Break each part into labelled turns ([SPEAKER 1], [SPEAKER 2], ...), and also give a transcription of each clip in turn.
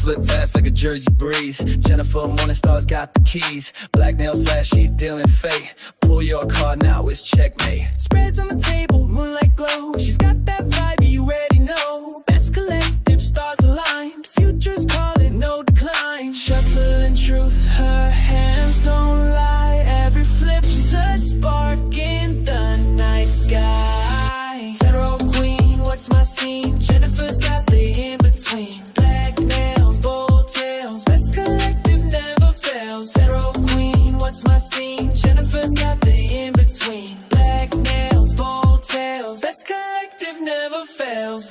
[SPEAKER 1] flip fast like a Jersey breeze. Jennifer Morningstar's got the keys. Black nails flash, she's dealing fate. Pull your card now, it's checkmate. Spreads on the table, moonlight glow. She's got that vibe, you already know. Best collective, stars aligned. Future's calling, no decline. Shuffling truth, her hands don't lie. Every flip's a spark in the night sky. Tarot queen, what's my scene? Jennifer's got the in-between. Black nails, bold tails. Best collective never fails. Tarot queen, what's my scene? Jennifer's got the in-between. Black nails, bold tails. Best collective never fails.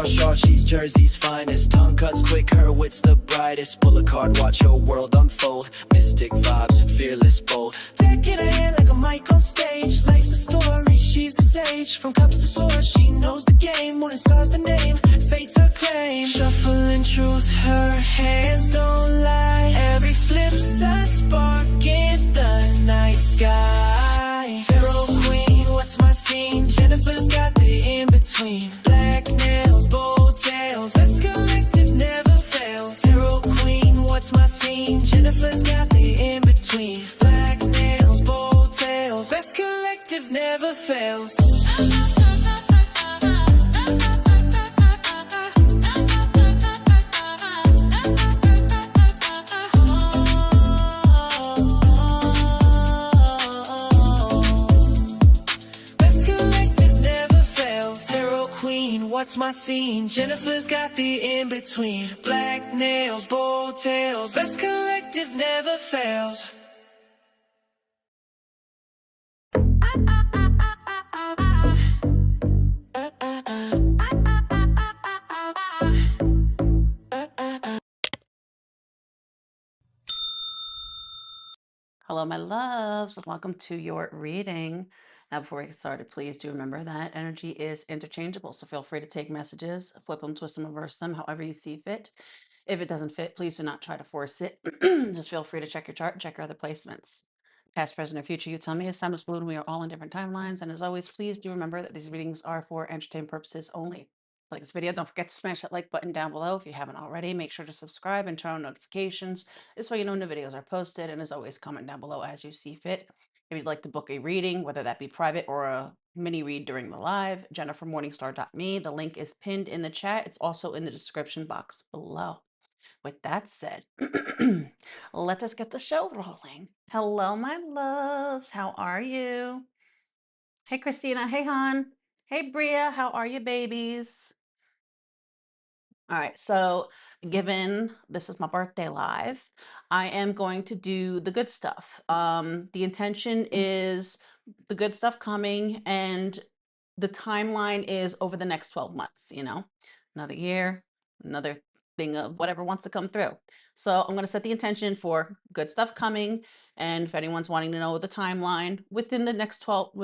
[SPEAKER 1] Shaw, she's Jersey's finest. Tongue cuts quick, her wit's the brightest. Pull a card, watch your world unfold. Mystic vibes, fearless, bold. Deck in her hair like a mic on stage. Life's a story, she's the sage. From cups to swords, she knows the game. Morning star's the name, fate's her claim. Shuffling truth, her hands don't lie. Every flip's a spark in the night sky. Tarot queen, what's my scene? Jennifer's got the in-between. Black nails, bold tails. Best collective never fails. Tarot queen, what's my scene? Jennifer's got the in-between. Black nails, bold tails. Best collective never fails. What's my scene? Jennifer's got the in-between. Black nails, bold tails. Best collective never fails.
[SPEAKER 2] Hello, my loves, and welcome to your reading. Now, before we get started, please do remember that energy is interchangeable, so feel free to take messages, flip them, twist them, reverse them, however you see fit. If it doesn't fit, please do not try to force it. Just feel free to check your chart and check your other placements. Past, present, or future, you tell me. As time is fluid, we are all in different timelines, and as always, please do remember that these readings are for entertainment purposes only. Like this video, don't forget to smash that like button down below if you haven't already. Make sure to subscribe and turn on notifications. This way you know new videos are posted, and as always, comment down below as you see fit. If you'd like to book a reading, whether that be private or a mini read during the live, jennifermorningstar.me. The link is pinned in the chat. It's also in the description box below. With that said, let us get the show rolling. Hello, my loves. How are you? Hey, Christina. Hey, Han. Hey, Bria. How are you, babies? All right, so given this is my birthday live, I am going to do the good stuff. The intention is the good stuff coming, and the timeline is over the next 12 months, another year, another thing of whatever wants to come through. So I'm going to set the intention for good stuff coming. And if anyone's wanting to know the timeline within the next 12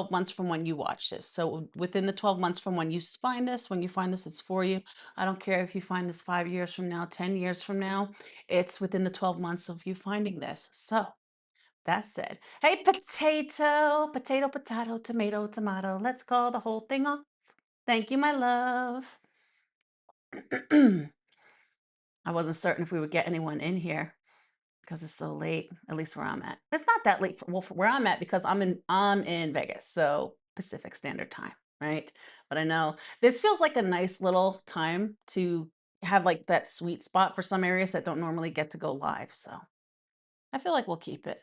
[SPEAKER 2] months from when you watch this. So within the 12 months from when you find this, it's for you. I don't care if you find this 5 years from now, 10 years from now, it's within the 12 months of you finding this. So that said, hey, potato, potato, potato, tomato, tomato. Let's call the whole thing off. Thank you, my love. I wasn't certain if we would get anyone in here because it's so late, at least where I'm at. It's not that late for where I'm at because I'm in Vegas, so Pacific Standard Time, right? But I know this feels like a nice little time to have like that sweet spot for some areas that don't normally get to go live. So I feel like we'll keep it.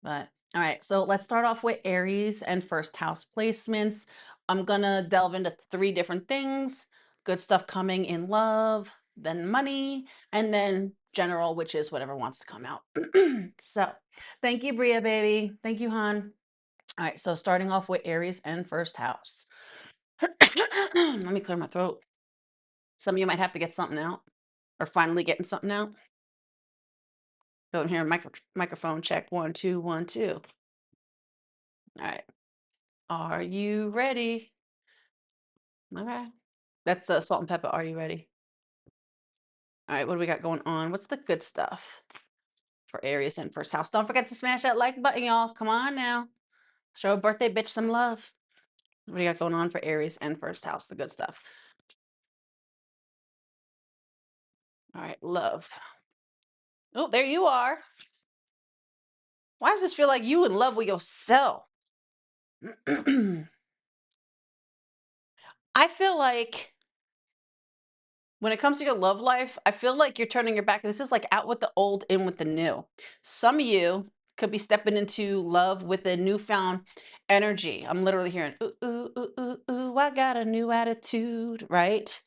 [SPEAKER 2] But all right, so let's start off with Aries and first house placements. I'm gonna delve into 3 different things: good stuff coming in love, then money, and then general, which is whatever wants to come out. So thank you, Bria, baby. Thank you, Han. All right, so starting off with Aries and first house. Let me clear my throat. Some of you might have to get something out or finally getting something out. Don't hear microphone check. 1, 2, 1, 2. All right. Are you ready? Okay. That's salt and pepper. Are you ready? All right. What do we got going on? What's the good stuff? for Aries and first house. Don't forget to smash that like button, y'all. Come on now. Show a birthday bitch some love. What do you got going on for Aries and first house? The good stuff. All right, love. Oh, there you are. Why does this feel like you in love with yourself? I feel like when it comes to your love life, I feel like you're turning your back. This is like out with the old, in with the new. Some of you could be stepping into love with a newfound energy. I'm literally hearing, ooh, ooh, ooh, ooh, ooh, I got a new attitude, right?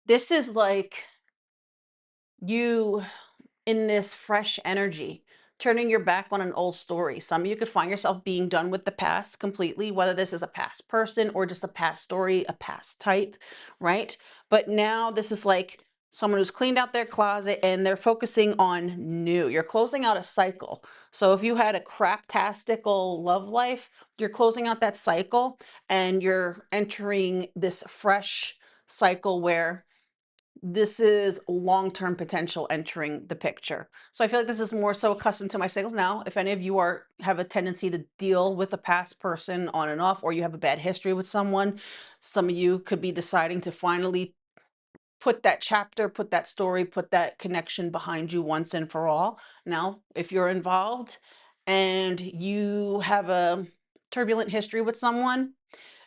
[SPEAKER 2] This is like you in this fresh energy, turning your back on an old story. Some of you could find yourself being done with the past completely, whether this is a past person or just a past story, a past type, right? But now this is like someone who's cleaned out their closet and they're focusing on new. You're closing out a cycle. So if you had a craptastical love life, you're closing out that cycle and you're entering this fresh cycle where this is long-term potential entering the picture. So I feel like this is more so accustomed to my singles now. If any of you are have a tendency to deal with a past person on and off, or you have a bad history with someone, some of you could be deciding to finally put that chapter, put that story, put that connection behind you once and for all. Now, if you're involved and you have a turbulent history with someone,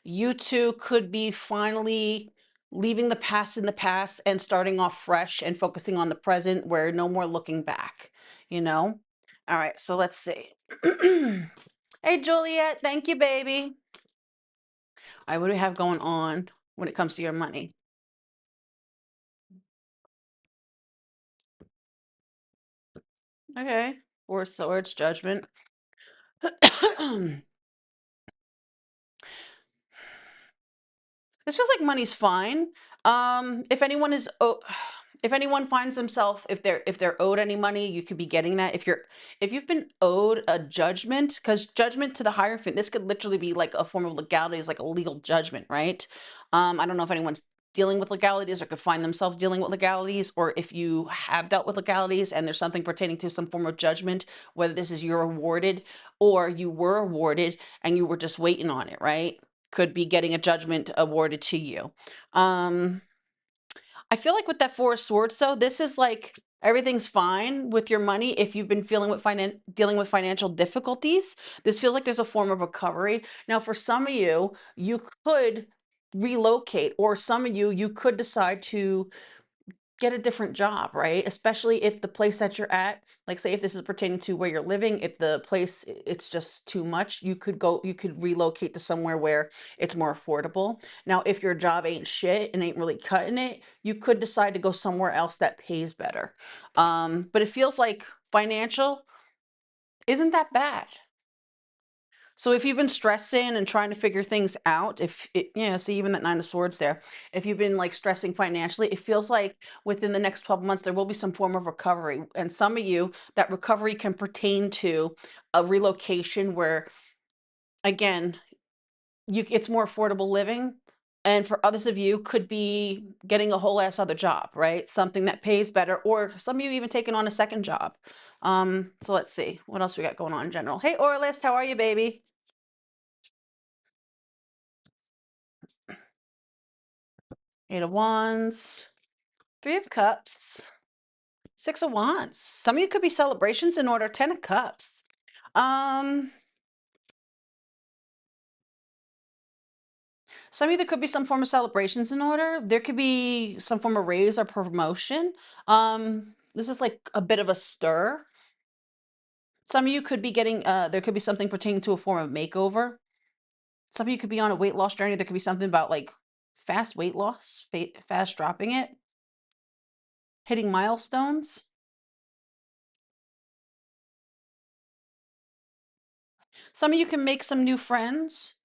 [SPEAKER 2] you two could be finally leaving the past in the past and starting off fresh and focusing on the present where no more looking back, you know? All right, so let's see. Hey, Juliet, thank you, baby. All right, what do we have going on when it comes to your money? Okay, Four of Swords, Judgment. This feels like money's fine. If anyone is if anyone finds themselves, if they're owed any money, you could be getting that. If you've been owed a judgment, because judgment to the Hierophant, this could literally be like a form of legality, is like a legal judgment, right? I don't know if anyone's dealing with legalities or could find themselves dealing with legalities, or if you have dealt with legalities and there's something pertaining to some form of judgment, whether this is you're awarded or you were awarded and you were just waiting on it, right? Could be getting a judgment awarded to you. Um, I feel like with that Four of Swords, though, this is like everything's fine with your money if you've been dealing with financial difficulties. This feels like there's a form of recovery. Now, for some of you, you could relocate, or some of you could decide to get a different job, right? Especially if the place that you're at, like say if this is pertaining to where you're living, if the place it's just too much, you could relocate to somewhere where it's more affordable. Now, if your job ain't shit and ain't really cutting it, you could decide to go somewhere else that pays better. But it feels like financial isn't that bad. So if you've been stressing and trying to figure things out, if it, yeah, see even that Nine of Swords there, if you've been like stressing financially, it feels like within the next 12 months there will be some form of recovery. And some of you, that recovery can pertain to a relocation where, again, it's more affordable living. And for others of you, could be getting a whole ass other job, right? Something that pays better, or some of you even taking on a second job. So let's see what else we got going on in general. Hey, Orlist, how are you, baby? Eight of Wands, Three of Cups, Six of Wands. Some of you could be celebrations in order. Ten of Cups. Um, some of you, there could be some form of celebrations in order. There could be some form of raise or promotion. This is like a bit of a stir. Some of you could be getting, there could be something pertaining to a form of makeover. Some of you could be on a weight loss journey. There could be something about like fast weight loss, fast dropping it, hitting milestones. Some of you can make some new friends.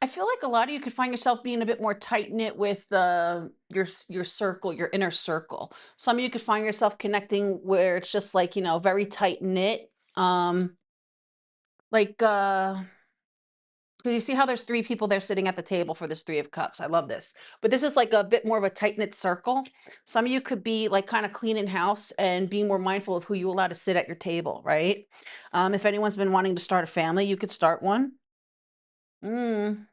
[SPEAKER 2] I feel like a lot of you could find yourself being a bit more tight knit with your circle, your inner circle. Some of you could find yourself connecting where it's just like, very tight knit. Like Because you see how there's 3 people there sitting at the table for this 3 of cups. I love this. But this is like a bit more of a tight-knit circle. Some of you could be like kind of cleaning house and being more mindful of who you allow to sit at your table, right? If anyone's been wanting to start a family, you could start one. Mm.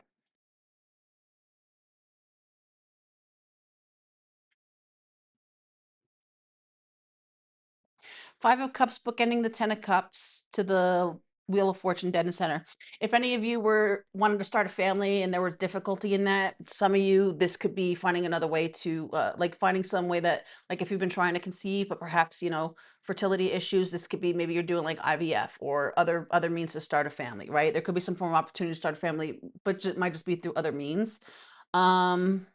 [SPEAKER 2] 5 of Cups bookending the 10 of Cups to the Wheel of Fortune dead in center. If any of you were wanting to start a family and there was difficulty in that, some of you, this could be finding another way to, like finding some way that, like if you've been trying to conceive, but perhaps, fertility issues, this could be maybe you're doing like IVF or other means to start a family, right? There could be some form of opportunity to start a family, but it might just be through other means. Um,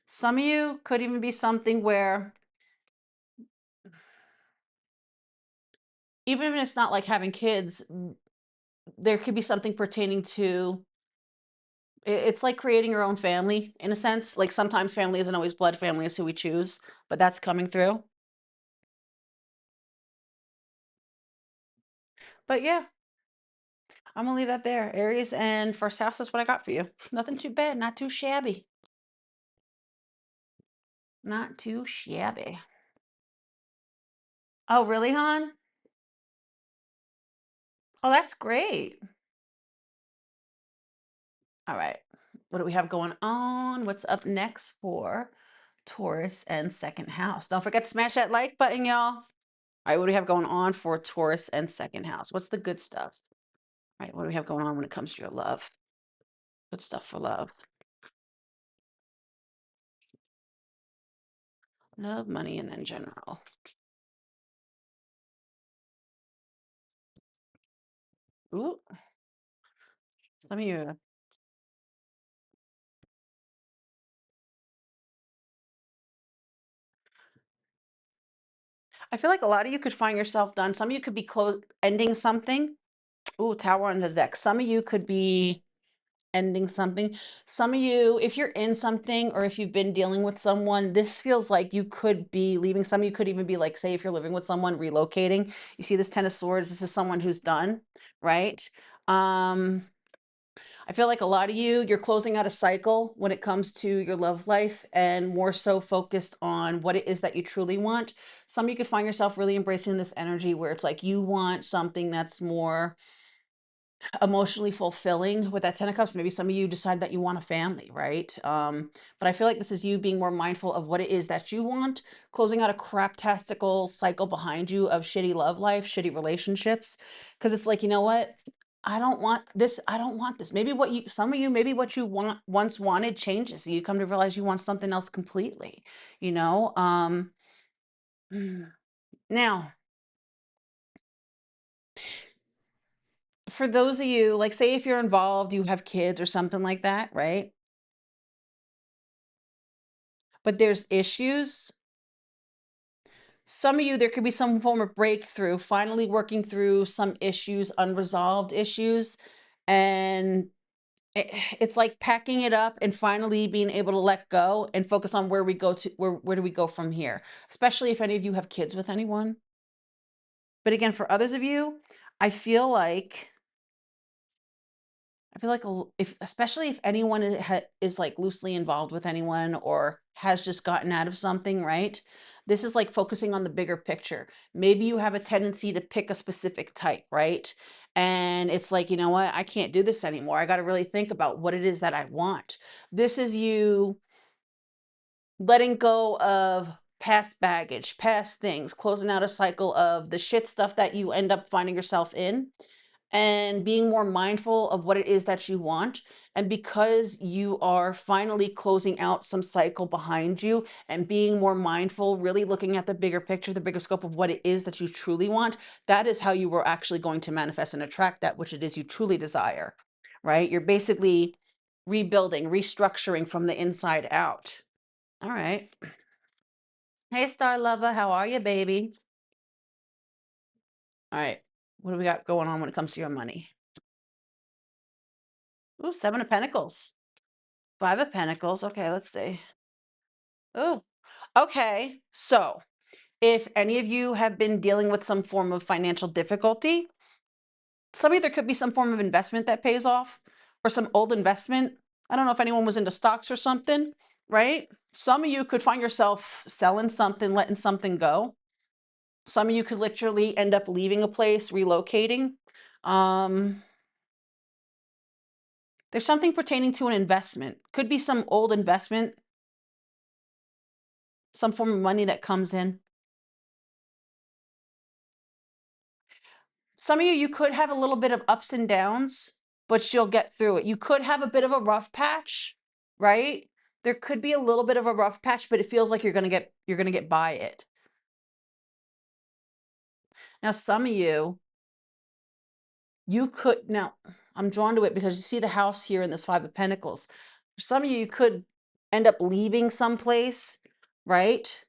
[SPEAKER 2] some of you could even be something where even if it's not like having kids, there could be something pertaining to it's like creating your own family in a sense. Like sometimes family isn't always blood, family is who we choose, but that's coming through. But yeah, I'm gonna leave that there. Aries and first house is what I got for you. Nothing too bad, not too shabby. Not too shabby. Oh, really, hon? Oh, that's great. All right. What do we have going on? What's up next for Taurus and second house? Don't forget to smash that like button, y'all. All right, what do we have going on for Taurus and second house? What's the good stuff? All right, what do we have going on when it comes to your love? Good stuff for love. Love, money, and then general. Ooh, some of you. I feel like a lot of you could find yourself done. Some of you could be ending something. Ooh, tower on the deck. Some of you could be ending something. Some of you, if you're in something or if you've been dealing with someone, this feels like you could be leaving. Some of you could even be like, say, if you're living with someone, relocating. You see this Ten of Swords. This is someone who's done, right? Um, I feel like a lot of you, you're closing out a cycle when it comes to your love life and more so focused on what it is that you truly want. Some of you could find yourself really embracing this energy where it's like you want something that's more emotionally fulfilling with that 10 of cups. Maybe some of you decide that you want a family, right? But I feel like this is you being more mindful of what it is that you want, closing out a craptastical cycle behind you of shitty love life, shitty relationships, because it's like, you know what, I don't want this, I don't want this. Maybe what you, some of you, maybe what you want once wanted changes, you come to realize you want something else completely, you know. Now, for those of you, like say if you're involved, you have kids or something like that, right? But there's issues. Some of you, there could be some form of breakthrough, finally working through some issues, unresolved issues. And it's like packing it up and finally being able to let go and focus on where we go to, where do we go from here? Especially if any of you have kids with anyone. But again, for others of you, I feel like if especially if anyone is like loosely involved with anyone or has just gotten out of something, right? This is like focusing on the bigger picture. Maybe you have a tendency to pick a specific type, right? And it's like, you know what? I can't do this anymore. I got to really think about what it is that I want. This is you letting go of past baggage, past things, closing out a cycle of the shit stuff that you end up finding yourself in and being more mindful of what it is that you want. And because you are finally closing out some cycle behind you and being more mindful, really looking at the bigger picture, the bigger scope of what it is that you truly want, that is how you were actually going to manifest and attract that which it is you truly desire, right? You're basically rebuilding, restructuring from the inside out. All right. Hey, Star Lover, how are you, baby? All right. What do we got going on when it comes to your money? Ooh, Seven of Pentacles. Five of Pentacles. Okay, let's see. Oh, okay. So If any of you have been dealing with some form of financial difficulty, some of you, there could be some form of investment that pays off or some old investment. I don't know if anyone was into stocks or something, right? Some of you could find yourself selling something, letting something go. Some of you could literally end up leaving a place, relocating. Um, there's something pertaining to an investment. Could be some old investment, some form of money that comes in. Some of you, you could have a little bit of ups and downs, but you'll get through it. You could have a bit of a rough patch, right? There could be a little bit of a rough patch, but it feels like you're gonna get by it. Now, some of you, you could now I'm drawn to it because you see the house here in this Five of Pentacles. Some of you could end up leaving someplace, right?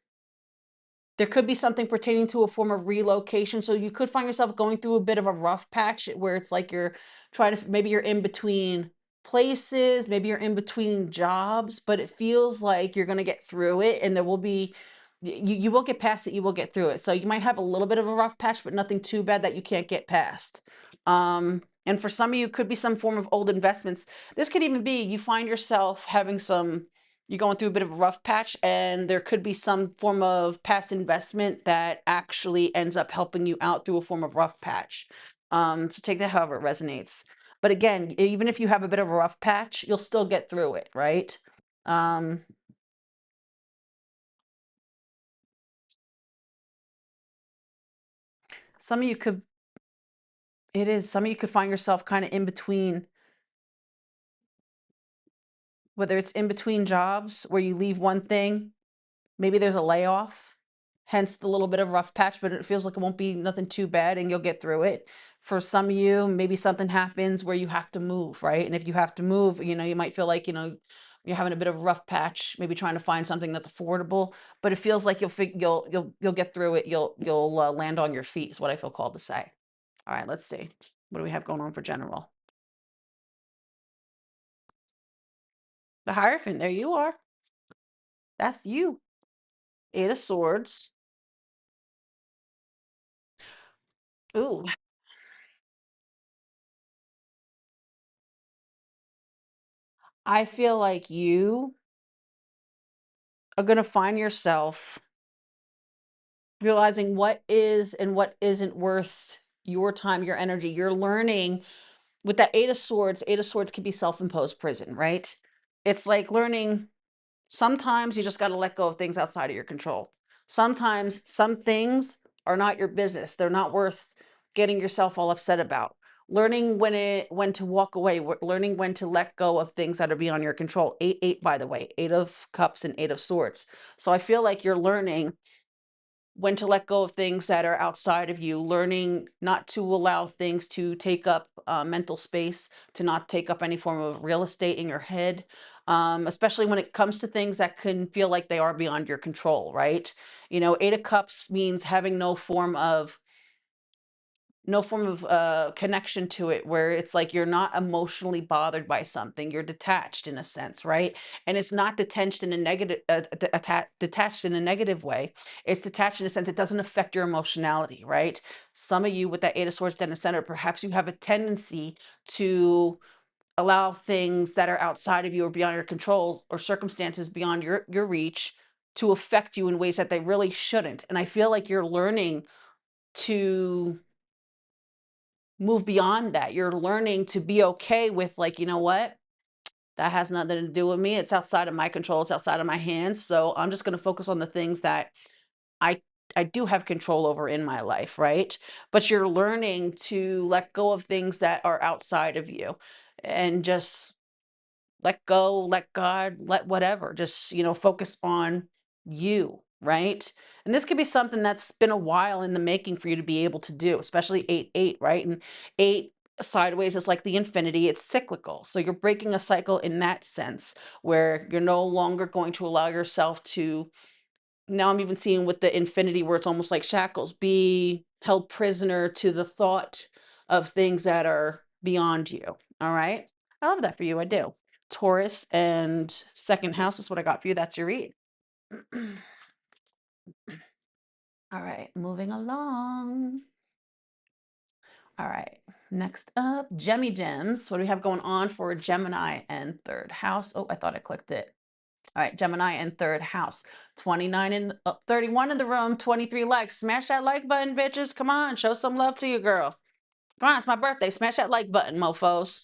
[SPEAKER 2] There could be something pertaining to a form of relocation, so you could find yourself going through a bit of a rough patch where it's like you're trying to maybe you're in between places, maybe you're in between jobs, but it feels like you're gonna get through it and there will be you will get past it, you will get through it. So you might have a little bit of a rough patch, but nothing too bad that you can't get past. And for some of you, could be some form of old investments. This could even be you find yourself having some you're going through a bit of a rough patch and there could be some form of past investment that actually ends up helping you out through a form of rough patch. So take that however it resonates. But again, even if you have a bit of a rough patch, you'll still get through it, right? Um, some of you could, it is, some of you could find yourself kind of in between, whether it's in between jobs where you leave one thing. Maybe there's a layoff, hence the little bit of rough patch, but it feels like it won't be nothing too bad and you'll get through it. For some of you, maybe something happens where you have to move, right? And if you have to move, you might feel like, you're having a bit of a rough patch, maybe trying to find something that's affordable, but it feels like you'll get through it. You'll land on your feet is what I feel called to say. All right, let's see. What do we have going on for general? The Hierophant, there you are. That's you. Eight of Swords. Ooh, I feel like you are going to find yourself realizing what is and what isn't worth your time, your energy. You're learning with that Eight of Swords can be self-imposed prison, right? It's like learning sometimes you just got to let go of things outside of your control. Sometimes some things are not your business. They're not worth getting yourself all upset about. Learning when to walk away, learning when to let go of things that are beyond your control. Eight, by the way, Eight of Cups and Eight of Swords. So I feel like you're learning when to let go of things that are outside of you, learning not to allow things to take up mental space, to not take up any form of real estate in your head, especially when it comes to things that can feel like they are beyond your control, right? Eight of Cups means having no form of connection to it where it's like you're not emotionally bothered by something, you're detached in a sense, right? And it's not detached in a negative detached in a negative way. It's detached in a sense it doesn't affect your emotionality, right? Some of you with that Eight of Swords dead in the center, perhaps you have a tendency to allow things that are outside of you or beyond your control or circumstances beyond your reach to affect you in ways that they really shouldn't. And I feel like you're learning to move beyond that. You're learning to be okay with, like, you know what? That has nothing to do with me. It's outside of my control. It's outside of my hands. So I'm just going to focus on the things that I I do have control over in my life, right? But you're learning to let go of things that are outside of you and just let go, let God, let whatever, just, focus on you, right? And this could be something that's been a while in the making for you to be able to do, especially 8, 8, right? And 8 sideways is like the infinity, it's cyclical. So you're breaking a cycle in that sense where you're no longer going to allow yourself to, now I'm even seeing with the infinity where it's almost like shackles, be held prisoner to the thought of things that are beyond you. All right. I love that for you. I do. Taurus and second house is what I got for you. That's your read. All All right, moving along. All right, next up, Gemmy Gems. What do we have going on for Gemini and third house? Oh, I thought I clicked it. All right, Gemini and third house. 29 and 31 in the room, 23 likes. Smash that like button, bitches. Come on, show some love to your girl. Come on, it's my birthday. Smash that like button, mofos.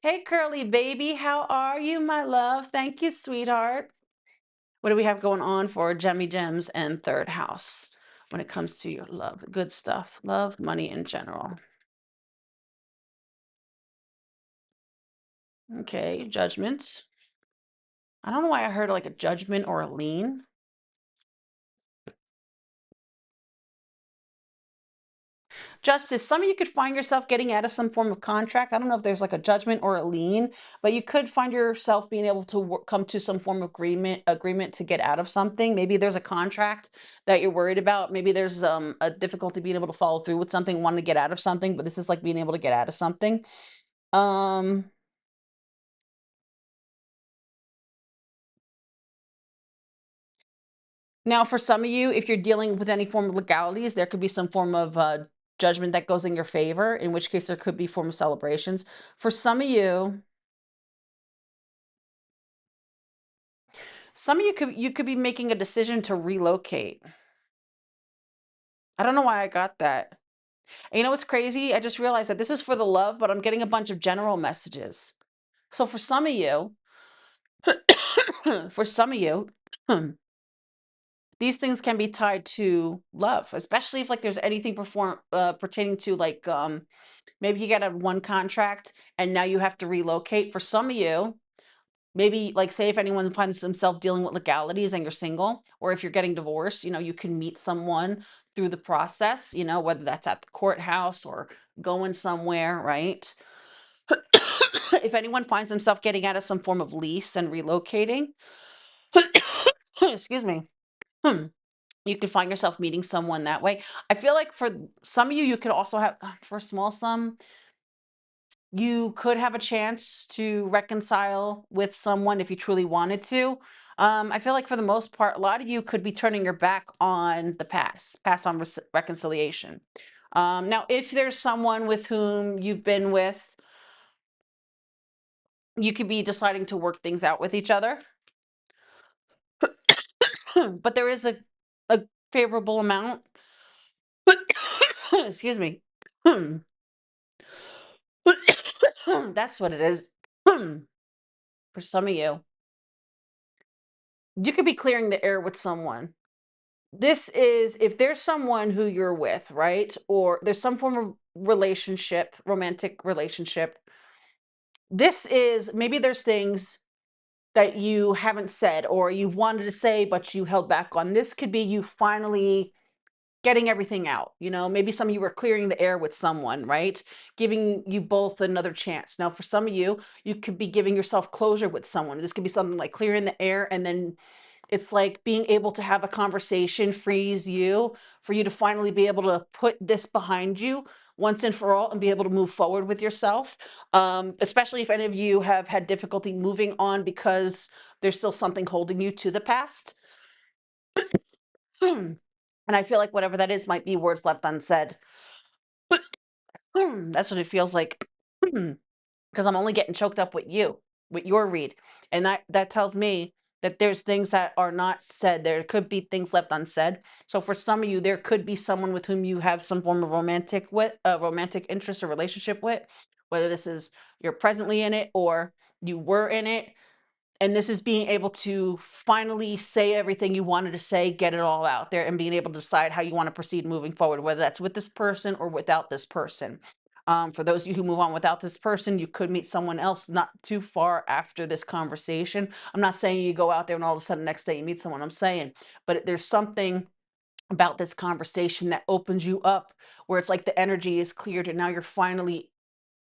[SPEAKER 2] Hey, curly baby, how are you, my love? Thank you, sweetheart. What do we have going on for Gemmy Gems and third house when it comes to your love? Good stuff. Love, money in general. Okay, judgment. I don't know why I heard like a judgment or a lien. Justice, some of you could find yourself getting out of some form of contract. I don't know if there's like a judgment or a lien, but you could find yourself being able to come to some form of agreement to get out of something. Maybe there's a contract that you're worried about. Maybe there's a difficulty being able to follow through with something, wanting to get out of something, but this is like being able to get out of something. Um, Now, for some of you, if you're dealing with any form of legalities, there could be some form of judgment that goes in your favor, in which case there could be form of celebrations. For some of you could be making a decision to relocate. I don't know why I got that. And you know what's crazy? I just realized that this is for the love, but I'm getting a bunch of general messages. So for some of you, for some of you, these things can be tied to love, especially if like there's anything pertaining to like maybe you get a one contract and now you have to relocate. For some of you, maybe like say if anyone finds themselves dealing with legalities and you're single, or if you're getting divorced, you can meet someone through the process, whether that's at the courthouse or going somewhere, right? If anyone finds themselves getting out of some form of lease and relocating, excuse me, you could find yourself meeting someone that way. I feel like for some of you, you could also have, for a small sum, you could have a chance to reconcile with someone if you truly wanted to. I feel like for the most part, a lot of you could be turning your back on the past, pass on reconciliation. Now, if there's someone with whom you've been with, you could be deciding to work things out with each other. But there is a favorable amount. Excuse me. That's what it is. For some of you, you could be clearing the air with someone. This is if there's someone who you're with, right? Or there's some form of relationship, romantic relationship. This is maybe there's things that you haven't said or you wanted to say, but you held back on. This could be you finally getting everything out. Maybe some of you were clearing the air with someone, right? Giving you both another chance. Now, for some of you could be giving yourself closure with someone. This could be something like clearing the air, and then it's like being able to have a conversation frees you for you to finally be able to put this behind you once and for all and be able to move forward with yourself. Especially if any of you have had difficulty moving on because there's still something holding you to the past. And I feel like whatever that is might be words left unsaid. That's what it feels like. Because I'm only getting choked up with your read. And that tells me that there's things that are not said. There could be things left unsaid. So for some of you, there could be someone with whom you have some form of romantic interest or relationship with, whether this is you're presently in it or you were in it. And this is being able to finally say everything you wanted to say, get it all out there, and being able to decide how you want to proceed moving forward, whether that's with this person or without this person. For those of you who move on without this person, you could meet someone else not too far after this conversation. I'm not saying you go out there and all of a sudden next day you meet someone. I'm saying, but there's something about this conversation that opens you up where it's like the energy is cleared and now you're finally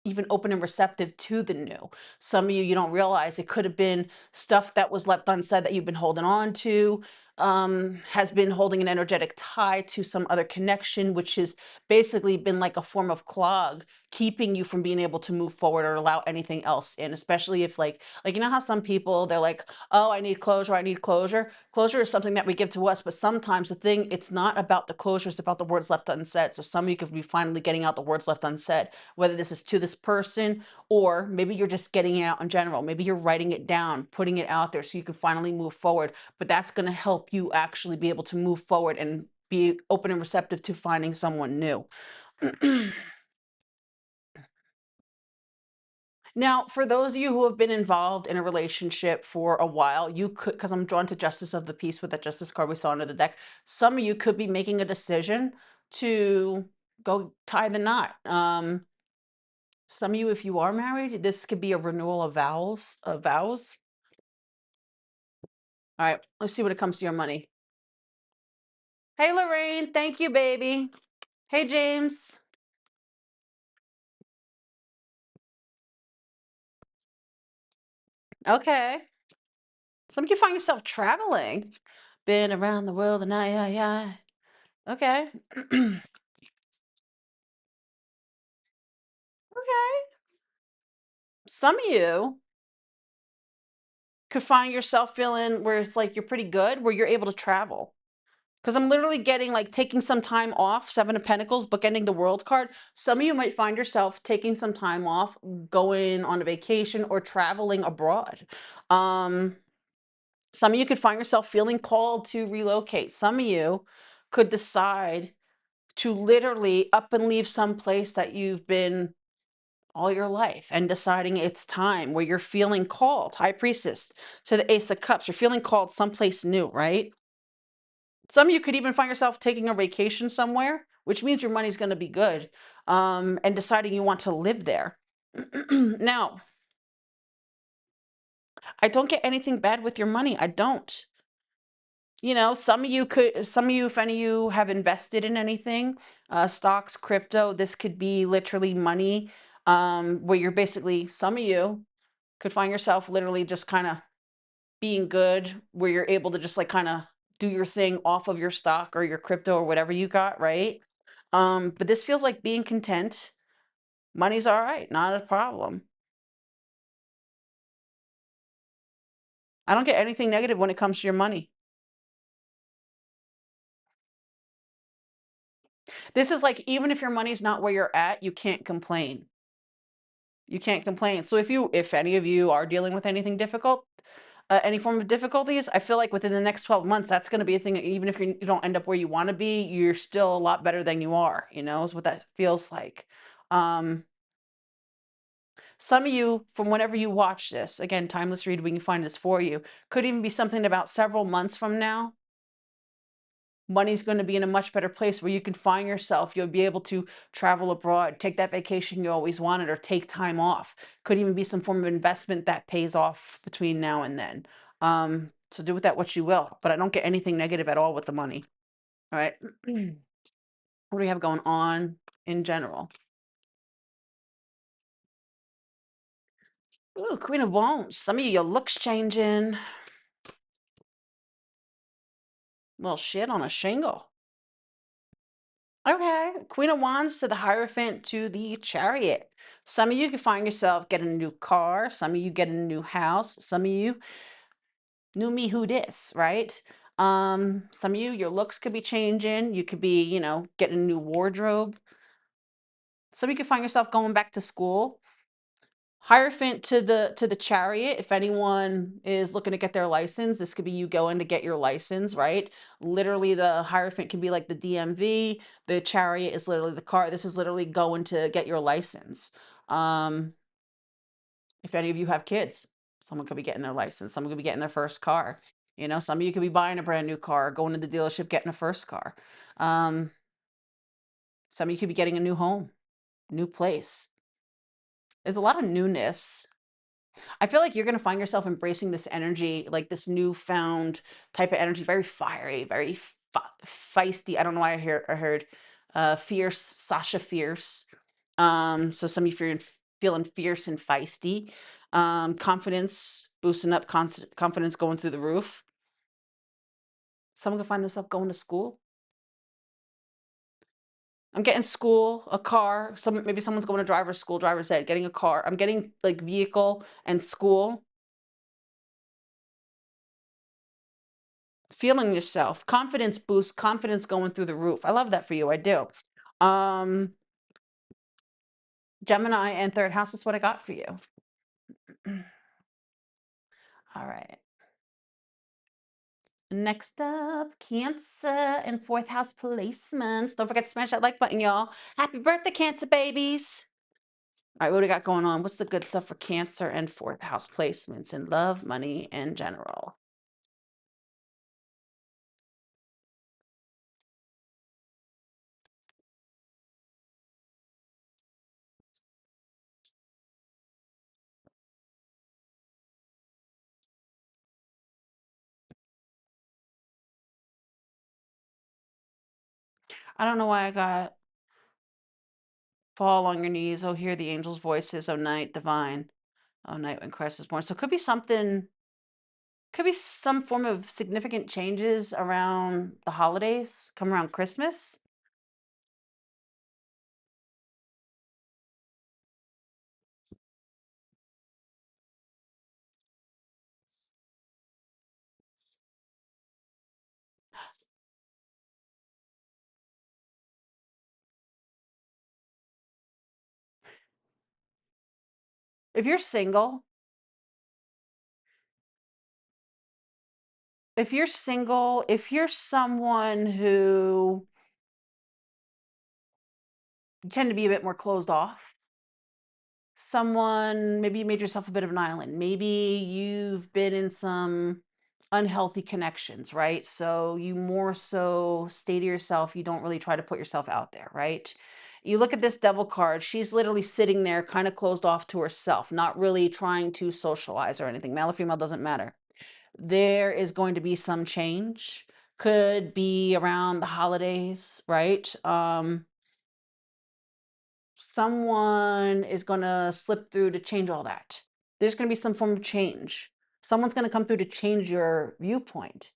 [SPEAKER 2] even open and receptive to the new. Some of you don't realize it could have been stuff that was left unsaid that you've been holding on to. has been holding an energetic tie to some other connection, which has basically been like a form of clog, keeping you from being able to move forward or allow anything else in. Especially if like you know how some people they're like, oh, I need closure, I need closure. Closure is something that we give to us, but sometimes the thing it's not about the closure, it's about the words left unsaid. So some of you could be finally getting out the words left unsaid, whether this is to this person or maybe you're just getting it out in general. Maybe you're writing it down, putting it out there so you can finally move forward, but that's going to help you actually be able to move forward and be open and receptive to finding someone new. Now, for those of you who have been involved in a relationship for a while, you could, because I'm drawn to Justice of the Peace with that Justice card we saw under the deck, some of you could be making a decision to go tie the knot. Some of you, if you are married, this could be a renewal of vows. All right, let's see when it comes to your money. Hey, Lorraine, thank you, baby. Hey, James. Okay. Some of you find yourself traveling. Been around the world and I. Okay. Okay. Some of you could find yourself feeling where it's like you're pretty good, where you're able to travel. Because I'm literally getting like taking some time off, Seven of Pentacles, bookending the World card. Some of you might find yourself taking some time off, going on a vacation or traveling abroad. Um, some of you could find yourself feeling called to relocate. Some of you could decide to literally up and leave some place that you've been all your life and deciding it's time where you're feeling called. High Priestess to the Ace of Cups. You're feeling called someplace new, right? Some of you could even find yourself taking a vacation somewhere, which means your money's going to be good, and deciding you want to live there. Now, I don't get anything bad with your money. I don't. Some of you, if any of you have invested in anything, stocks, crypto, this could be literally money, where you're basically, some of you could find yourself literally just kind of being good, where you're able to just like kind of do your thing off of your stock or your crypto or whatever you got, right? But this feels like being content. Money's all right, not a problem. I don't get anything negative when it comes to your money. This is like, even if your money's not where you're at, you can't complain. You can't complain. So if any of you are dealing with anything difficult, any form of difficulties, I feel like within the next 12 months, that's going to be a thing. Even if you don't end up where you want to be, you're still a lot better than you are, is what that feels like. Um, some of you, from whenever you watch this, again, timeless read, we can find this for you, could even be something about several months from now. Money's going to be in a much better place where you can find yourself. You'll be able to travel abroad, take that vacation you always wanted, or take time off. Could even be some form of investment that pays off between now and then. So do with that what you will. But I don't get anything negative at all with the money. All right. What do we have going on in general? Ooh, Queen of Wands. Some of you, your looks changing. Well, shit on a shingle. Okay, Queen of Wands to the Hierophant to the Chariot. Some of you can find yourself getting a new car. Some of you getting a new house. Some of you, new me who dis, right? Some of you, your looks could be changing. You could be, getting a new wardrobe. Some of you could find yourself going back to school. Hierophant to the Chariot. If anyone is looking to get their license, this could be you going to get your license, right? Literally, the Hierophant can be like the DMV. The Chariot is literally the car. This is literally going to get your license. Um, if any of you have kids, someone could be getting their license. Someone could be getting their first car. Some of you could be buying a brand new car, going to the dealership, getting a first car. Um, some of you could be getting a new home, new place. There's a lot of newness. I feel like you're gonna find yourself embracing this energy, like this newfound type of energy, very fiery, very feisty. I don't know why I heard fierce, Sasha Fierce. So some of you feeling fierce and feisty. Confidence boosting up, confidence going through the roof. Someone could find themselves going to school. I'm getting school, a car, maybe someone's going to driver's school, driver's ed, getting a car. I'm getting like vehicle and school, feeling yourself, confidence boost, confidence going through the roof. I love that for you. I do. Um, Gemini and third house is what I got for you. All right. Next up, Cancer and fourth house placements. Don't forget to smash that like button, y'all. Happy birthday, Cancer babies. All right, what do we got going on? What's the good stuff for Cancer and fourth house placements in love, money, in general? I don't know why I got fall on your knees. Oh, hear the angels' voices. Oh, night divine. Oh, night when Christ was born. So it could be something, could be some form of significant changes around the holidays, come around Christmas. If you're single, if you're someone who tend to be a bit more closed off, someone, maybe you made yourself a bit of an island. Maybe you've been in some unhealthy connections, right? So you more so stay to yourself. You don't really try to put yourself out there, right? You look at this devil card, she's literally sitting there kind of closed off to herself, not really trying to socialize or anything. Male or female doesn't matter. There is going to be some change. Could be around the holidays, right? Someone is gonna slip through to change all that. There's gonna be some form of change. Someone's gonna come through to change your viewpoint.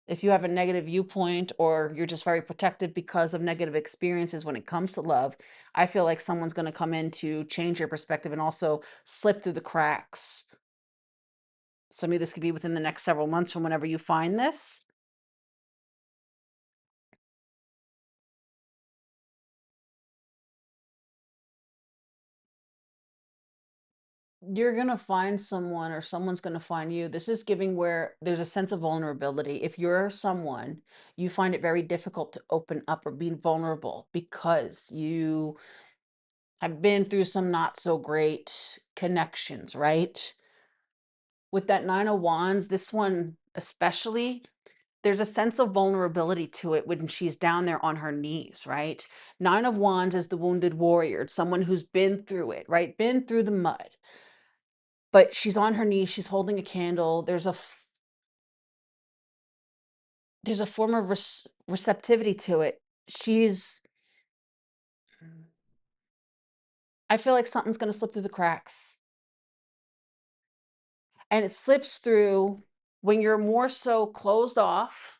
[SPEAKER 2] If you have a negative viewpoint or you're just very protective because of negative experiences when it comes to love, I feel like someone's gonna come in to change your perspective and also slip through the cracks. Some of this could be within the next several months from whenever you find this. You're gonna find someone or someone's gonna find you. This is giving where there's a sense of vulnerability. If you're someone, you find it very difficult to open up or be vulnerable because you have been through some not so great connections, right? With that Nine of Wands, this one especially, there's a sense of vulnerability to it when she's down there on her knees, right? Nine of Wands is the wounded warrior. It's someone who's been through it, right? Been through the mud. But she's on her knees, she's holding a candle. There's a form of receptivity to it. She's I feel like something's gonna slip through the cracks, and it slips through when you're more so closed off,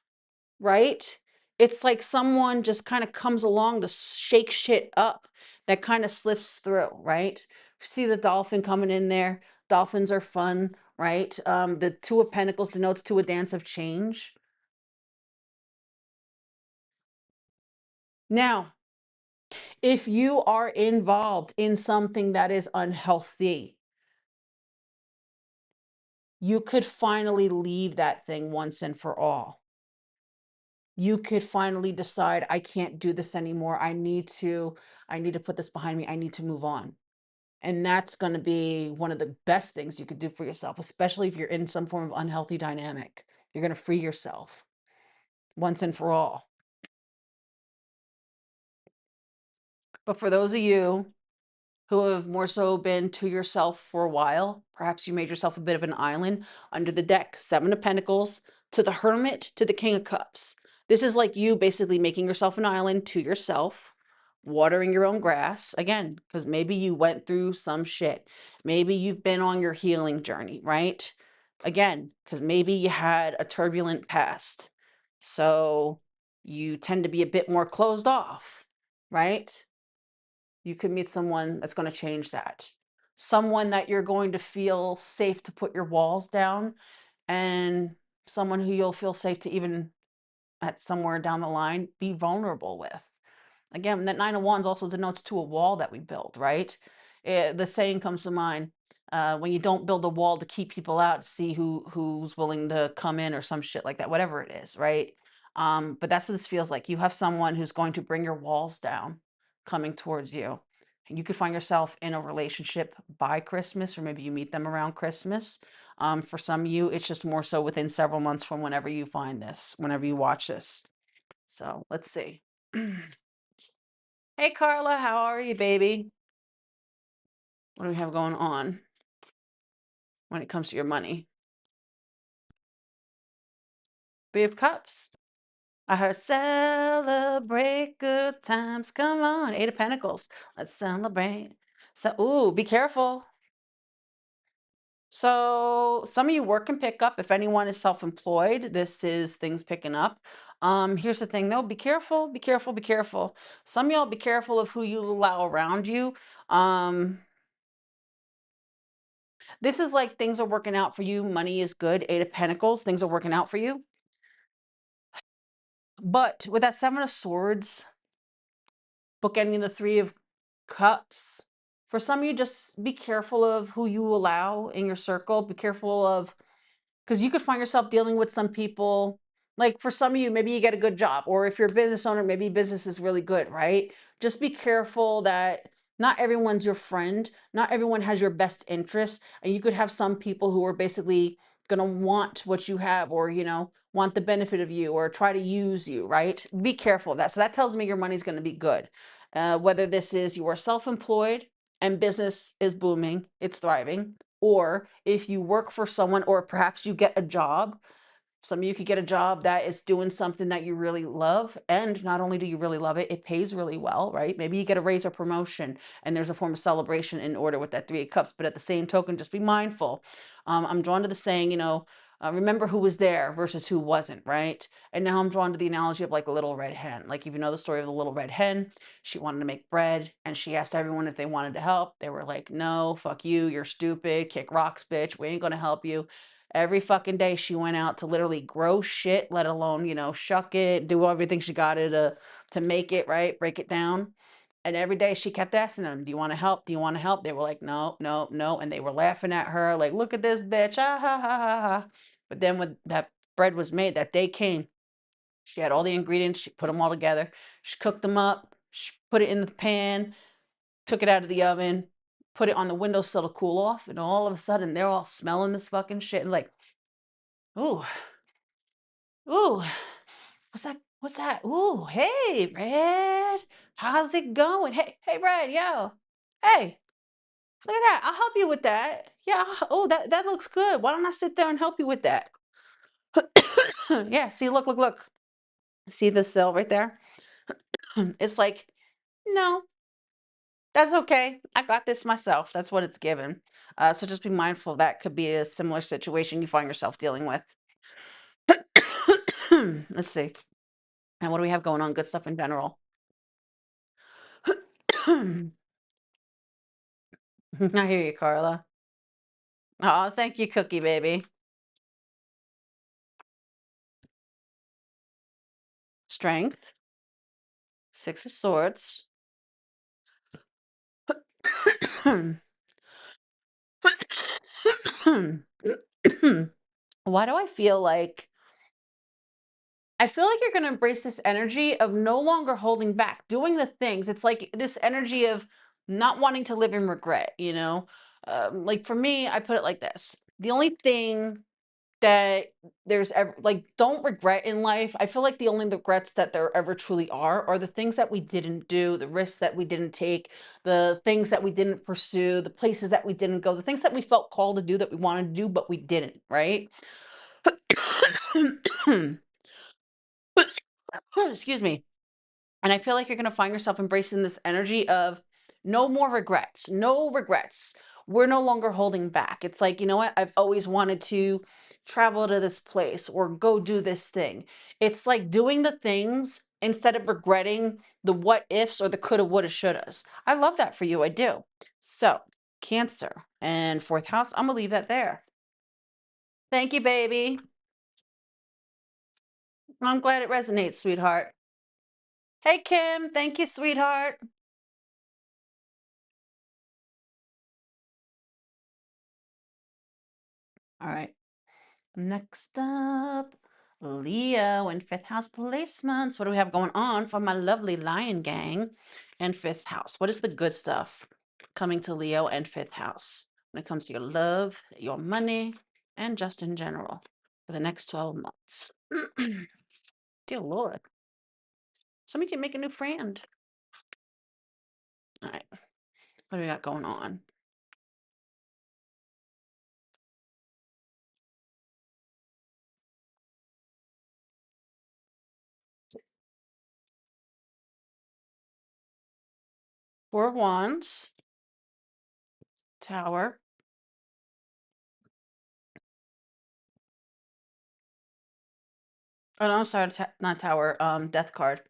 [SPEAKER 2] right? It's like someone just kinda comes along to shake shit up that kinda slips through, right? See the dolphin coming in there. Dolphins are fun, right? The Two of Pentacles denotes to a dance of change. Now, if you are involved in something that is unhealthy, you could finally leave that thing once and for all. You could finally decide, I can't do this anymore. I need to put this behind me. I need to move on. And that's going to be one of the best things you could do for yourself, especially if you're in some form of unhealthy dynamic. You're going to free yourself once and for all. But for those of you who have more so been to yourself for a while. Perhaps you made yourself a bit of an island under the deck. Seven of Pentacles to the Hermit to the King of Cups. This is like you basically making yourself an island to yourself, watering your own grass. Again, because maybe you went through some shit. Maybe you've been on your healing journey, right? Again, because maybe you had a turbulent past. So you tend to be a bit more closed off, right? You could meet someone that's going to change that. Someone that you're going to feel safe to put your walls down, and someone who you'll feel safe to even at somewhere down the line be vulnerable with. Again, that Nine of Wands also denotes to a wall that we build, right? The saying comes to mind, when you don't build a wall to keep people out, to see who's willing to come in or some shit like that, whatever it is, right? But that's what this feels like. You have someone who's going to bring your walls down, coming towards you. And you could find yourself in a relationship by Christmas, or maybe you meet them around Christmas. For some of you, it's just more so within several months from whenever you find this, whenever you watch this. So let's see. Hey, Carla, how are you, baby? What do we have going on when it comes to your money? Three of Cups. I heard celebrate good times. Come on. Eight of Pentacles. Let's celebrate. So, ooh, be careful. So, some of you work and pick up. If anyone is self-employed, this is things picking up. Here's the thing though, be careful, be careful, be careful. Some of y'all be careful of who you allow around you. Um, This is like things are working out for you. Money is good. Eight of Pentacles. Things are working out for you. But with that Seven of Swords, bookending the Three of Cups, for some of you, just be careful of who you allow in your circle. Be careful of, because you could find yourself dealing with some people. Like for some of you, maybe you get a good job, or if you're a business owner, maybe business is really good, right? Just be careful that not everyone's your friend, not everyone has your best interests, and you could have some people who are basically going to want what you have, or want the benefit of you, or try to use you, right? Be careful of that. So that tells me your money's going to be good. Whether this is you are self-employed and business is booming, it's thriving, or if you work for someone, or perhaps you get a job. Some of you could get a job that is doing something that you really love. And not only do you really love it, it pays really well, right? Maybe you get a raise or promotion and there's a form of celebration in order with that Three of Cups. But at the same token, just be mindful. I'm drawn to the saying, remember who was there versus who wasn't, right? And now I'm drawn to the analogy of like a little red hen. Like if you know the story of the little red hen, she wanted to make bread and she asked everyone if they wanted to help. They were like, no, fuck you, you're stupid, kick rocks, bitch, we ain't gonna help you. Every fucking day she went out to literally grow shit, let alone, shuck it, do everything she got to make it, right? Break it down. And every day she kept asking them, do you want to help? Do you want to help? They were like, no, no, no. And they were laughing at her, like, look at this bitch. Ah, ha, ha, ha, ha. But then when that bread was made, that day came, she had all the ingredients, she put them all together, she cooked them up, she put it in the pan, took it out of the oven, put it on the windowsill to cool off, and all of a sudden they're all smelling this fucking shit and like, ooh, ooh, what's that? What's that? Ooh, hey, Red, how's it going? Hey, hey, Red, yo, hey, look at that. I'll help you with that. Yeah. Oh, that looks good. Why don't I sit there and help you with that? Yeah. See, look, look, look. See the cell right there? It's like, no, that's okay. I got this myself. That's what it's given. So just be mindful that could be a similar situation you find yourself dealing with. Let's see. And what do we have going on? Good stuff in general. I hear you, Carla. Oh, thank you, Cookie Baby. Strength. Six of Swords. Why do I feel like you're going to embrace this energy of no longer holding back, doing the things. It's like this energy of not wanting to live in regret. Like for me, I put it like this. The only thing that there's ever like don't regret in life. I feel like the only regrets that there ever truly are the things that we didn't do, the risks that we didn't take, the things that we didn't pursue, the places that we didn't go, the things that we felt called to do that we wanted to do but we didn't, right? Excuse me. And I feel like you're going to find yourself embracing this energy of no more regrets, no regrets. We're no longer holding back. It's like, you know what? I've always wanted to travel to this place or go do this thing. It's like doing the things instead of regretting the what ifs or the coulda, woulda, shouldas. I love that for you. I do. So, Cancer and fourth house, I'm gonna leave that there. Thank you, baby. I'm glad it resonates, sweetheart. Hey, Kim. Thank you, sweetheart. All right. Next up, Leo and fifth house placements. What do we have going on for my lovely lion gang and fifth house? What is the good stuff coming to Leo and fifth house when it comes to your love, your money, and just in general for the next 12 months? Dear Lord, somebody can make a new friend. All right, what do we got going on? Four of Wands, Tower. Oh no, sorry, not Tower. Death card.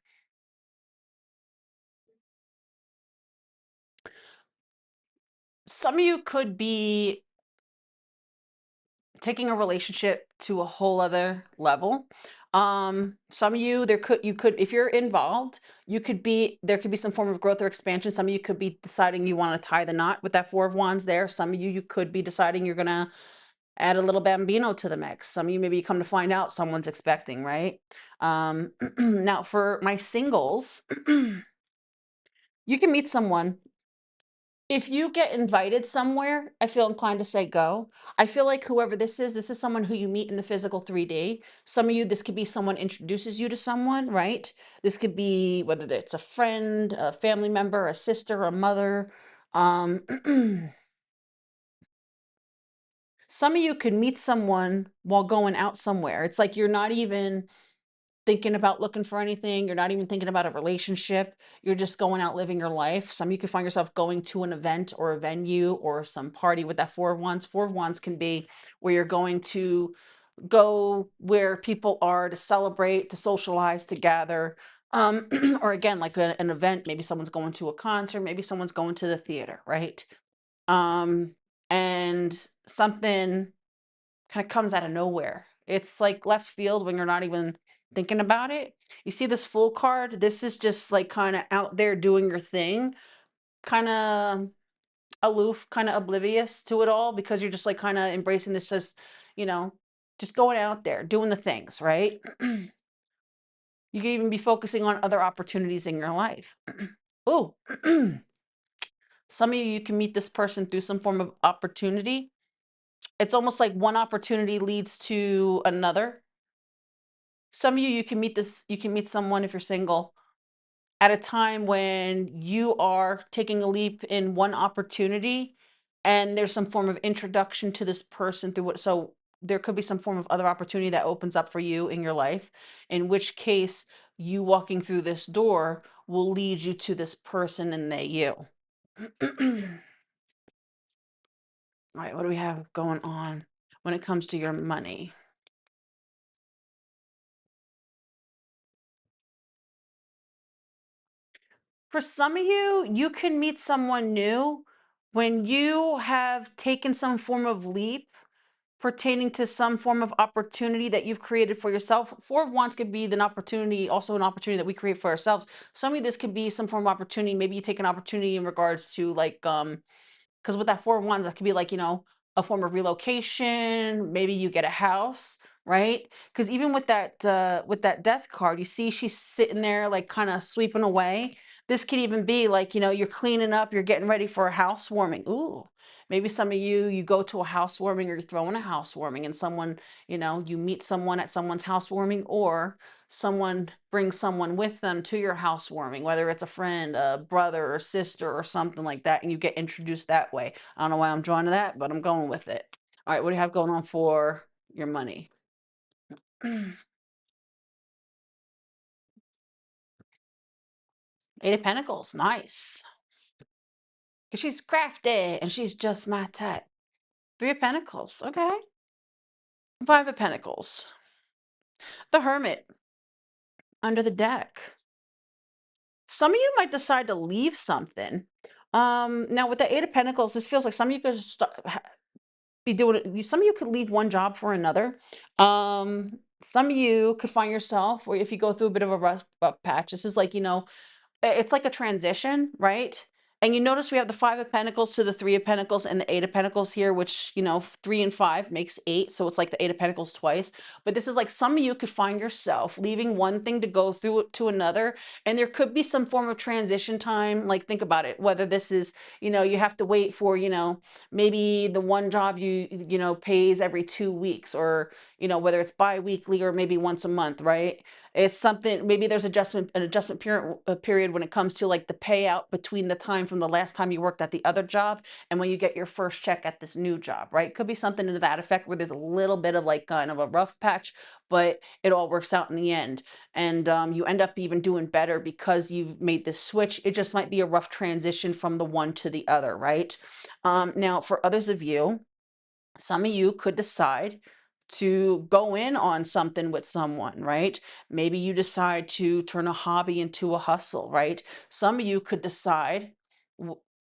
[SPEAKER 2] Some of you could be taking a relationship to a whole other level. Some of you you could if you're involved, you could be there could be some form of growth or expansion. Some of you could be deciding you want to tie the knot with that four of wands there. Some of you could be deciding you're gonna add a little bambino to the mix. Some of you maybe you come to find out someone's expecting, right? Now for my singles, you can meet someone if you get invited somewhere, I feel inclined to say go. I feel like whoever this is someone who you meet in the physical 3D. Some of you, this could be someone introduces you to someone, right? This could be whether it's a friend, a family member, a sister, a mother. Um, some of you could meet someone while going out somewhere. It's like you're not even thinking about looking for anything. You're not even thinking about a relationship. You're just going out living your life. Some of you could find yourself going to an event or a venue or some party with that four of wands. Four of wands can be where you're going to go where people are to celebrate, to socialize, to gather. Or again, like an event, maybe someone's going to a concert, maybe someone's going to the theater, right? Um, and something kind of comes out of nowhere. It's like left field when you're not even thinking about it. You see this full card? This is just like kind of out there doing your thing, kind of aloof, kind of oblivious to it all because you're just like kind of embracing this just, you know, just going out there, doing the things, right? You could even be focusing on other opportunities in your life. Oh, some of you, you can meet this person through some form of opportunity. It's almost like one opportunity leads to another. Some of you, you can meet someone if you're single at a time when you are taking a leap in one opportunity and there's some form of introduction to this person through what so there could be some form of other opportunity that opens up for you in your life, in which case you walking through this door will lead you to this person and they you. All right, what do we have going on when it comes to your money? For some of you, you can meet someone new when you have taken some form of leap pertaining to some form of opportunity that you've created for yourself. Four of Wands could be an opportunity, also an opportunity that we create for ourselves. Some of you, this could be some form of opportunity. Maybe you take an opportunity in regards to like because with that four of wands, that could be like, a form of relocation. Maybe you get a house, right? Because even with that death card, you see she's sitting there like kind of sweeping away. This could even be like, you're cleaning up, you're getting ready for a housewarming. Ooh, maybe some of you, you go to a housewarming or you're throwing a housewarming and someone, you meet someone at someone's housewarming or someone brings someone with them to your housewarming, whether it's a friend, a brother or sister or something like that, and you get introduced that way. I don't know why I'm drawn to that, but I'm going with it. All right, what do you have going on for your money? Eight of Pentacles, nice. Because she's crafty and she's just my type. Three of Pentacles, okay. Five of Pentacles, the Hermit under the deck. Some of you might decide to leave something. Now with the Eight of Pentacles, this feels like some of you could be doing it. Some of you could leave one job for another. Some of you could find yourself where if you go through a bit of a rough patch, this is like, it's like a transition, right? And you notice we have the Five of Pentacles to the Three of Pentacles and the Eight of Pentacles here, which, three and five makes eight. So it's like the Eight of Pentacles twice. But this is like some of you could find yourself leaving one thing to go through to another. And there could be some form of transition time. Like, think about it, whether this is, you have to wait for, maybe the one job pays every 2 weeks, or, whether it's bi-weekly or maybe once a month, right? It's something, maybe there's an adjustment period when it comes to like the payout between the time from the last time you worked at the other job and when you get your first check at this new job, right? Could be something to that effect where there's a little bit of like kind of a rough patch, but it all works out in the end. And you end up even doing better because you've made this switch. It just might be a rough transition from the one to the other, right? Now, for others of you, some of you could decide to go in on something with someone, right? Maybe you decide to turn a hobby into a hustle, right? Some of you could decide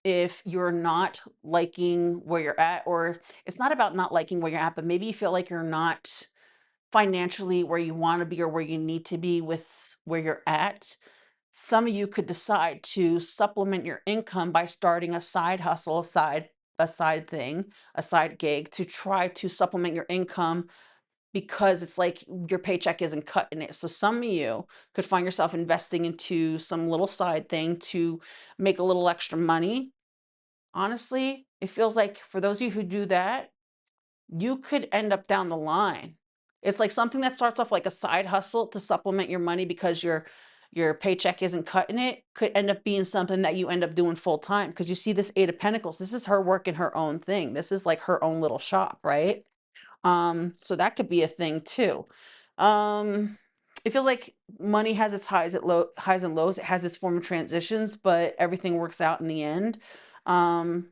[SPEAKER 2] if you're not liking where you're at, or it's not about not liking where you're at, but maybe you feel like you're not financially where you want to be or where you need to be with where you're at. Some of you could decide to supplement your income by starting a side hustle, a side thing, a side gig to try to supplement your income because it's like your paycheck isn't cutting it. So some of you could find yourself investing into some little side thing to make a little extra money. Honestly, it feels like for those of you who do that, you could end up down the line. It's like something that starts off like a side hustle to supplement your money because your paycheck isn't cutting it, could end up being something that you end up doing full time. Because you see this Eight of Pentacles, this is her working her own thing. This is like her own little shop, right? So that could be a thing too. Um, it feels like money has its highs and lows. It has its form of transitions, but everything works out in the end. Um,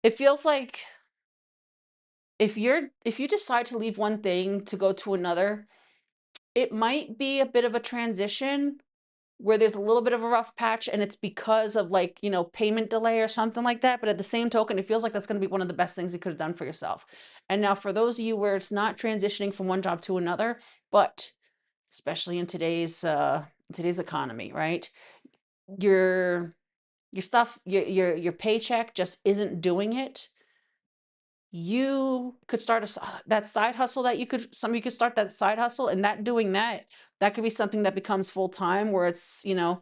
[SPEAKER 2] it feels like if you decide to leave one thing to go to another, it might be a bit of a transition where there's a little bit of a rough patch and it's because of like, payment delay or something like that. But at the same token, it feels like that's going to be one of the best things you could have done for yourself. And now for those of you where it's not transitioning from one job to another, but especially in today's economy, right? Your your stuff, your paycheck just isn't doing it. You could start that side hustle that some of you could start that side hustle, and that doing that could be something that becomes full time where it's, you're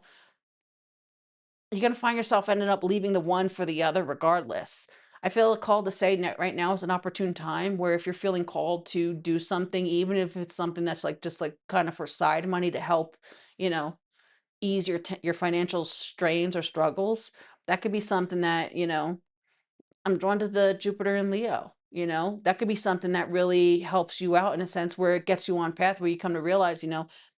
[SPEAKER 2] gonna find yourself ending up leaving the one for the other regardless. I feel called to say right now is an opportune time where if you're feeling called to do something, even if it's something that's like just like kind of for side money to help, you know, ease your financial strains or struggles, that could be something that, I'm drawn to the Jupiter and Leo, that could be something that really helps you out in a sense where it gets you on path where you come to realize,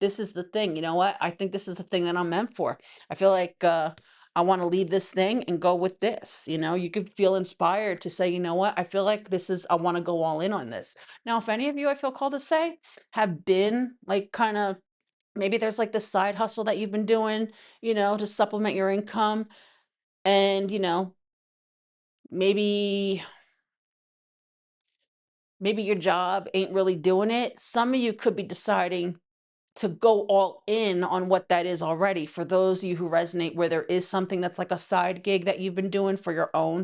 [SPEAKER 2] this is the thing. You know what? I think this is the thing that I'm meant for. I feel like I want to leave this thing and go with this. You could feel inspired to say, you know what? I feel like I want to go all in on this. Now, if any of you, I feel called to say, have been like kind of, maybe there's like this side hustle that you've been doing, to supplement your income. And, maybe maybe your job ain't really doing it. Some of you could be deciding to go all in on what that is already. For those of you who resonate where there is something that's like a side gig that you've been doing for your own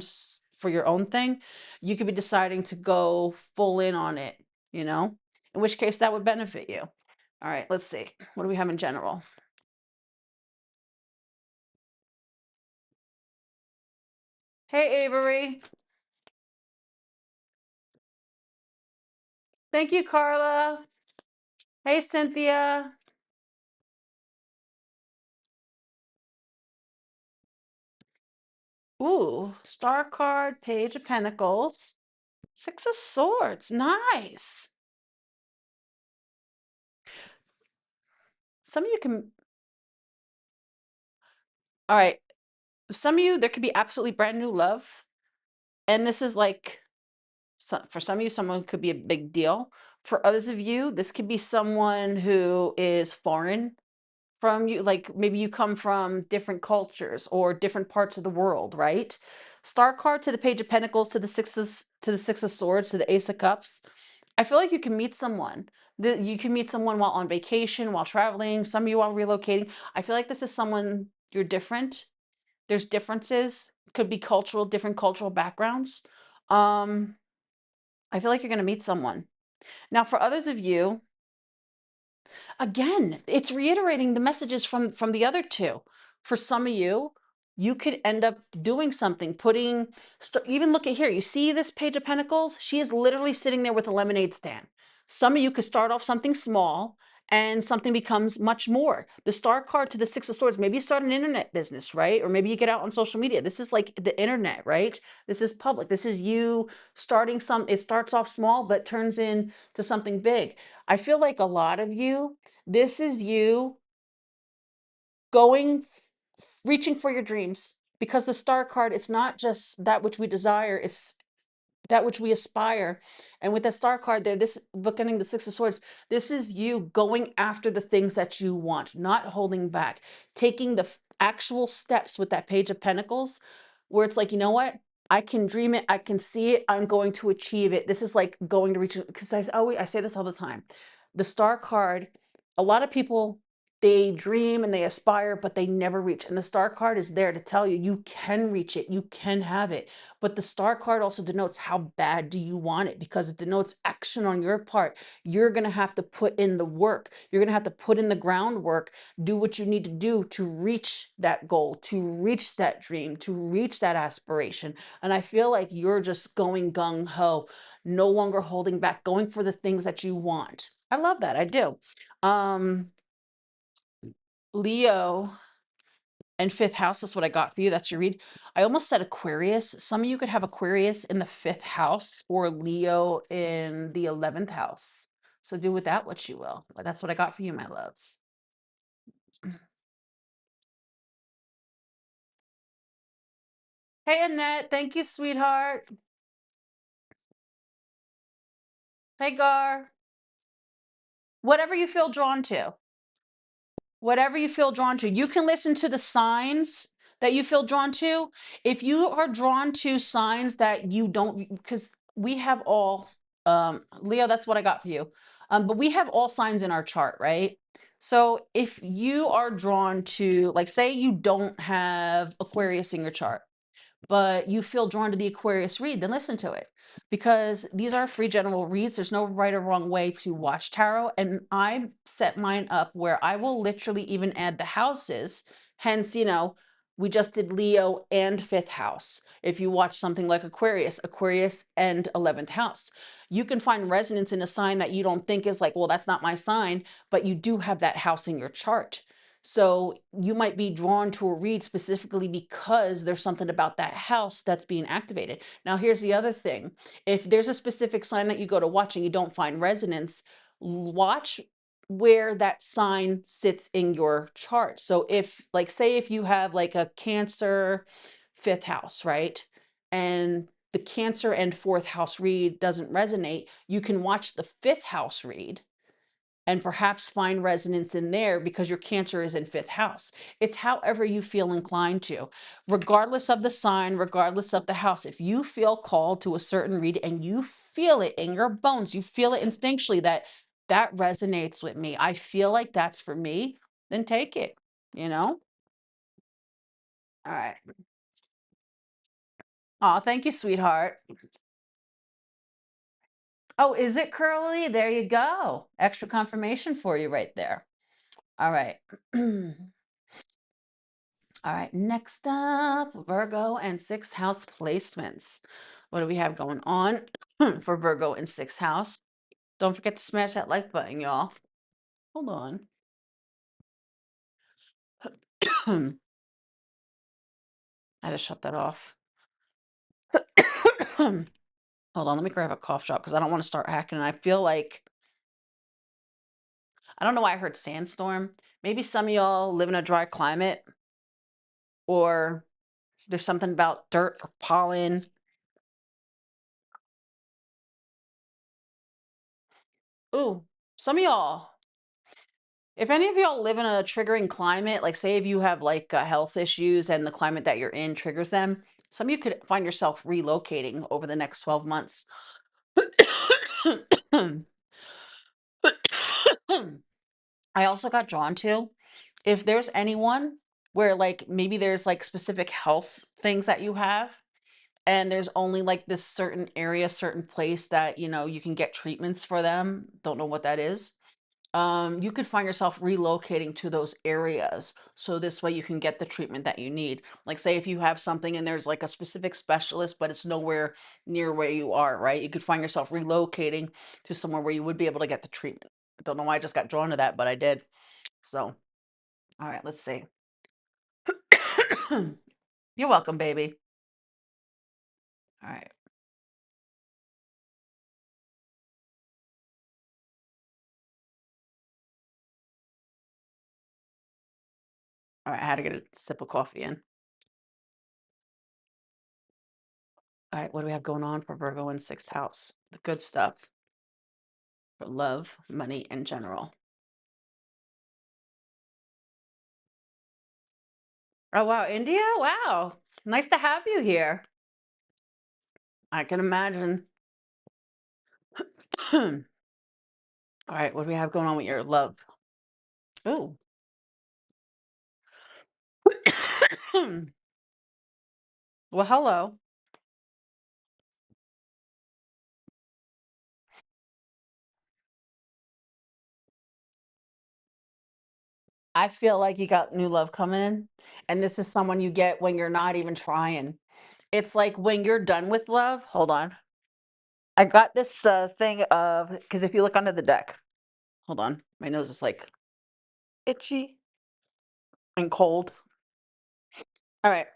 [SPEAKER 2] thing, you could be deciding to go full in on it, in which case that would benefit you. All right, let's see. What do we have in general? Hey, Avery. Thank you, Carla. Hey, Cynthia. Ooh, star card, page of pentacles, six of swords. Nice. Some of you can, all right. Some of you, there could be absolutely brand new love. And this is like So for some of you, someone could be a big deal. For others of you, this could be someone who is foreign from you, like maybe you come from different cultures or different parts of the world, right? Star card to the Page of Pentacles to the Sixes to the Six of Swords to the Ace of Cups. I feel like you can meet someone. That you can meet someone while on vacation, while traveling, some of you while relocating. I feel like this is someone you're different. There's differences, could be cultural, different cultural backgrounds. Um, I feel like you're gonna meet someone. Now, for others of you, again, it's reiterating the messages from the other two. For some of you, you could end up doing something, even look at here. You see this Page of Pentacles? She is literally sitting there with a lemonade stand. Some of you could start off something small and something becomes much more. The Star card to the Six of Swords, maybe you start an internet business, right? Or maybe you get out on social media. This is like the internet, right? This is public. This is you starting it starts off small, but turns into something big. I feel like a lot of you, this is you going, reaching for your dreams, because the Star card, it's not just that which we desire, it's that which we aspire. And with the Star card there, this bookending the Six of Swords, this is you going after the things that you want, not holding back, taking the actual steps with that Page of Pentacles, where it's like, you know what? I can dream it, I can see it, I'm going to achieve it. This is like going to reach it, because I say this all the time. The Star card, a lot of people, they dream and they aspire, but they never reach. And the Star card is there to tell you, you can reach it, you can have it. But the Star card also denotes how bad do you want it, because it denotes action on your part. You're going to have to put in the work. You're going to have to put in the groundwork, do what you need to do to reach that goal, to reach that dream, to reach that aspiration. And I feel like you're just going gung ho, no longer holding back, going for the things that you want. I love that. I do. Um, Leo and fifth house is what I got for you. That's your read. I almost said Aquarius. Some of you could have Aquarius in the fifth house or Leo in the 11th house. So do with that what you will. But that's what I got for you, my loves. Hey, Annette. Thank you, sweetheart. Hey, Gar. Whatever you feel drawn to. Whatever you feel drawn to. You can listen to the signs that you feel drawn to. If you are drawn to signs that you don't, because we have all, Leo, that's what I got for you. But we have all signs in our chart, right? So if you are drawn to, like, say you don't have Aquarius in your chart, but you feel drawn to the Aquarius read, then listen to it, because these are free general reads. There's no right or wrong way to watch tarot. And I set mine up where I will literally even add the houses. Hence, we just did Leo and fifth house. If you watch something like Aquarius, Aquarius and 11th house, you can find resonance in a sign that you don't think is like, well, that's not my sign, but you do have that house in your chart. So you might be drawn to a read specifically because there's something about that house that's being activated. Now, here's the other thing. If there's a specific sign that you go to watch and you don't find resonance, watch where that sign sits in your chart. So if, like, say if you have like a Cancer fifth house, right? And the Cancer and fourth house read doesn't resonate, you can watch the fifth house read and perhaps find resonance in there because your Cancer is in fifth house. It's however you feel inclined to, regardless of the sign, regardless of the house. If you feel called to a certain read and you feel it in your bones, you feel it instinctually that that resonates with me, I feel like that's for me, then take it, you know? All right. Oh, thank you, sweetheart. Oh, is it curly? There you go. Extra confirmation for you right there. All right. All right, next up, Virgo and sixth house placements. What do we have going on for Virgo and sixth house? Don't forget to smash that like button, y'all. Hold on. I had to shut that off. Hold on, let me grab a cough drop because I don't want to start hacking. And I feel like, I don't know why I heard sandstorm. Maybe some of y'all live in a dry climate, or there's something about dirt or pollen. Ooh, some of y'all, if any of y'all live in a triggering climate, like say if you have like health issues and the climate that you're in triggers them, some of you could find yourself relocating over the next 12 months. I also got drawn to if there's anyone where like maybe there's like specific health things that you have and there's only like this certain area, certain place that, you can get treatments for them. Don't know what that is. You could find yourself relocating to those areas so this way you can get the treatment that you need. Like say if you have something and there's like a specific specialist but it's nowhere near where you are, right? You could find yourself relocating to somewhere where you would be able to get the treatment. I don't know why I just got drawn to that, but I did. So, all right, let's see. You're welcome, baby. All right. All right, I had to get a sip of coffee in. All right, what do we have going on for Virgo in sixth house? The good stuff for love, money in general. Oh, wow, India? Wow. Nice to have you here. I can imagine. All right, what do we have going on with your love? Oh. Well, hello. I feel like you got new love coming in, and this is someone you get when you're not even trying. It's like when you're done with love. Hold on. I got this thing of, because if you look under the deck, hold on, my nose is like itchy and cold. All right,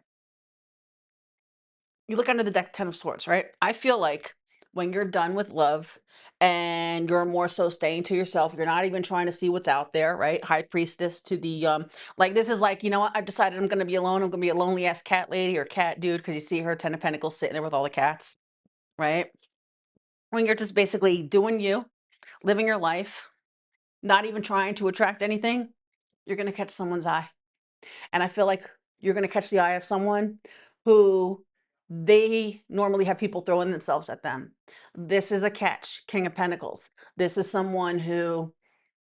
[SPEAKER 2] you look under the deck, Ten of Swords, right? I feel like when you're done with love and you're more so staying to yourself, you're not even trying to see what's out there, right? High Priestess to the like this is like, you know what? I've decided I'm gonna be alone. I'm gonna be a lonely ass cat lady or cat dude, because you see her Ten of Pentacles sitting there with all the cats, right? When you're just basically doing you, living your life, not even trying to attract anything, you're gonna catch someone's eye. And I feel like you're gonna catch the eye of someone who they normally have people throwing themselves at them. This is a catch, King of Pentacles. This is someone who,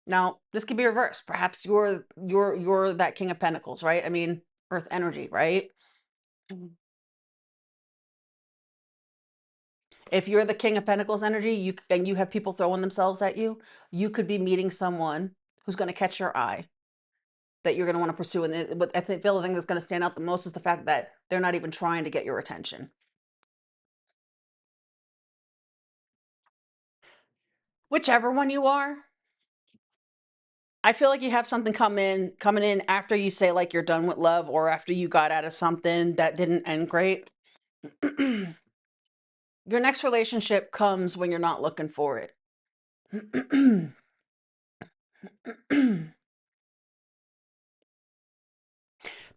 [SPEAKER 2] now this could be reversed. Perhaps you're that King of Pentacles, right? I mean, earth energy, right? Mhm. If you're the King of Pentacles energy, and you have people throwing themselves at you, you could be meeting someone who's going to catch your eye that you're going to want to pursue. And but I feel the thing that's going to stand out the most is the fact that they're not even trying to get your attention. Whichever one you are, I feel like you have something coming in after you say like you're done with love or after you got out of something that didn't end great. Your next relationship comes when you're not looking for it.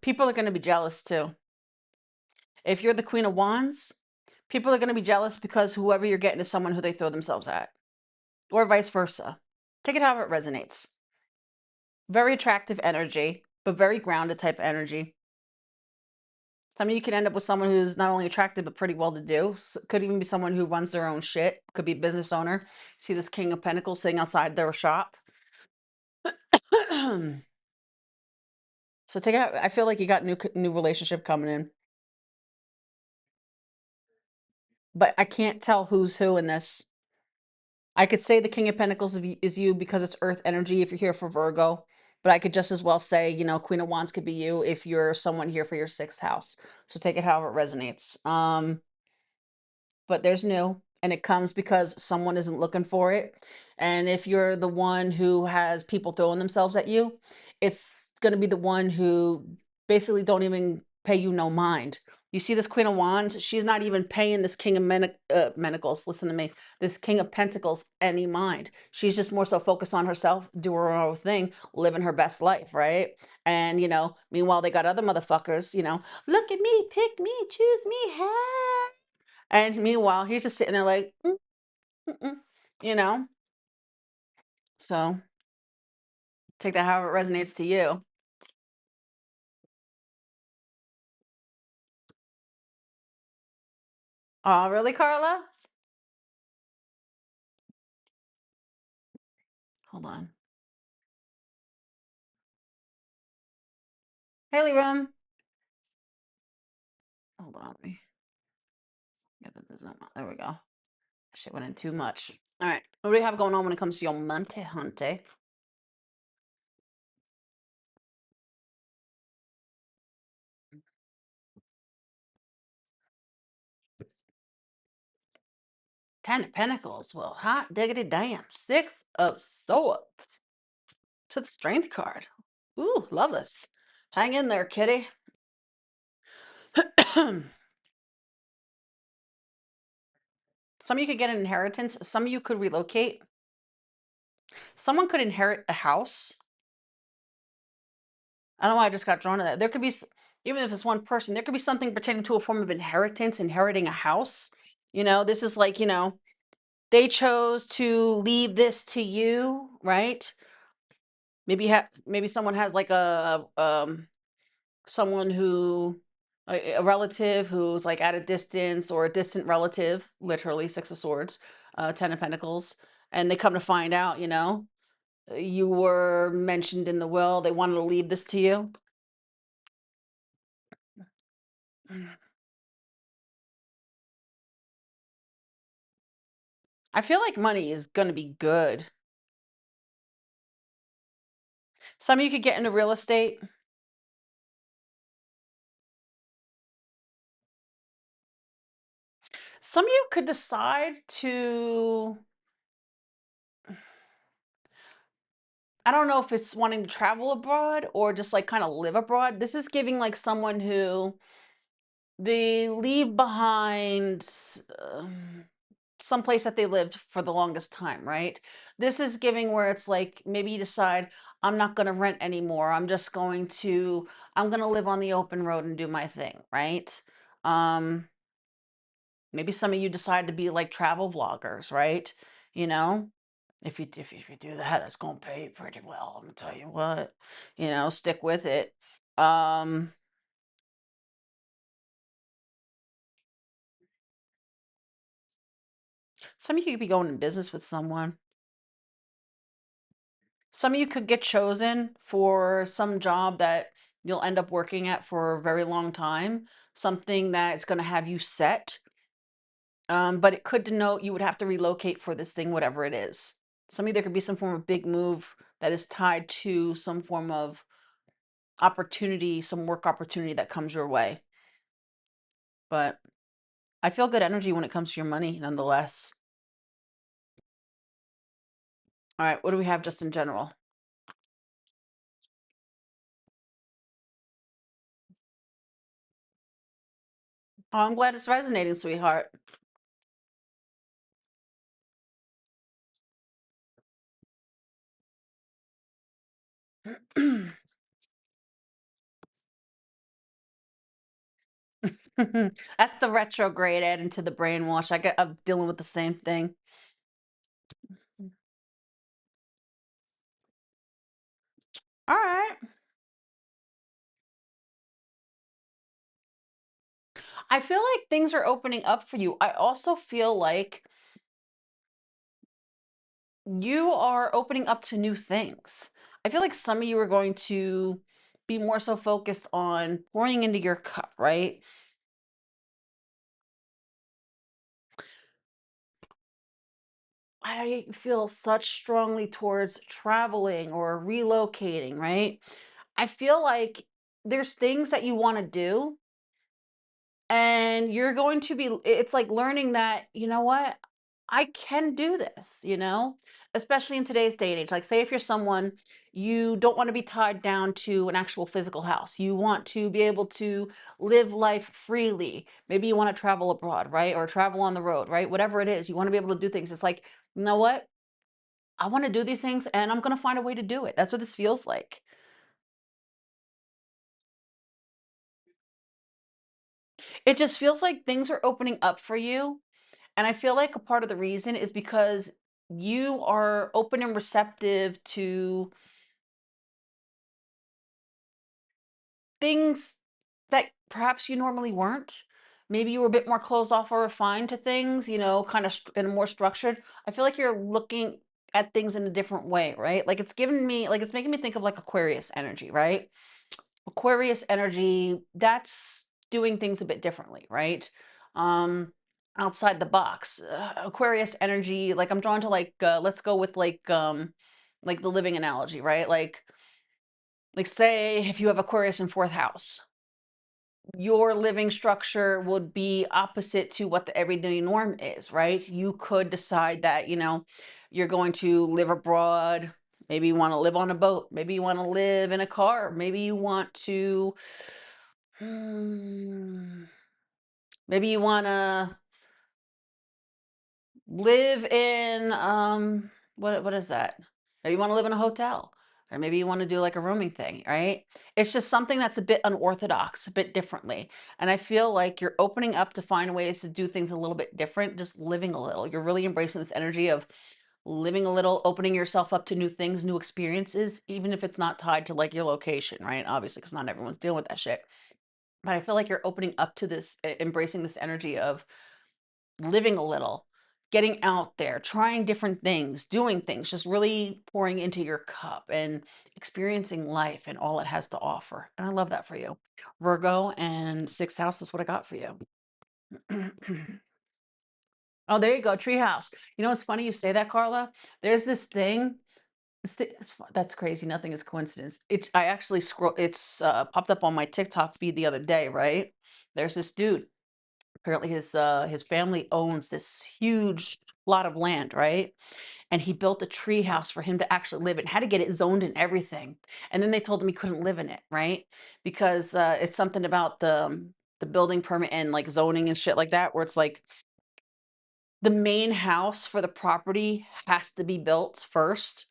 [SPEAKER 2] People are going to be jealous too. If you're the Queen of Wands, people are going to be jealous because whoever you're getting is someone who they throw themselves at, or vice versa. Take it however it resonates. Very attractive energy, but very grounded type energy. Some of you could end up with someone who's not only attractive but pretty well to do. Could even be someone who runs their own shit. Could be a business owner. See this King of Pentacles sitting outside their shop. So take it out. I feel like you got new relationship coming in, but I can't tell who's who in this. I could say the King of Pentacles is you because it's Earth energy if you're here for Virgo, but I could just as well say, Queen of Wands could be you if you're someone here for your sixth house. So take it however it resonates. But there's new, and it comes because someone isn't looking for it. And if you're the one who has people throwing themselves at you, it's going to be the one who basically don't even pay you no mind. You see this Queen of Wands, she's not even paying this King of Mentacles, listen to me, this King of Pentacles any mind. She's just more so focused on herself, do her own thing, living her best life, right? And, meanwhile, they got other motherfuckers, look at me, pick me, choose me, hey. And meanwhile, he's just sitting there like, mm, mm, mm, you know? So take that however it resonates to you. Oh, really, Carla? Hold on. Haley room. Hold on. Let me get the zoom out. There we go. Shit went in too much. All right. What do you have going on when it comes to your Monte Hunte? Ten of Pentacles. Well, hot diggity damn. Six of Swords to the Strength card. Ooh, love this. Hang in there, kitty. Some of you could get an inheritance. Some of you could relocate. Someone could inherit a house. I don't know why I just got drawn to that. There could be, even if it's one person, there could be something pertaining to a form of inheritance, inheriting a house. This is like, they chose to leave this to you, right? Maybe someone has like someone who a relative who's like at a distance or a distant relative, literally Six of Swords, Ten of Pentacles, and they come to find out, you were mentioned in the will. They wanted to leave this to you. I feel like money is going to be good. Some of you could get into real estate. Some of you could decide to, I don't know if it's wanting to travel abroad or just like kind of live abroad. This is giving like someone who they leave behind some place that they lived for the longest time, right? This is giving where it's like maybe you decide, I'm not going to rent anymore. I'm going to live on the open road and do my thing, right? Um, Maybe some of you decide to be like travel vloggers, right? You know, if you do that, that's gonna pay pretty well. I'm gonna tell you what, stick with it. Um, some of you could be going in business with someone. Some of you could get chosen for some job that you'll end up working at for a very long time, something that's gonna have you set. But it could denote you would have to relocate for this thing, whatever it is. Some of you, there could be some form of big move that is tied to some form of opportunity, some work opportunity that comes your way. But I feel good energy when it comes to your money, nonetheless. All right, what do we have just in general? Oh, I'm glad it's resonating, sweetheart. That's the retrograde adding to the brainwash. I'm dealing with the same thing. All right. I feel like things are opening up for you. I also feel like you are opening up to new things. I feel like some of you are going to be more so focused on pouring into your cup, right? I feel such strongly towards traveling or relocating, right? I feel like there's things that you want to do, and you're going to be, it's like learning that, you know what? I can do this, especially in today's day and age. Like, say if you're someone, you don't want to be tied down to an actual physical house. You want to be able to live life freely. Maybe you want to travel abroad, right? Or travel on the road, right? Whatever it is, you want to be able to do things. It's like, you know what? I want to do these things and I'm going to find a way to do it. That's what this feels like. It just feels like things are opening up for you. And I feel like a part of the reason is because you are open and receptive to things that perhaps you normally weren't. Maybe you were a bit more closed off or refined to things, kind of in a more structured. I feel like you're looking at things in a different way, right? Like it's making me think of like Aquarius energy, right? Aquarius energy, that's doing things a bit differently, right? Um, Outside the box. Aquarius energy, like I'm drawn to let's go with like the living analogy, right? Like say if you have Aquarius in fourth house, your living structure would be opposite to what the everyday norm is, right? You could decide that, you're going to live abroad. Maybe you want to live on a boat. Maybe you want to live in a car. Maybe you want to, hmm, maybe you want to live in what is that? Maybe you want to live in a hotel, or maybe you want to do like a rooming thing, right? It's just something that's a bit unorthodox, a bit differently. And I feel like you're opening up to find ways to do things a little bit different, just living a little. You're really embracing this energy of living a little, opening yourself up to new things, new experiences, even if it's not tied to like your location, right? Obviously, because not everyone's dealing with that shit. But I feel like you're opening up to this, embracing this energy of living a little, getting out there, trying different things, doing things, just really pouring into your cup and experiencing life and all it has to offer. And I love that for you. Virgo and sixth house is what I got for you. Oh, there you go. Treehouse. You know, it's funny you say that, Carla. There's this thing. That's crazy. Nothing is coincidence. I actually it's popped up on my TikTok feed the other day, right? There's this dude. Apparently his family owns this huge lot of land, right? And he built a tree house for him to actually live in, had to get it zoned and everything. And then they told him he couldn't live in it, right? Because it's something about the building permit and like zoning and shit like that, where it's like the main house for the property has to be built first,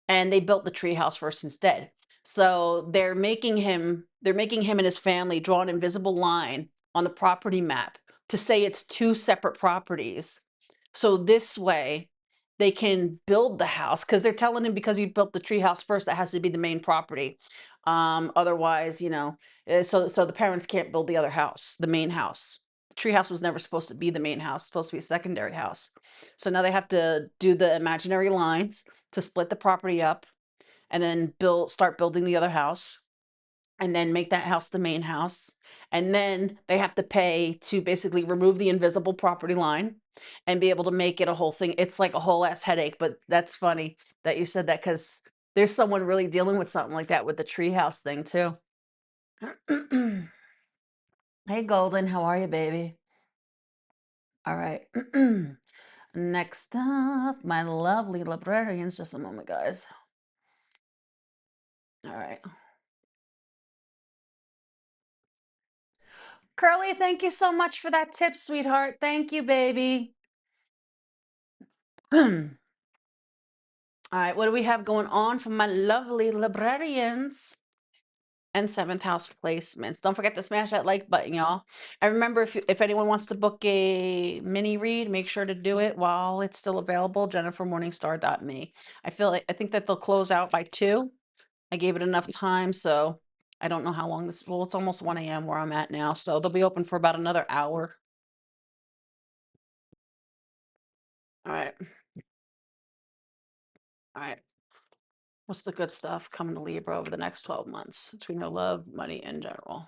[SPEAKER 2] and they built the treehouse first instead. So they're making him and his family draw an invisible line on the property map to say it's two separate properties. So this way they can build the house because they're telling him because you built the treehouse first, that has to be the main property. Otherwise, so the parents can't build the other house, the main house. The treehouse was never supposed to be the main house; it's supposed to be a secondary house. So now they have to do the imaginary lines to split the property up and then start building the other house and then make that house the main house. And then they have to pay to basically remove the invisible property line and be able to make it a whole thing. It's like a whole ass headache, but that's funny that you said that because there's someone really dealing with something like that with the treehouse thing too. Hey, Golden, how are you, baby? All right. Next up, my lovely librarians. Just a moment, guys. All right. Curly, thank you so much for that tip, sweetheart. Thank you, baby. All right, what do we have going on for my lovely librarians and seventh house placements? Don't forget to smash that like button, y'all. And remember, if anyone wants to book a mini read, make sure to do it while it's still available. JenniferMorningstar.me. I think that they'll close out by 2. I gave it enough time, so I don't know how long this. Well, it's almost 1 a.m. where I'm at now, so they'll be open for about another hour. All right, all right. What's the good stuff coming to Libra over the next 12 months between your love, money, in general?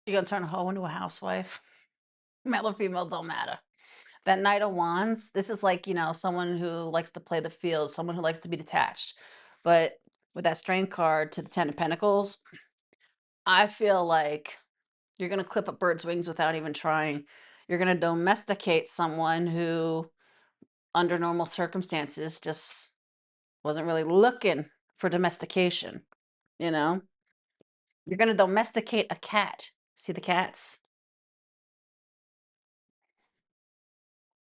[SPEAKER 2] You gonna turn a hoe into a housewife? Male or female, don't matter. That Knight of Wands, this is like, someone who likes to play the field, someone who likes to be detached. But with that Strength card to the Ten of Pentacles, I feel like you're gonna clip a bird's wings without even trying. You're gonna domesticate someone who, under normal circumstances, just wasn't really looking for domestication, you know? You're gonna domesticate a cat. See the cats?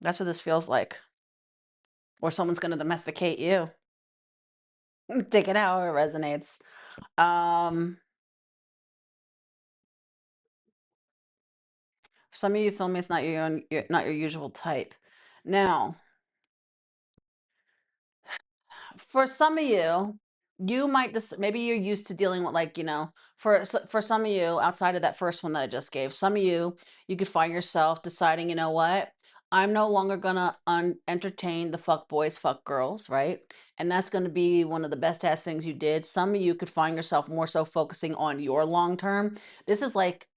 [SPEAKER 2] That's what this feels like. or someone's going to domesticate you. Take it how it resonates. Um, some of you soulmates not not your usual type. Now, for some of you, you might just maybe you're used to dealing with like, for some of you outside of that first one that I just gave, some of you could find yourself deciding, you know what? I'm no longer gonna entertain the fuck boys, fuck girls, right? And that's gonna be one of the best ass things you did. Some of you could find yourself more so focusing on your long term. This is like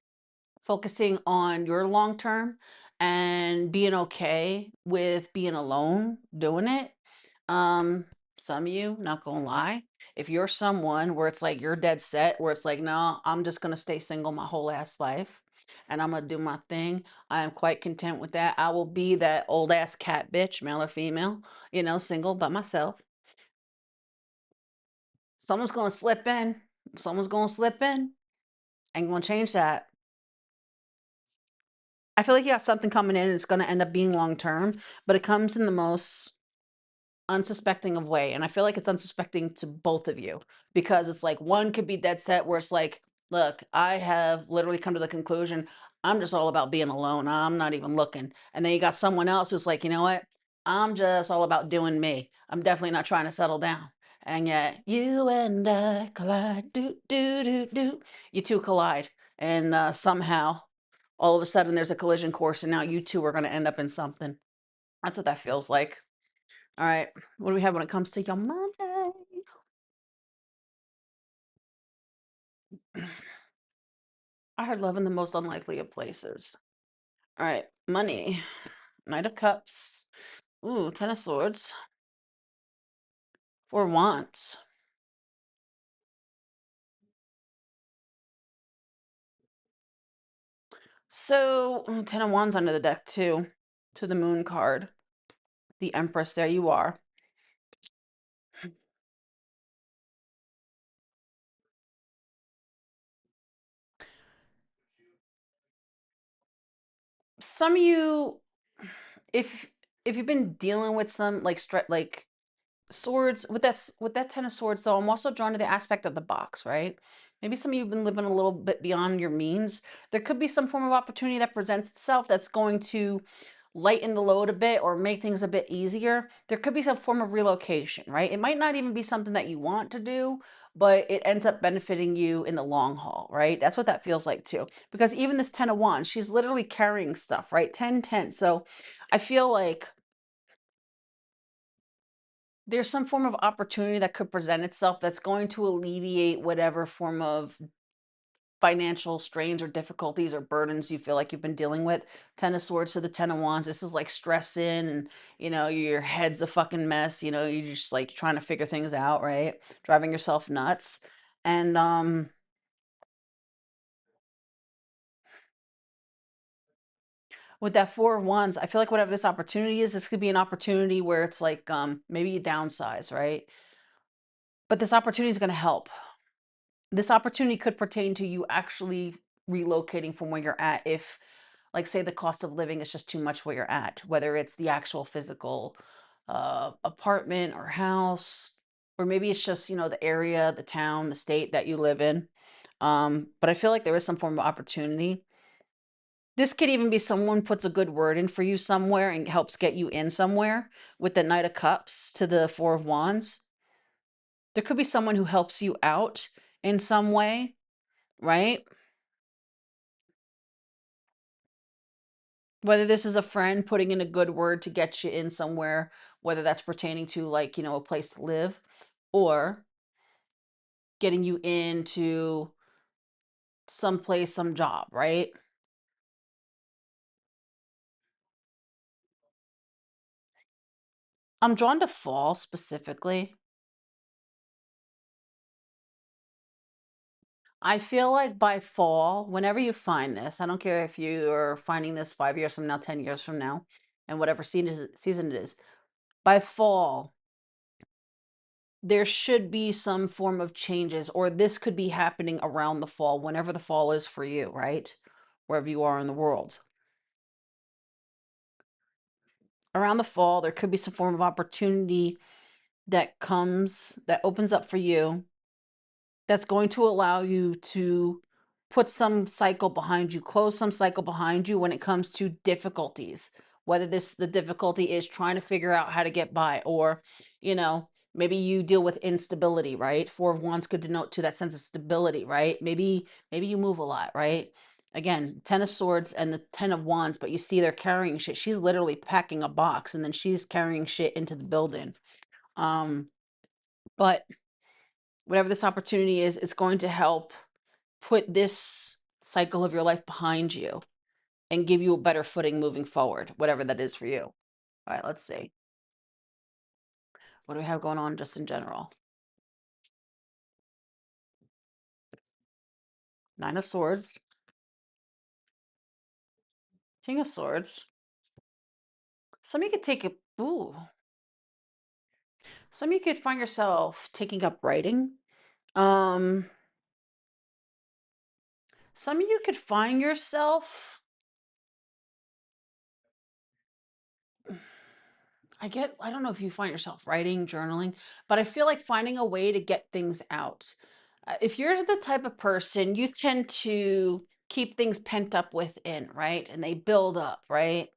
[SPEAKER 2] focusing on your long term and being okay with being alone doing it. um, some of you, not gonna lie, if you're someone where it's like you're dead set, where it's like, no, I'm just gonna stay single my whole ass life and I'm gonna do my thing. I am quite content with that. I will be that old ass cat bitch, male or female, single by myself. Someone's gonna slip in, someone's gonna slip in and gonna change that. I feel like you got something coming in and it's gonna end up being long term, but it comes in the most unsuspecting of way, and I feel like it's unsuspecting to both of you because it's like one could be dead set where it's like, "Look, I have literally come to the conclusion, I'm just all about being alone, I'm not even looking." And then you got someone else who's like, "You know what? I'm just all about doing me. I'm definitely not trying to settle down." And yet you and I collide, do, do, do, do. You two collide, and, somehow, all of a sudden, there's a collision course, and now you 2 are gonna end up in something. That's what that feels like. All right. What do we have when it comes to your Monday? I heard love in the most unlikely of places. All right. Money. Knight of Cups. Ooh, Ten of Swords. Four Wands. So, Ten of Wands under the deck too. To the Moon card. The Empress. There you are. Some of you, if you've been dealing with some like swords with with that Ten of Swords, though, I'm also drawn to the aspect of the box, right? Maybe some of you have been living a little bit beyond your means. There could be some form of opportunity that presents itself that's going to lighten the load a bit or make things a bit easier. There could be some form of relocation, right? It might not even be something that you want to do, but it ends up benefiting you in the long haul, right? That's what that feels like too. Because even this Ten of Wands, she's literally carrying stuff, right? 10, 10. So I feel like there's some form of opportunity that could present itself that's going to alleviate whatever form of financial strains or difficulties or burdens you feel like you've been dealing with. Ten of Swords to the Ten of Wands. This is like stressing and, your head's a fucking mess. You're just like trying to figure things out, right? Driving yourself nuts. And with that Four of Wands, I feel like whatever this opportunity is, this could be an opportunity where it's like maybe you downsize, right? But this opportunity is going to help. This opportunity could pertain to you actually relocating from where you're at if, like, say the cost of living is just too much where you're at, whether it's the actual physical apartment or house, or maybe it's just, the area, the town, the state that you live in. But I feel like there is some form of opportunity. This could even be someone puts a good word in for you somewhere and helps get you in somewhere with the Knight of Cups to the Four of Wands. There could be someone who helps you out in some way, right? Whether this is a friend putting in a good word to get you in somewhere, whether that's pertaining to like, a place to live or getting you into some place, some job, right? I'm drawn to fall specifically. I feel like by fall, whenever you find this, I don't care if you are finding this 5 years from now, 10 years from now, and whatever season it is, by fall, there should be some form of changes, or this could be happening around the fall, whenever the fall is for you, right? Wherever you are in the world. around the fall, there could be some form of opportunity that opens up for you, that's going to allow you to put some cycle behind you, close some cycle behind you when it comes to difficulties. Whether the difficulty is trying to figure out how to get by, or, maybe you deal with instability, right? Four of Wands could denote to that sense of stability, right? Maybe you move a lot, right? Again, Ten of Swords and the Ten of Wands, but you see they're carrying shit. She's literally packing a box and then she's carrying shit into the building. Um, but whatever this opportunity is, it's going to help put this cycle of your life behind you and give you a better footing moving forward, whatever that is for you. All right, let's see. What do we have going on just in general? Nine of Swords, King of Swords. Some of you could take a, ooh, some of you could find yourself taking up writing. Um, some of you could find yourself, I don't know if you find yourself writing, journaling, but I feel like finding a way to get things out. If you're the type of person, you tend to keep things pent up within, right? And they build up, right?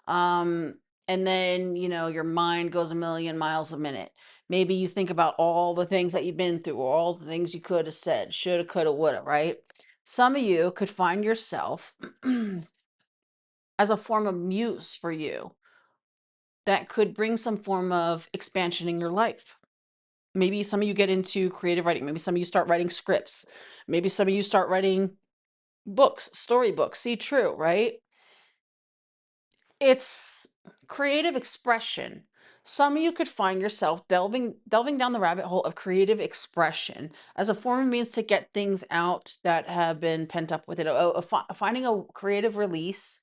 [SPEAKER 2] Um, and then, your mind goes a million miles a minute. Maybe you think about all the things that you've been through, or all the things you could have said, shoulda, coulda, woulda, right? Some of you could find yourself as a form of muse for you that could bring some form of expansion in your life. Maybe some of you get into creative writing. Maybe some of you start writing scripts. Maybe some of you start writing books, storybooks. See, true, right? It's creative expression. Some of you could find yourself delving down the rabbit hole of creative expression as a form of means to get things out that have been pent up with it. Finding a creative release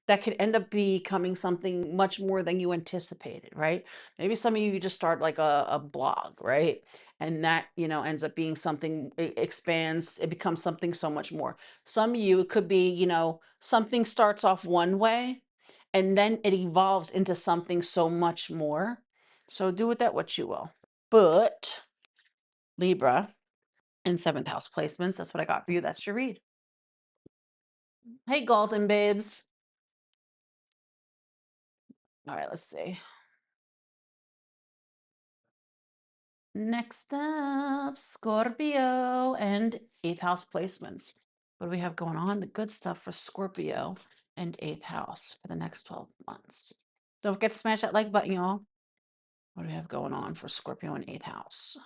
[SPEAKER 2] that could end up becoming something much more than you anticipated, right? Maybe some of you just start like a blog, right? And that, ends up being something, it expands, it becomes something so much more. Some of you it could be, something starts off one way and then it evolves into something so much more. So do with that what you will. But Libra in seventh house placements, that's what I got for you. That's your read. Hey, Golden Babes. All right, let's see. Next up, Scorpio and eighth house placements. What do we have going on? The good stuff for Scorpio and eighth house for the next 12 months. Don't forget to smash that like button, y'all. What do we have going on for Scorpio and eighth house?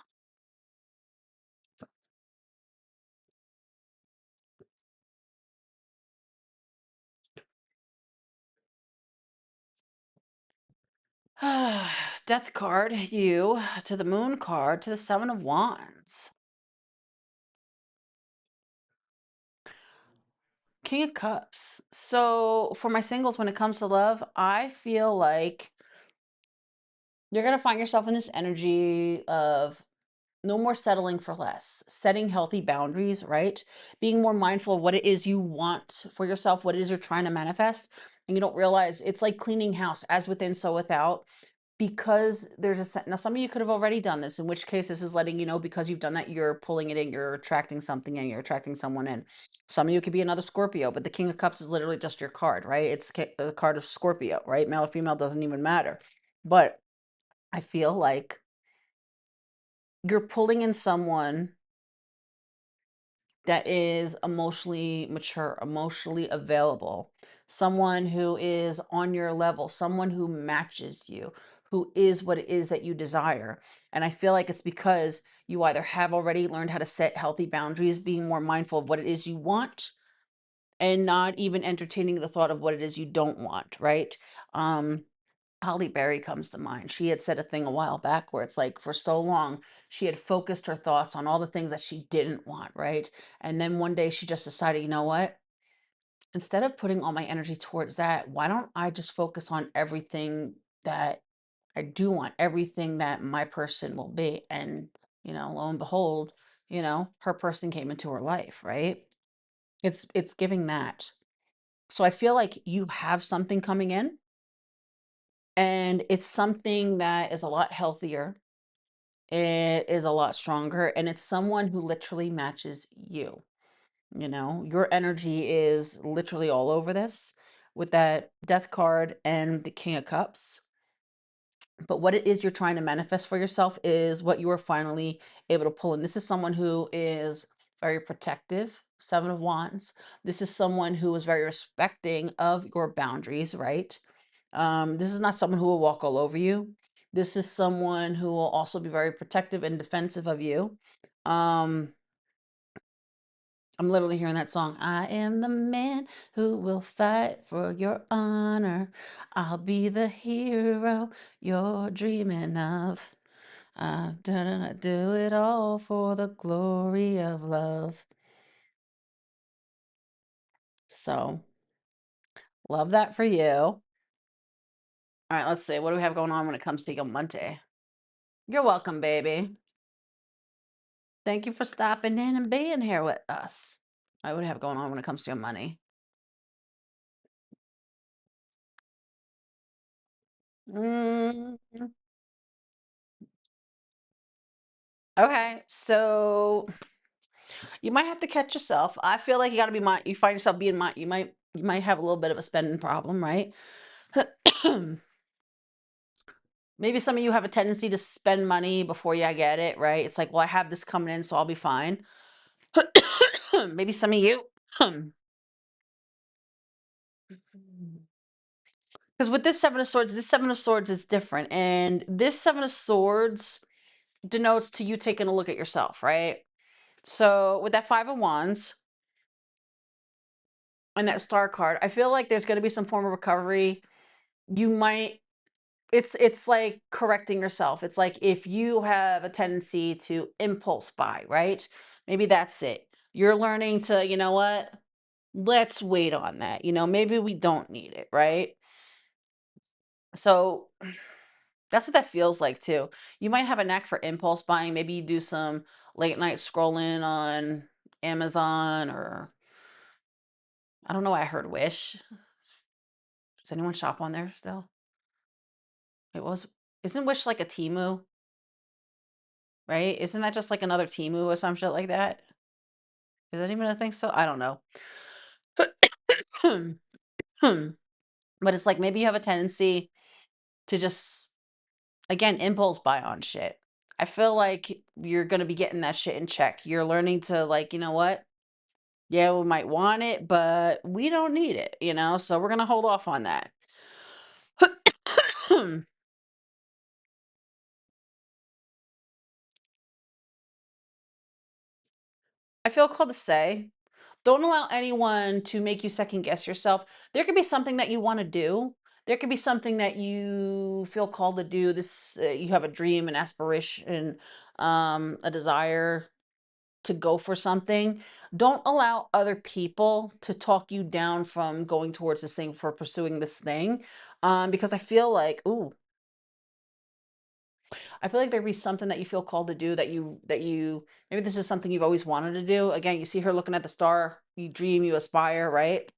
[SPEAKER 2] Death card, you, to the moon card, to the seven of wands. King of cups. So for my singles, when it comes to love, I feel like you're going to find yourself in this energy of no more settling for less, setting healthy boundaries, right? Being more mindful of what it is you want for yourself, what it is you're trying to manifest. And you don't realize it's like cleaning house, as within, so without, because now some of you could have already done this, in which case this is letting you know, because you've done that, you're pulling it in, you're attracting something in, you're attracting someone in. Some of you could be another Scorpio, but the King of Cups is literally just your card, right? It's the card of Scorpio, right? Male or female doesn't even matter. But I feel like you're pulling in someone that is emotionally mature, emotionally available, someone who is on your level, someone who matches you, who is what it is that you desire. And I feel like it's because you either have already learned how to set healthy boundaries, being more mindful of what it is you want, and not even entertaining the thought of what it is you don't want, right? Um, Holly Berry comes to mind. She had said a thing a while back where it's like for so long she had focused her thoughts on all the things that she didn't want, right? And then one day she just decided, you know what? Instead of putting all my energy towards that, why don't I just focus on everything that I do want, everything that my person will be? And, lo and behold, her person came into her life, right? It's giving that. So I feel like you have something coming in And it's something that is a lot healthier. It is a lot stronger, and it's someone who literally matches you. Your energy is literally all over this with that death card and the king of cups. But what it is you're trying to manifest for yourself is what you are finally able to pull in. This is someone who is very protective, seven of wands. This is someone who is very respecting of your boundaries, right? This is not someone who will walk all over you. This is someone who will also be very protective and defensive of you. um I'm literally hearing that song. I am the man who will fight for your honor. I'll be the hero you're dreaming of. Do it all for the glory of love. So, love that for you. All right, let's see. What do we have going on when it comes to your Monday? You're welcome, baby. Thank you for stopping in and being here with us. What do we have going on when it comes to your money? Mm, okay, so you might have to catch yourself. I feel like you got to be mind. You find yourself being mind. You might have a little bit of a spending problem, right? Maybe some of you have a tendency to spend money before you get it, right? It's like, well, I have this coming in, so I'll be fine. Maybe some of you, because with this seven of swords is different, and this seven of swords denotes to you taking a look at yourself, right? So with that five of wands and that star card, I feel like there's going to be some form of recovery. You might it's like correcting yourself. It's like if you have a tendency to impulse buy, right? Maybe that's it. You're learning to, you know what? Let's wait on that. Maybe we don't need it, right? So that's what that feels like too. You might have a knack for impulse buying. Maybe you do some late night scrolling on Amazon, or I don't know. I heard Wish. Does anyone shop on there still? It was, isn't Wish like a Timu, right? Isn't that just like another Timu or some shit like that? Is that even a thing still? I don't know. But it's like maybe you have a tendency to just, again, impulse buy on shit. I feel like you're gonna be getting that shit in check. You're learning to, like, you know what? Yeah, we might want it, but we don't need it, so we're gonna hold off on that. I feel called to say, don't allow anyone to make you second guess yourself. There could be something that you want to do. There could be something that you feel called to do. You have a dream, an aspiration, a desire to go for something. Don't allow other people to talk you down from going towards this thing, for pursuing this thing. Because I feel like there'd be something that you feel called to do, that you maybe this is something you've always wanted to do. Again, you see her looking at the star, you dream, you aspire, right?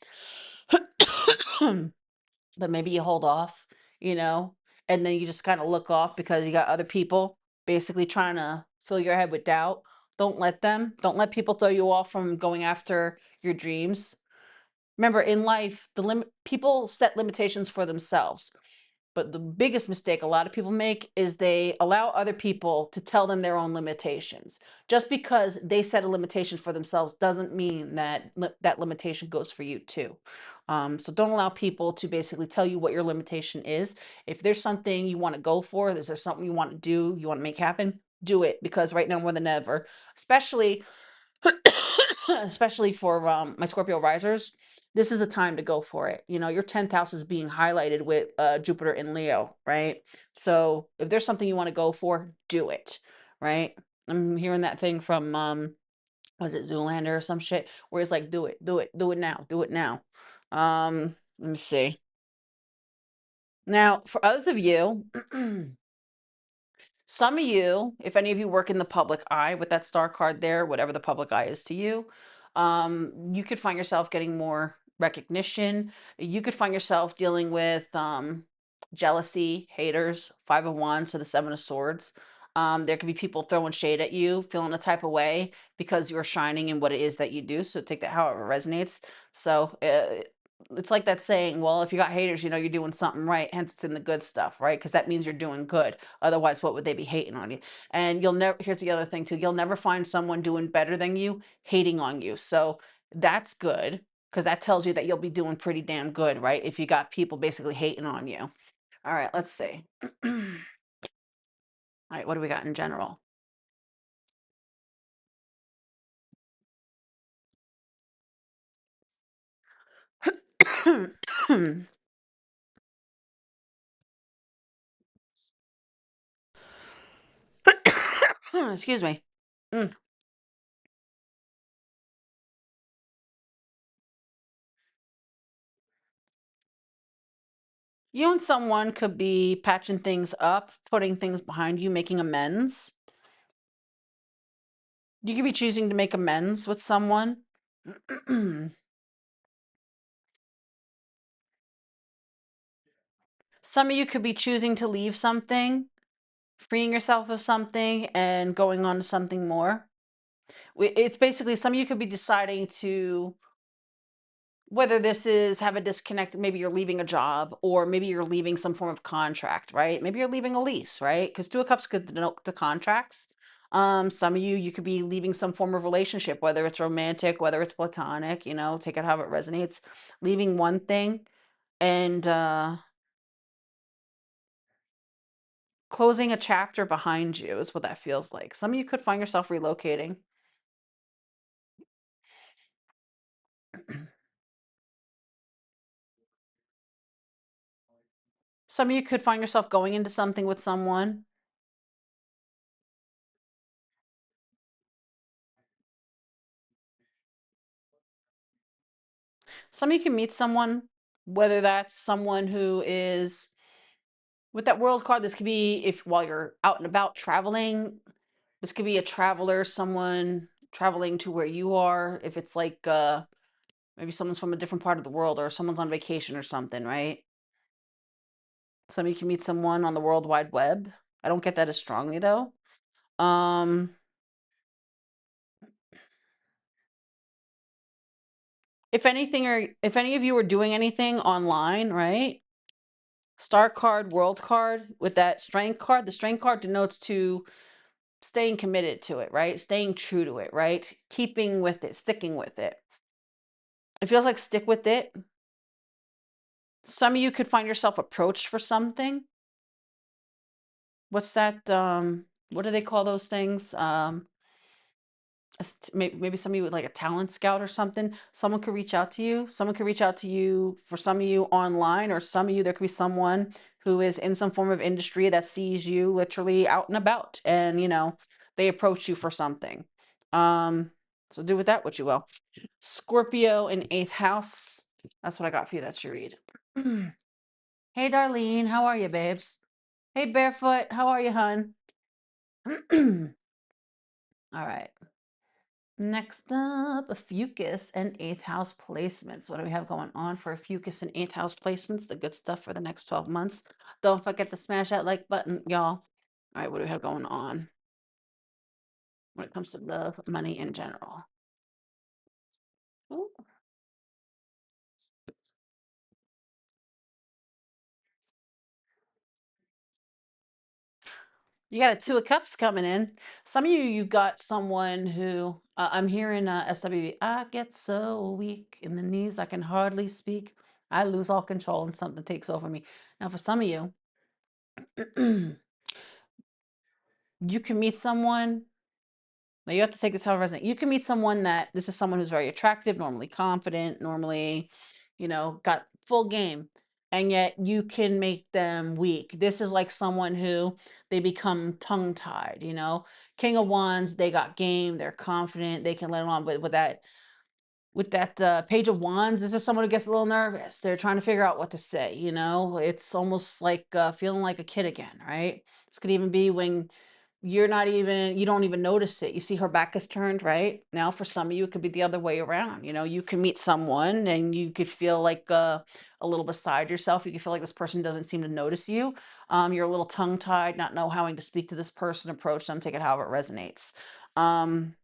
[SPEAKER 2] But maybe you hold off, you know, and then you just kind of look off because you got other people basically trying to fill your head with doubt. Don't let them. Don't let people throw you off from going after your dreams. Remember, in life, the limit people set limitations for themselves. But the biggest mistake a lot of people make is they allow other people to tell them their own limitations. Just because they set a limitation for themselves doesn't mean that that limitation goes for you too. So don't allow people to basically tell you what your limitation is. If there's something you want to go for, is there something you want to do, you want to make happen, do it, because right now more than ever, especially especially for my Scorpio risers, this is the time to go for it. Your 10th house is being highlighted with Jupiter in Leo, right? So if there's something you want to go for, do it, right? I'm hearing that thing from, was it Zoolander or some shit, where it's like, do it, do it, do it now, do it now. Let me see. Now, for others of you, some of you, if any of you work in the public eye with that star card there, whatever the public eye is to you, you could find yourself getting more recognition. You could find yourself dealing with jealousy, haters, Five of Wands to the Seven of Swords. There could be people throwing shade at you, feeling a type of way because you're shining in what it is that you do. So take that however it resonates. So it's like that saying, well, if you got haters, you know you're doing something right. Hence, it's in the good stuff, right? Because that means you're doing good. Otherwise, what would they be hating on you? And you'll never, here's the other thing too, you'll never find someone doing better than you hating on you. So that's good because that tells you that you'll be doing pretty damn good, right? If you got people basically hating on you. All right, let's see. All right, what do we got in general? Excuse me. Mm. You and someone could be patching things up, putting things behind you, making amends. You could be choosing to make amends with someone. Some of you could be choosing to leave something, freeing yourself of something, and going on to something more. It's basically some of you could be deciding to, whether this is have a disconnect, maybe you're leaving a job or maybe you're leaving some form of contract, right? Maybe you're leaving a lease, right? Because Two of Cups could denote the contracts. Some of you could be leaving some form of relationship, whether it's romantic, whether it's platonic, you know, take it however it resonates. Leaving one thing and closing a chapter behind you is what that feels like. Some of you could find yourself relocating. Some of you could find yourself going into something with someone. Some of you can meet someone, whether that's someone who is with that world card. This could be if while you're out and about traveling, this could be a traveler, someone traveling to where you are. If it's like maybe someone's from a different part of the world or someone's on vacation or something, right? Some of you can meet someone on the World Wide Web. I don't get that as strongly though. Um, if anything, or if any of you are doing anything online, right? Star card, world card with that strength card. The strength card denotes to staying committed to it, right? Staying true to it, right? Keeping with it, sticking with it. It feels like stick with it. Some of you could find yourself approached for something. What's that? What do they call those things? Maybe somebody with like a talent scout or something. Someone could reach out to you. Someone could reach out to you for some of you online, or some of you, there could be someone who is in some form of industry that sees you literally out and about and, you know, they approach you for something. Um, so do with that what you will. Scorpio in eighth house. That's what I got for you. That's your read. Hey, Darlene. How are you, babes? Hey, Barefoot. How are you, hun? All right. Next up, a Fucus and eighth house placements. What do we have going on for a Fucus and eighth house placements? The good stuff for the next 12 months. Don't forget to smash that like button, y'all. All right, what do we have going on when it comes to love, money in general? Ooh. You got a Two of Cups coming in. Some of you, you got someone who I'm hearing SWB. I get so weak in the knees, I can hardly speak. I lose all control and something takes over me. Now, for some of you, you can meet someone. Now you have to take this how it resonates. You can meet someone that this is someone who's very attractive, normally confident, normally, you know, got full game, and yet you can make them weak. This is like someone who they become tongue-tied, you know. King of Wands, they got game, they're confident, they can let it on, but with that Page of Wands, this is someone who gets a little nervous. They're trying to figure out what to say, you know. It's almost like feeling like a kid again, right? This could even be when you don't even notice it. You see her back is turned, right? Now for some of you, it could be the other way around. You can meet someone and you could feel like a little beside yourself. You could feel like this person doesn't seem to notice you. You're a little tongue tied, not know how to speak to this person, approach them, take it however it resonates. Um,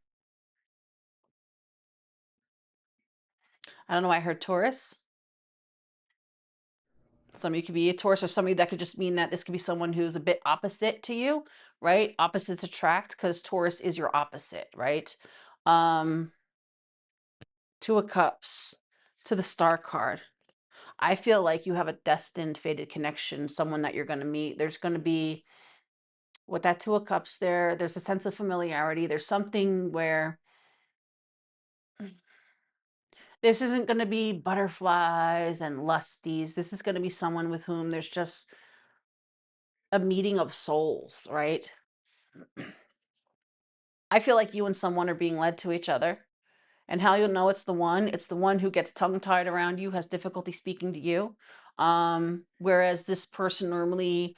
[SPEAKER 2] I don't know why I heard Taurus. Some of you could be a Taurus, or some of you that could just mean that this could be someone who's a bit opposite to you, right? Opposites attract because Taurus is your opposite, right? Um, Two of Cups to the Star card. I feel like you have a destined, fated connection, someone that you're going to meet. There's going to be, with that Two of Cups there's a sense of familiarity. There's something where this isn't going to be butterflies and lusties. This is going to be someone with whom there's just a meeting of souls, right? I feel like you and someone are being led to each other. And how you'll know it's the one who gets tongue tied around you, has difficulty speaking to you. Whereas this person normally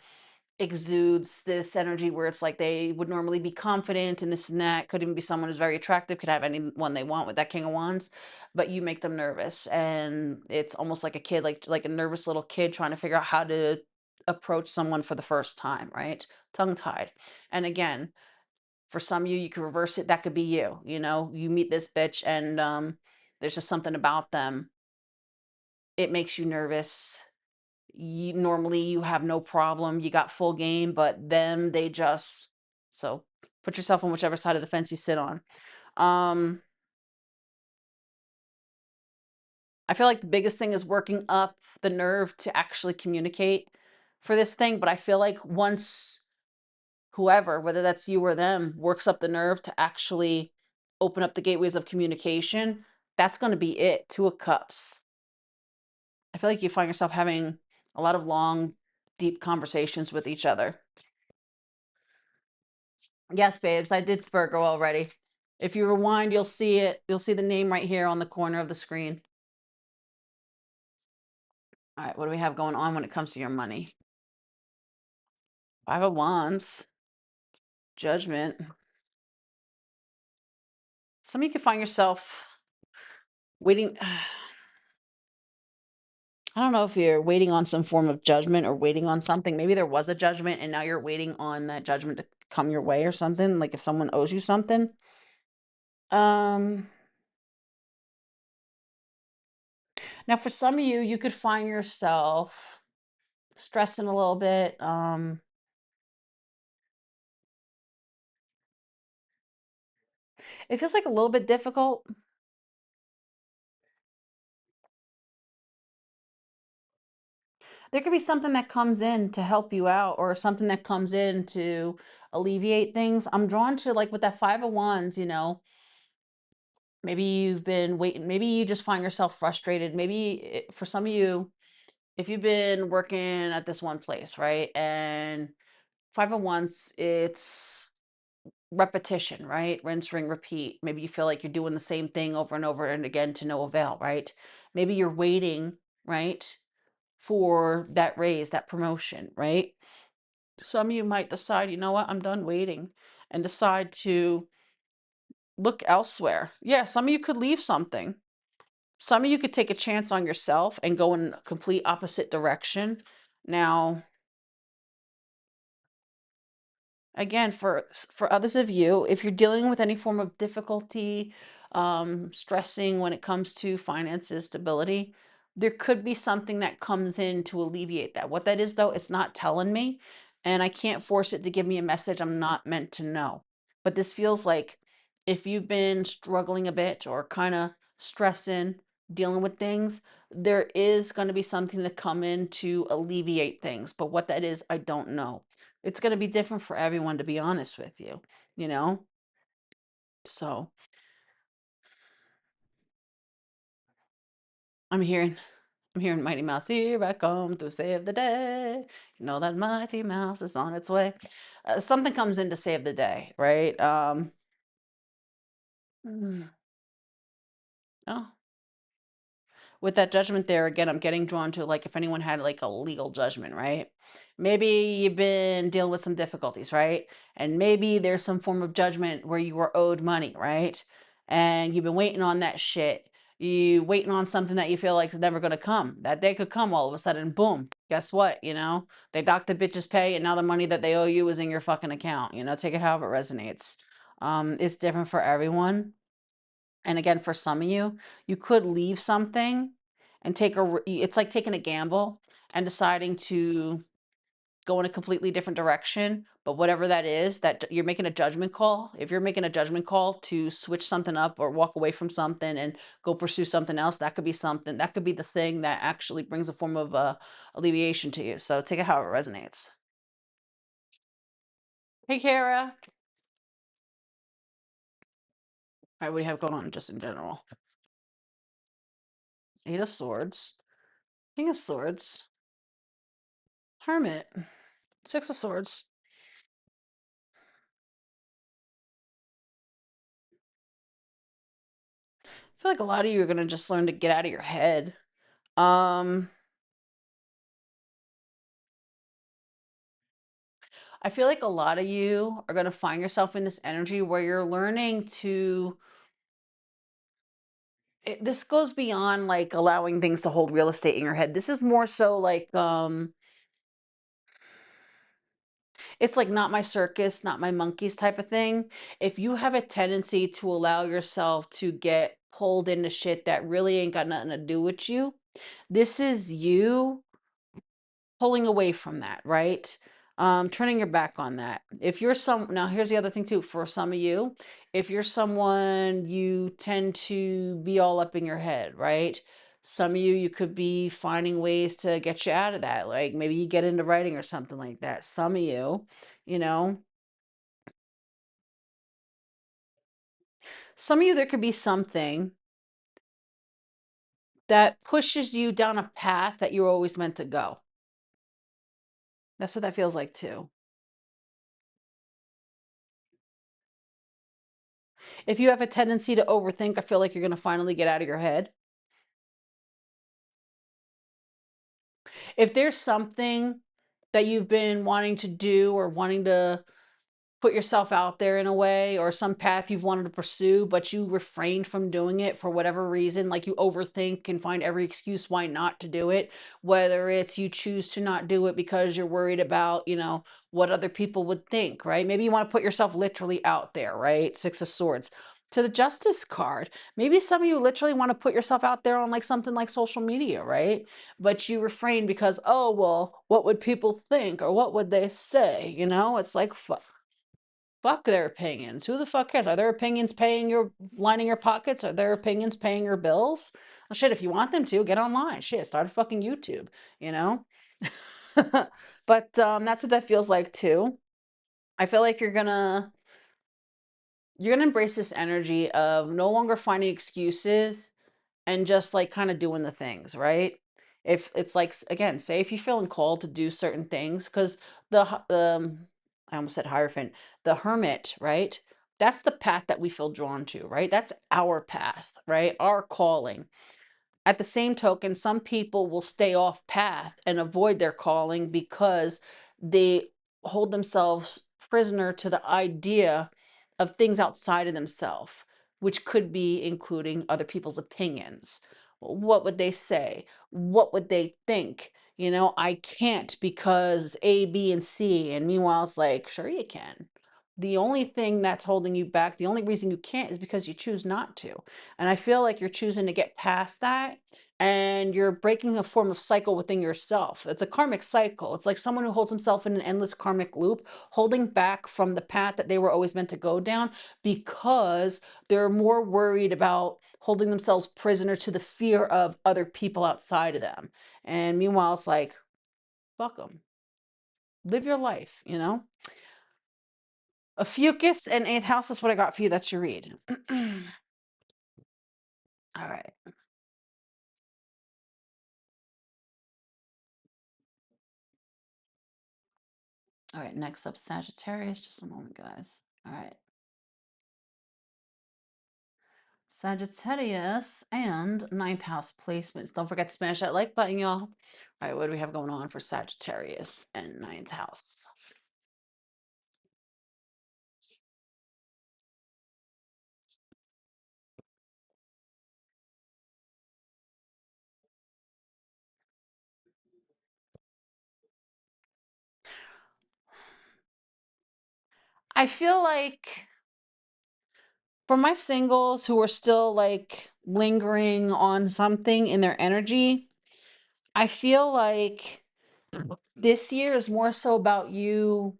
[SPEAKER 2] exudes this energy where it's like they would normally be confident and this and that. Could even be someone who's very attractive, could have anyone they want with that King of Wands, but you make them nervous. And it's almost like a kid, like a nervous little kid trying to figure out how to approach someone for the first time, right? Tongue tied. And again, for some of you, you could reverse it. That could be you. You meet this bitch and there's just something about them. It makes you nervous. Normally you have no problem. You got full game, but them, they just so put yourself on whichever side of the fence you sit on. Um, I feel like the biggest thing is working up the nerve to actually communicate for this thing. But I feel like once whoever, whether that's you or them, works up the nerve to actually open up the gateways of communication, that's going to be it. Two of Cups. I feel like you find yourself having a lot of long, deep conversations with each other. Yes, babes, I did Virgo already. If you rewind, you'll see it. You'll see the name right here on the corner of the screen. All right, what do we have going on when it comes to your money? Five of Wands, Judgment. Some of you could find yourself waiting. I don't know if you're waiting on some form of judgment or waiting on something. Maybe there was a judgment and now you're waiting on that judgment to come your way or something. Like if someone owes you something. Um, Now for some of you, you could find yourself stressing a little bit. It feels like a little bit difficult. There could be something that comes in to help you out or something that comes in to alleviate things. I'm drawn to like with that Five of Wands, maybe you've been waiting, maybe you just find yourself frustrated. Maybe for some of you, if you've been working at this one place, right? And Five of Wands, it's repetition, right? Rinse, ring, repeat. Maybe you feel like you're doing the same thing over and over and again to no avail, right? Maybe you're waiting, right, for that raise, that promotion, right? Some of you might decide, you know what, I'm done waiting and decide to look elsewhere. Yeah, some of you could leave something. Some of you could take a chance on yourself and go in a complete opposite direction. Now, again, for others of you, if you're dealing with any form of difficulty, stressing when it comes to finances, stability, there could be something that comes in to alleviate that. What that is, though, it's not telling me, and I can't force it to give me a message I'm not meant to know. But this feels like if you've been struggling a bit or kind of stressing, dealing with things, there is going to be something to come in to alleviate things. But what that is, I don't know. It's gonna be different for everyone, to be honest with you, you know? So, I'm hearing I'm hearing Mighty Mouse, "Here I come to save the day. You know that Mighty Mouse is on its way." Something comes in to save the day, right? Mm, oh, with that judgment there, again, I'm getting drawn to like if anyone had like a legal judgment, right? Maybe you've been dealing with some difficulties, right? And maybe there's some form of judgment where you were owed money, right? And you've been waiting on that shit. You waiting on something that you feel like is never going to come. That day could come all of a sudden, boom. Guess what? They docked the bitch's pay, and now the money that they owe you is in your fucking account. Take it however it resonates. It's different for everyone. And again, for some of you, you could leave something and it's like taking a gamble and deciding to go in a completely different direction. But whatever that is, you're making a judgment call. If you're making a judgment call to switch something up or walk away from something and go pursue something else, that could be something, that could be the thing that actually brings a form of alleviation to you. So take it how it resonates. Hey, Kara. All right, what do you have going on just in general? Eight of Swords, King of Swords, Hermit, Six of Swords. I feel like a lot of you are gonna just learn to get out of your head. I feel like a lot of you are gonna find yourself in this energy where you're learning to. This goes beyond like allowing things to hold real estate in your head. This is more so like it's like not my circus, not my monkeys type of thing. If you have a tendency to allow yourself to get pulled into shit that really ain't got nothing to do with you, this is you pulling away from that, right? Turning your back on that. If you're now here's the other thing too, for some of you, if you're someone you tend to be all up in your head, right? Some of you could be finding ways to get you out of that. Like maybe you get into writing or something like that. Some of you know, some of you, there could be something that pushes you down a path that you were always meant to go. That's what that feels like too. If you have a tendency to overthink, I feel like you're going to finally get out of your head. If there's something that you've been wanting to do or wanting to put yourself out there in a way, or some path you've wanted to pursue, but you refrained from doing it for whatever reason, like you overthink and find every excuse why not to do it, whether it's you choose to not do it because you're worried about, what other people would think, right? Maybe you want to put yourself literally out there, right? Six of Swords. To the Justice card, maybe some of you literally want to put yourself out there on like something like social media, right? But you refrain because, oh, well, what would people think or what would they say? It's like, fuck their opinions. Who the fuck cares? Are their opinions lining your pockets? Are their opinions paying your bills? Well, shit, if you want them to, get online. Shit, start a fucking YouTube, you know? But that's what that feels like too. I feel like you're gonna embrace this energy of no longer finding excuses and just like kind of doing the things, right? If it's like, again, say if you're feeling called to do certain things, because I almost said Hierophant, the Hermit, right? That's the path that we feel drawn to, right? That's our path, right? Our calling. At the same token, some people will stay off path and avoid their calling because they hold themselves prisoner to the idea of things outside of themselves, which could be including other people's opinions. What would they say? What would they think? I can't because A, B, and C. And meanwhile, it's like, sure you can. The only thing that's holding you back, the only reason you can't is because you choose not to. And I feel like you're choosing to get past that and you're breaking a form of cycle within yourself. It's a karmic cycle. It's like someone who holds himself in an endless karmic loop, holding back from the path that they were always meant to go down because they're more worried about holding themselves prisoner to the fear of other people outside of them. And meanwhile, it's like, fuck them. Live your life. A fucus and eighth house is what I got for you. That's your read. All right. All right. Next up, Sagittarius. Just a moment, guys. All right. Sagittarius and ninth house placements. Don't forget to smash that like button, y'all. All right, what do we have going on for Sagittarius and ninth house? I feel like for my singles who are still like lingering on something in their energy, I feel like this year is more so about you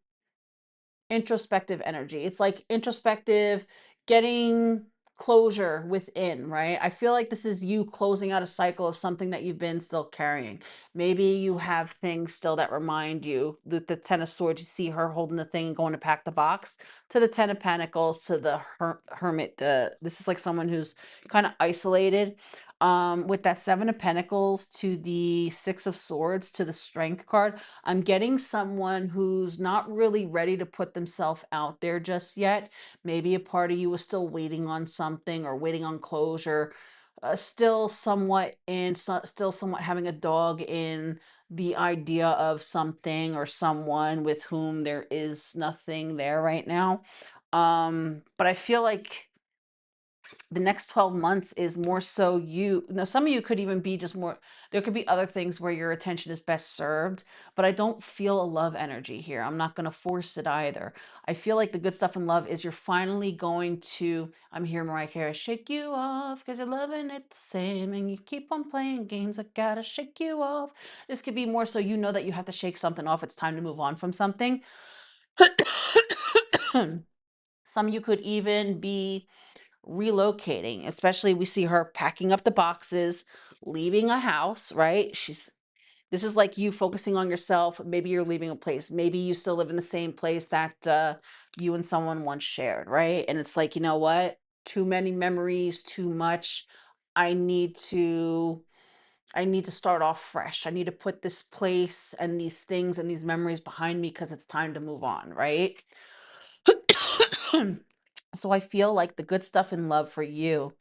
[SPEAKER 2] introspective energy. It's like introspective, getting closure within, right? I feel like this is you closing out a cycle of something that you've been still carrying. Maybe you have things still that remind you. The Ten of Swords, you see her holding the thing and going to pack the box, to the Ten of Pentacles, to the Hermit. This is like someone who's kind of isolated. With that Seven of Pentacles to the Six of Swords to the Strength card, I'm getting someone who's not really ready to put themselves out there just yet. Maybe a part of you is still waiting on something or waiting on closure, still somewhat having a dog in the idea of something or someone with whom there is nothing there right now. But I feel like the next 12 months is more so you. Now some of you could even be just more, there could be other things where your attention is best served, but I don't feel a love energy here. I'm not going to force it either. I feel like the good stuff in love is you're finally going to, I'm here Mariah Carey, shake you off because you're loving it the same and you keep on playing games. I gotta shake you off. This could be more so you know that you have to shake something off. It's time to move on from something. Some of you could even be relocating, especially we see her packing up the boxes, leaving a house, right? This is like you focusing on yourself. Maybe you're leaving a place. Maybe you still live in the same place that you and someone once shared, right? And it's like, you know what? Too many memories, too much. I need to I need to start off fresh. I need to put this place and these things and these memories behind me because it's time to move on, right? So I feel like the good stuff in love for you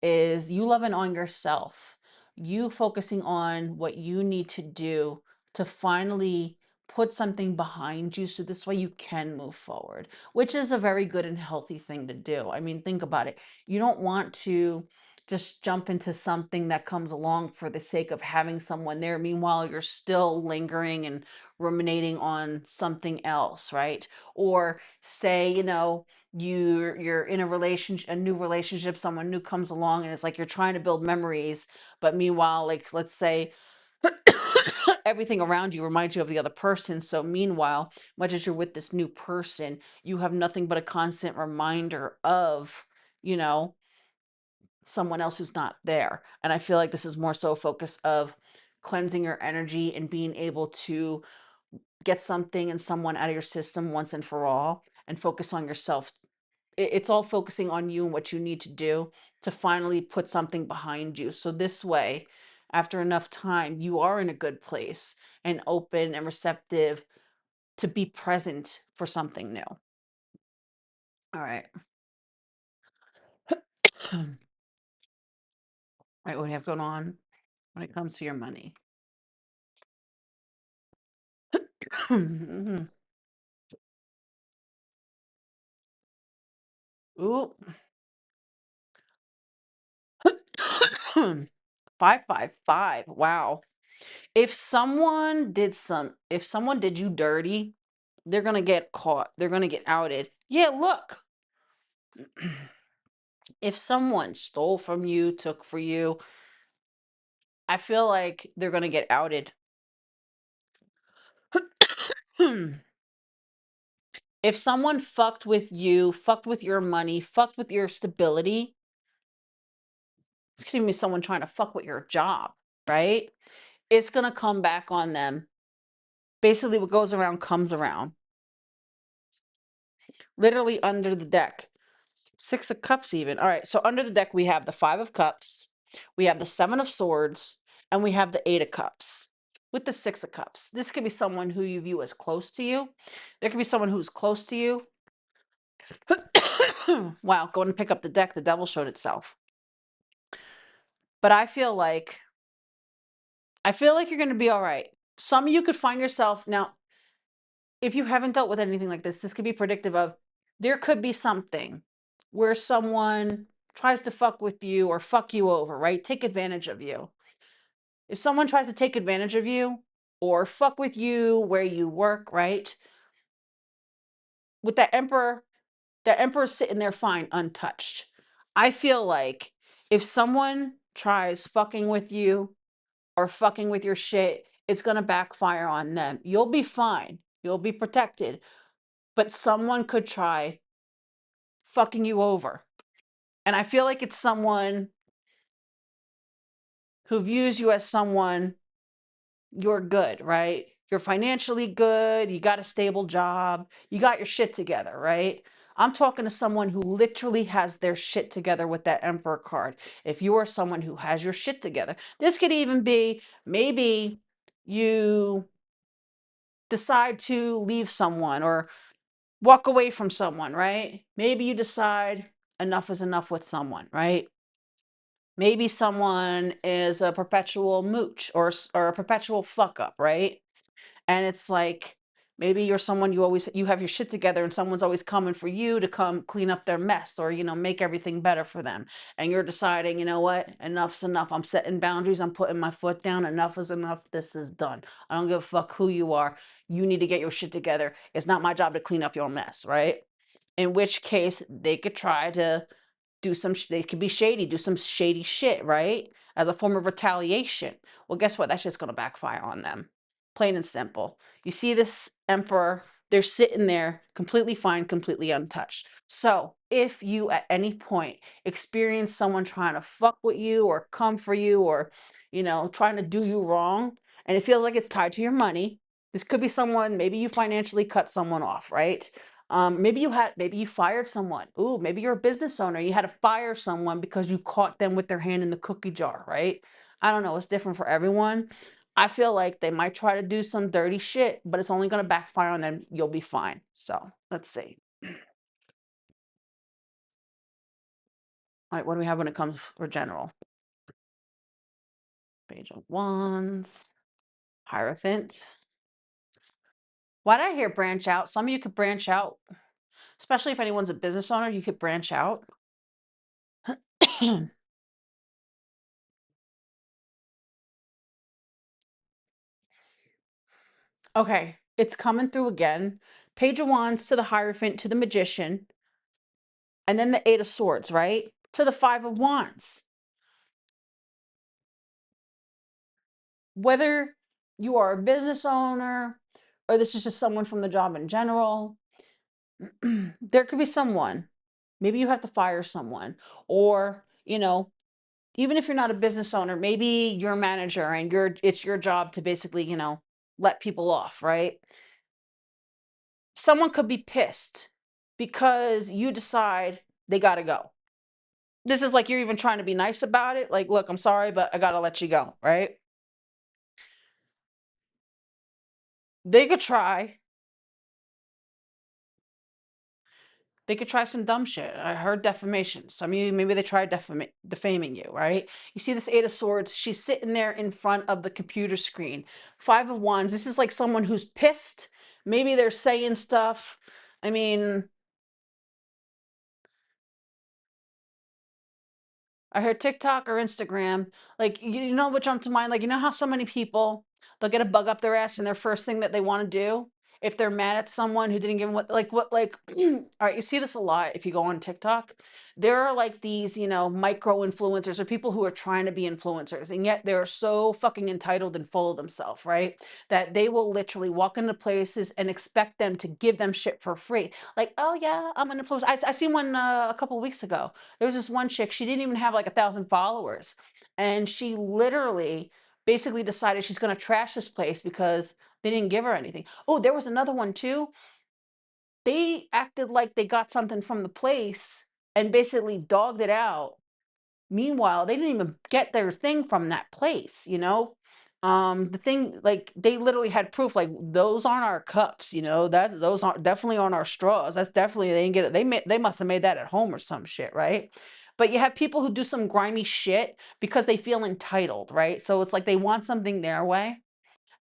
[SPEAKER 2] is you loving on yourself, you focusing on what you need to do to finally put something behind you so this way you can move forward, which is a very good and healthy thing to do. I mean, think about it. You don't want to just jump into something that comes along for the sake of having someone there. Meanwhile, you're still lingering and ruminating on something else, right? Or say, you're in a relationship, a new relationship, someone new comes along and it's like you're trying to build memories, but meanwhile, like let's say everything around you reminds you of the other person. So meanwhile, much as you're with this new person, you have nothing but a constant reminder of, you know, someone else who's not there. And I feel like this is more so a focus of cleansing your energy and being able to get something and someone out of your system once and for all and focus on yourself. It's all focusing on you and what you need to do to finally put something behind you. So this way, after enough time, you are in a good place and open and receptive to be present for something new. All right. All right, what do you have going on when it comes to your money? Mhm. Ooh. 555. Wow. If someone did you dirty, they're gonna get caught. They're gonna get outed. Yeah, look. If someone stole from you, took for you, I feel like they're gonna get outed. If someone fucked with you, fucked with your money, fucked with your stability, it's gonna be someone trying to fuck with your job, right? It's gonna come back on them. Basically, what goes around comes around. Literally under the deck. Six of Cups even. All right, so under the deck, we have the Five of Cups, we have the Seven of Swords, and we have the Eight of Cups with the Six of Cups. This could be someone who you view as close to you. There could be someone who's close to you. Wow, going to pick up the deck, the devil showed itself. But I feel like you're gonna be all right. Some of you could find yourself now, if you haven't dealt with anything like this could be predictive of there could be something where someone tries to fuck with you or fuck you over, right? Take advantage of you. If someone tries to take advantage of you or fuck with you where you work, right? With that emperor's sitting there fine, untouched. I feel like if someone tries fucking with you or fucking with your shit, it's gonna backfire on them. You'll be fine. You'll be protected. But someone could try fucking you over. And I feel like it's someone who views you as someone you're good, right? You're financially good, you got a stable job, you got your shit together, right? I'm talking to someone who literally has their shit together with that Emperor card. If you are someone who has your shit together, this could even be maybe you decide to leave someone or walk away from someone, right? Maybe you decide enough is enough with someone, right? Maybe someone is a perpetual mooch or a perpetual fuck up, right? And it's like maybe you're someone you have your shit together and someone's always coming for you to come clean up their mess or make everything better for them. And you're deciding, you know what? Enough's enough. I'm setting boundaries. I'm putting my foot down. Enough is enough. This is done. I don't give a fuck who you are. You need to get your shit together. It's not my job to clean up your mess, right? In which case they could try to they could be shady, do some shady shit, right? As a form of retaliation. Well, guess what? That's just going to backfire on them. Plain and simple. You see this emperor, they're sitting there completely fine, completely untouched. So if you at any point experience someone trying to fuck with you or come for you or, trying to do you wrong, and it feels like it's tied to your money, this could be someone, maybe you financially cut someone off, right? Maybe you fired someone. Ooh, maybe you're a business owner. You had to fire someone because you caught them with their hand in the cookie jar, right? I don't know. It's different for everyone. I feel like they might try to do some dirty shit, but it's only going to backfire on them. You'll be fine. So let's see. All right, what do we have when it comes for general? Page of Wands, Hierophant. Why did I hear branch out? Some of you could branch out, especially if anyone's a business owner, you could branch out. Okay, it's coming through again. Page of Wands to the Hierophant to the Magician, and then the Eight of Swords, right? To the Five of Wands. Whether you are a business owner or this is just someone from the job in general, there could be someone. Maybe you have to fire someone, or, even if you're not a business owner, maybe you're a manager and it's your job to basically, let people off, right? Someone could be pissed because you decide they got to go. This is like you're even trying to be nice about it. Like, look, I'm sorry, but I got to let you go, right? They could try. They could try some dumb shit. I heard defamation. Some of you, maybe they tried defaming you, right? You see this Eight of Swords. She's sitting there in front of the computer screen. Five of Wands. This is like someone who's pissed. Maybe they're saying stuff. I mean, I heard TikTok or Instagram. Like, you know what jumped to mind? Like, you know how so many people, they'll get a bug up their ass and their first thing that they want to do, if they're mad at someone who didn't give them all right, you see this a lot if you go on TikTok. There are like these, micro influencers or people who are trying to be influencers, and yet they're so fucking entitled and full of themselves, right? That they will literally walk into places and expect them to give them shit for free. Like, oh yeah, I'm an influencer. I seen one a couple weeks ago. There was this one chick, she didn't even have like 1,000 followers. And she literally basically decided she's going to trash this place because they didn't give her anything. Oh, there was another one too. They acted like they got something from the place and basically dogged it out. Meanwhile, they didn't even get their thing from that place. The thing, like, they literally had proof, like, those aren't our cups. That those aren't definitely aren't our straws. That's definitely they didn't get it. They must have made that at home or some shit, right? But you have people who do some grimy shit because they feel entitled, right? So it's like they want something their way,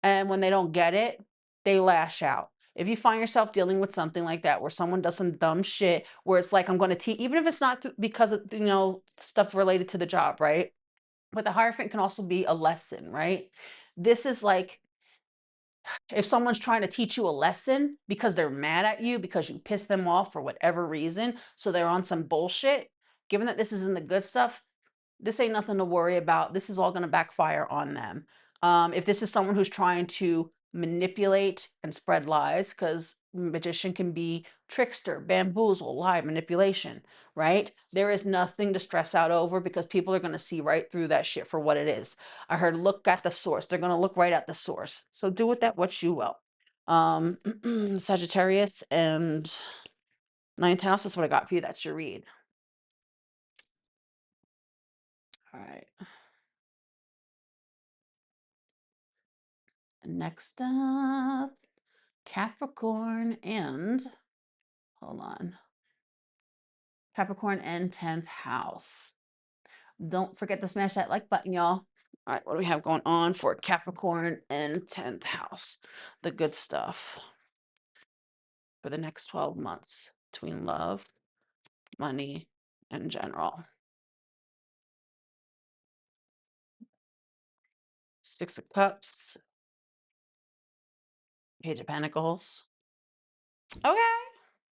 [SPEAKER 2] and when they don't get it, they lash out. If you find yourself dealing with something like that, where someone does some dumb shit, where it's like, I'm going to teach, even if it's not because of, stuff related to the job, right? But the Hierophant can also be a lesson, right? This is like if someone's trying to teach you a lesson because they're mad at you because you pissed them off for whatever reason, so they're on some bullshit. Given that this is in the good stuff, this ain't nothing to worry about. This is all going to backfire on them. If this is someone who's trying to manipulate and spread lies, because magician can be trickster, bamboozle, lie, manipulation, right? There is nothing to stress out over because people are going to see right through that shit for what it is. I heard look at the source. They're going to look right at the source. So do with that what you will. Sagittarius and ninth house is what I got for you. That's your read. All right. Next up, Capricorn and, hold on, Capricorn and 10th house. Don't forget to smash that like button, y'all. All right, what do we have going on for Capricorn and 10th house? The good stuff for the next 12 months between love, money, and general. Six of Cups, Page of Pentacles. Okay.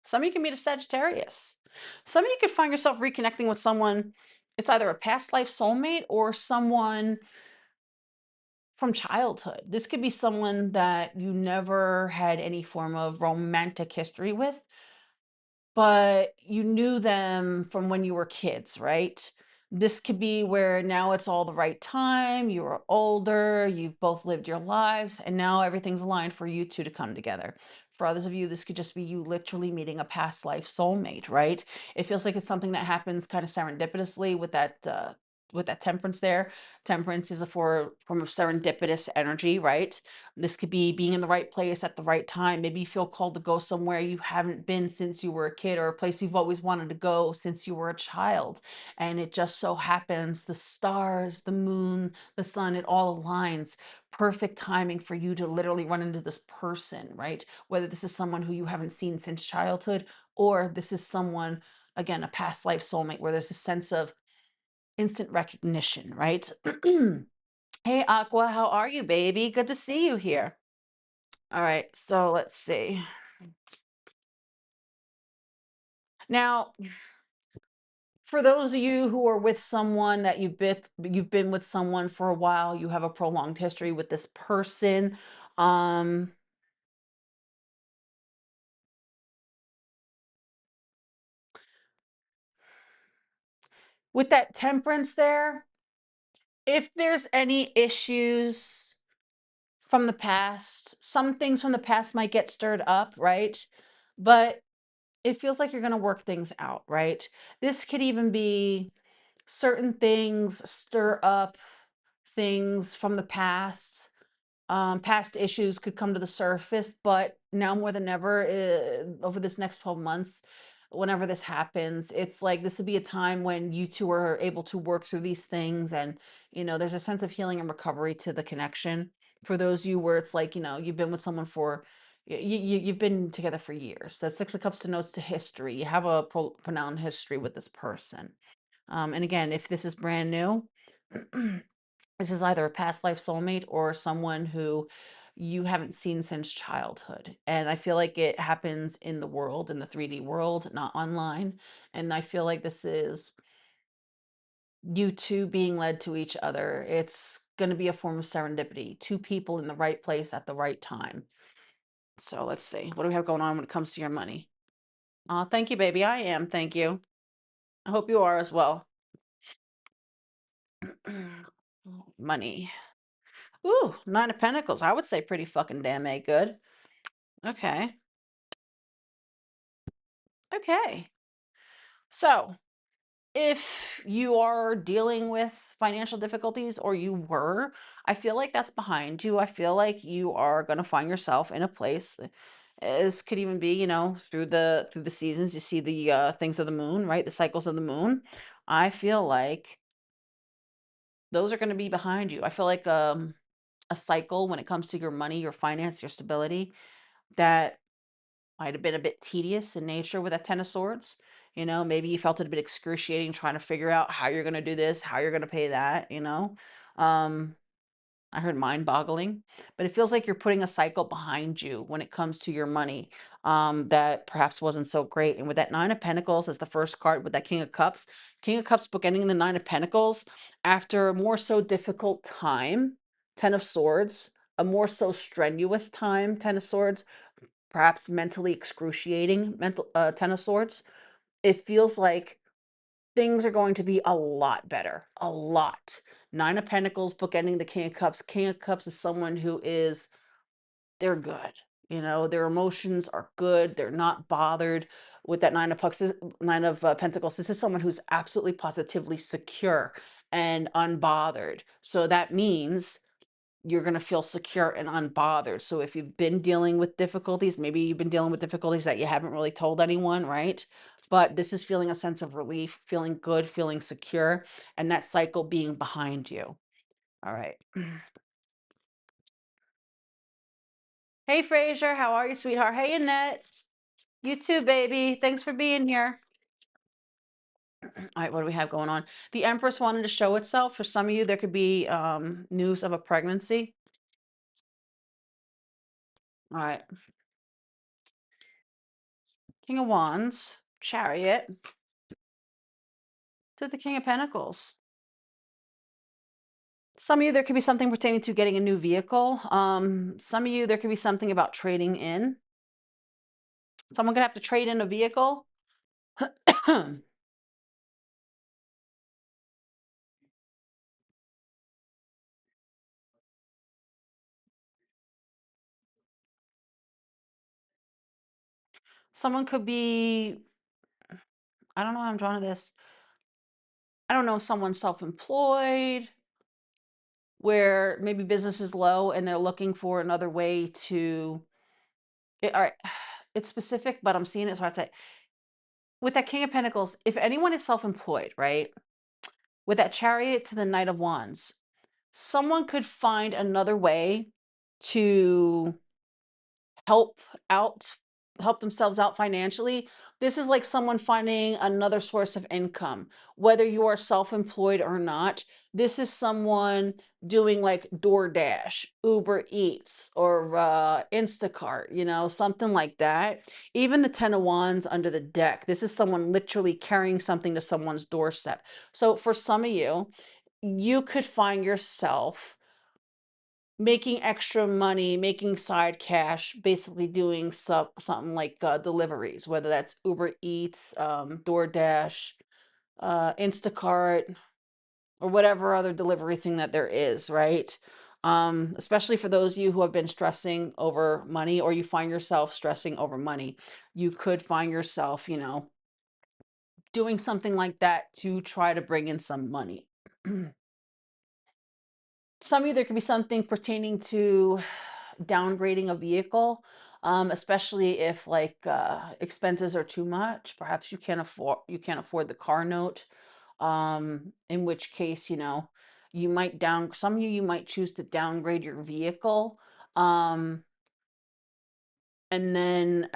[SPEAKER 2] Some of you can meet a Sagittarius. Some of you could find yourself reconnecting with someone. It's either a past life soulmate or someone from childhood. This could be someone that you never had any form of romantic history with, but you knew them from when you were kids, right? This could be where now it's all the right time, you were older, you've both lived your lives, and now everything's aligned for you two to come together. For others of you, this could just be you literally meeting a past life soulmate, right? It feels like it's something that happens kind of serendipitously with that temperance there. Temperance is a form of serendipitous energy, right? This could be being in the right place at the right time. Maybe you feel called to go somewhere you haven't been since you were a kid, or a place you've always wanted to go since you were a child. And it just so happens the stars, the moon, the sun, it all aligns. Perfect timing for you to literally run into this person, right? Whether this is someone who you haven't seen since childhood, or this is someone, again, a past life soulmate, where there's a sense of instant recognition, right? Hey, Aqua, how are you, baby? Good to see you here. All right, so let's see. Now, for those of you who are with someone that you've been with someone for a while, you have a prolonged history with this person. Um, with that temperance there, if there's any issues from the past, some things from the past might get stirred up, right? But it feels like you're going to work things out, right? This could even be certain things stir up things from the past. Past issues could come to the surface, but now more than ever, over this next 12 months, whenever this happens, it's like this would be a time when you two are able to work through these things. And, there's a sense of healing and recovery to the connection. For those of you where it's like, you've been with someone for, you've been together for years. That Six of Cups denotes to history. You have a profound history with this person. And again, if this is brand new, this is either a past life soulmate or someone who you haven't seen since childhood. And I feel like it happens in the world, in the 3D world, not online. And I feel like this is you two being led to each other. It's going to be a form of serendipity, two people in the right place at the right time. So let's see. What do we have going on when it comes to your money? Thank you, baby. I am. Thank you. I hope you are as well. Money. Ooh, Nine of Pentacles. I would say pretty fucking damn A good. Okay. Okay. So, if you are dealing with financial difficulties, or you were, I feel like that's behind you. I feel like you are going to find yourself in a place. This could even be, through the seasons. You see the things of the moon, right? The cycles of the moon. I feel like those are gonna be behind you. I feel like, a cycle when it comes to your money, your finance, your stability that might have been a bit tedious in nature with that Ten of Swords. You know, maybe you felt it a bit excruciating trying to figure out how you're gonna do this, how you're gonna pay that, you know? Um, I heard mind-boggling, but it feels like you're putting a cycle behind you when it comes to your money, that perhaps wasn't so great. And with that Nine of Pentacles as the first card with that King of Cups bookending the Nine of Pentacles after a more so difficult time, Ten of Swords, a more so strenuous time, Ten of Swords, perhaps mentally excruciating Ten of Swords. It feels like things are going to be a lot better, a lot. Nine of Pentacles bookending the King of Cups. King of Cups is someone who is, they're good. You know, their emotions are good. They're not bothered with that Nine of Pentacles. This is someone who's absolutely positively secure and unbothered. So that means you're going to feel secure and unbothered. So if you've been dealing with difficulties, maybe you've been dealing with difficulties that you haven't really told anyone, right? But this is feeling a sense of relief, feeling good, feeling secure, and that cycle being behind you. All right. Hey, Fraser, how are you, sweetheart? Hey, Annette. You too, baby. Thanks for being here. All right, what do we have going on? The Empress wanted to show itself. For some of you, there could be news of a pregnancy. All right. King of Wands, Chariot, to the King of Pentacles. Some of you, there could be something pertaining to getting a new vehicle. Some of you, there could be something about trading in. Someone could have to trade in a vehicle. Someone could be, I don't know how I'm drawing this. I don't know, someone self-employed, where maybe business is low and they're looking for another way to, all right, it's specific, but I'm seeing it. So I say, with that King of Pentacles, if anyone is self-employed, right? With that Chariot to the Knight of Wands, someone could find another way to help out help themselves out financially. This is like someone finding another source of income, whether you are self-employed or not. This is someone doing like DoorDash, Uber Eats, or Instacart, you know, something like that. Even the Ten of Wands under the deck, this is someone literally carrying something to someone's doorstep. So for some of you, you could find yourself making extra money, making side cash, basically doing something like deliveries, whether that's Uber Eats, DoorDash, Instacart, or whatever other delivery thing that there is, right? Especially for those of you who have been stressing over money, or you find yourself stressing over money, you could find yourself, you know, doing something like that to try to bring in some money. Some of you, there could be something pertaining to downgrading a vehicle, especially if like expenses are too much. Perhaps you can't afford the car note. In which case, you know, you might down some of you might choose to downgrade your vehicle. Um, and then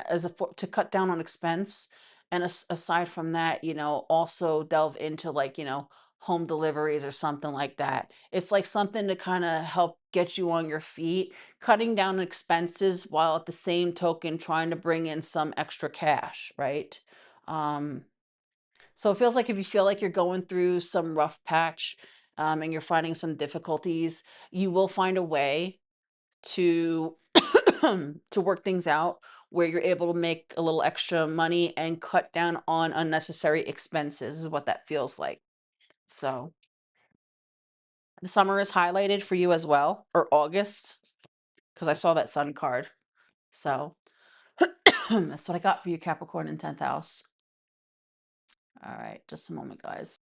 [SPEAKER 2] to cut down on expense, and aside from that, you know, also delve into like, you know, home deliveries or something like that. It's like something to kind of help get you on your feet, cutting down expenses while at the same token trying to bring in some extra cash, right? um so it feels like if you feel like you're going through some rough patch, and you're finding some difficulties, you will find a way to to work things out where you're able to make a little extra money and cut down on unnecessary expenses is what that feels like. So the summer is highlighted for you as well, or August, because I saw that sun card. So that's what I got for you, Capricorn in 10th house. All right, just a moment, guys.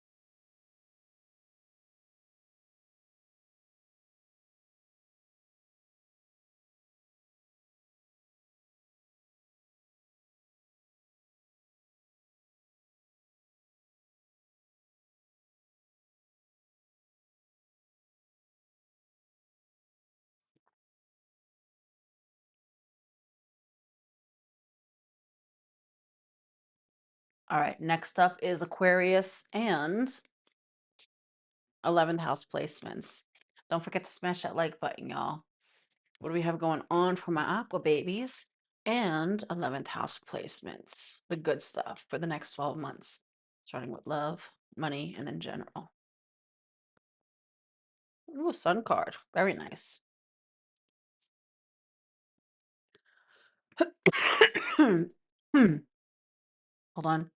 [SPEAKER 2] All right, next up is Aquarius and 11th house placements. Don't forget to smash that like button, y'all. What do we have going on for my aqua babies? And 11th house placements, the good stuff for the next 12 months, starting with love, money, and in general. Ooh, sun card. Very nice. Hmm. Hold on.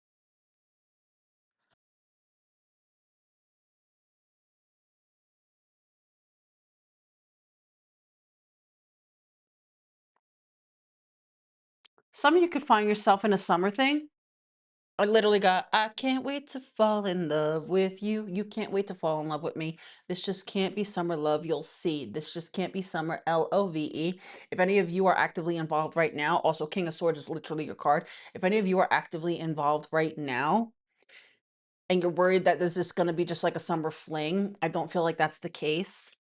[SPEAKER 2] Some of you could find yourself in a summer thing. I literally got, I can't wait to fall in love with you. You can't wait to fall in love with me. This just can't be summer love. You'll see. This just can't be summer LOVE. If any of you are actively involved right now, also King of Swords is literally your card. If any of you are actively involved right now and you're worried that this is going to be just like a summer fling, I don't feel like that's the case.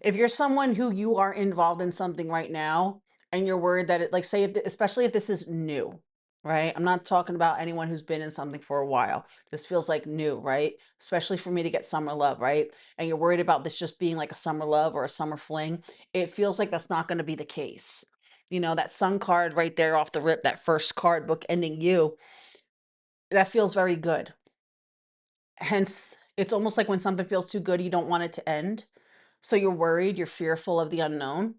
[SPEAKER 2] If you're someone who you are involved in something right now and you're worried that it, like, say, if, especially if this is new, right? I'm not talking about anyone who's been in something for a while. This feels like new, right? Especially for me to get summer love, right? And you're worried about this just being like a summer love or a summer fling. It feels like that's not going to be the case. You know, that sun card right there off the rip, that first card book ending you, that feels very good. Hence, it's almost like when something feels too good, you don't want it to end. So you're worried, you're fearful of the unknown.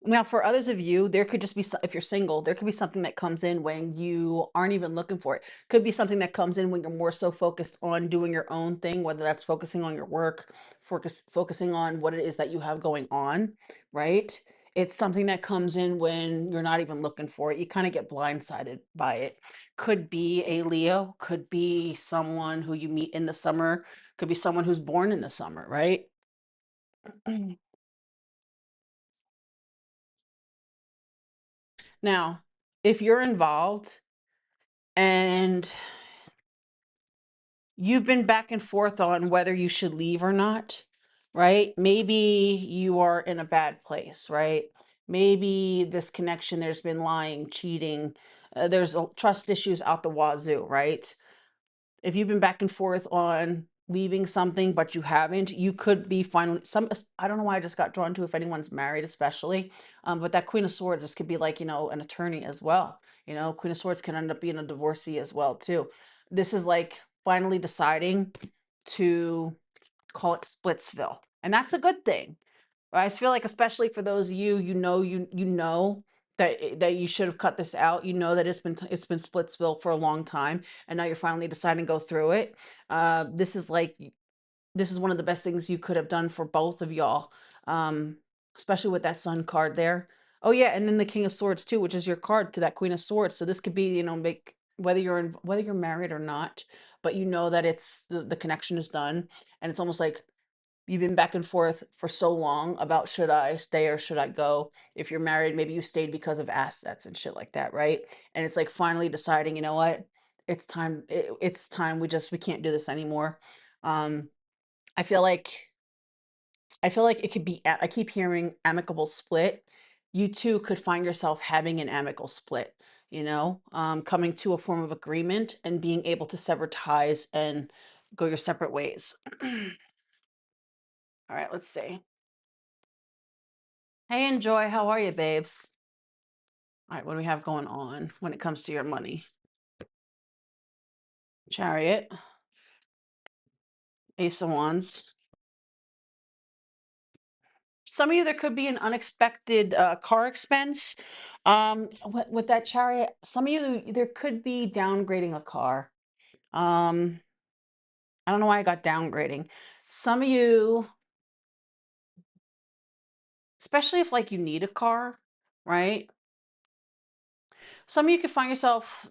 [SPEAKER 2] Now, for others of you, there could just be, if you're single, there could be something that comes in when you aren't even looking for it. Could be something that comes in when you're more so focused on doing your own thing, whether that's focusing on your work, focusing on what it is that you have going on, right? It's something that comes in when you're not even looking for it. You kind of get blindsided by it. Could be a Leo, could be someone who you meet in the summer, could be someone who's born in the summer, right? Now, if you're involved and you've been back and forth on whether you should leave or not, right? Maybe you are in a bad place, right? Maybe this connection, there's been lying, cheating, there's trust issues out the wazoo, right? If you've been back and forth on leaving something, but you haven't, you could be finally I don't know why I just got drawn to if anyone's married, especially. But that Queen of Swords, this could be like, an attorney as well. Queen of Swords can end up being a divorcee as well, too. This is like finally deciding to call it Splitsville. And that's a good thing. I just feel like, especially for those of you, you know that that you should have cut this out. You know that it's been Splitsville for a long time, and now you're finally deciding to go through it. This is like this is one of the best things you could have done for both of y'all, um, especially with that Sun card there. Oh yeah, and then the King of Swords too, which is your card to that Queen of Swords. So this could be, make whether you're married or not, but you know that it's the connection is done, and it's almost like you've been back and forth for so long about should I stay or should I go? If you're married, maybe you stayed because of assets and shit like that, right? And it's like finally deciding, you know what? It's time. It's time. We can't do this anymore. Um, I feel like it could be. I keep hearing amicable split. You too could find yourself having an amicable split. Coming to a form of agreement and being able to sever ties and go your separate ways. All right, let's see. Hey, Enjoy, how are you, babes? All right, what do we have going on when it comes to your money? Chariot, Ace of Wands. Some of you, there could be an unexpected car expense. With that Chariot, some of you, there could be downgrading a car. Um, I don't know why I got downgrading. Some of you, especially if like you need a car, right? Some of you could find yourself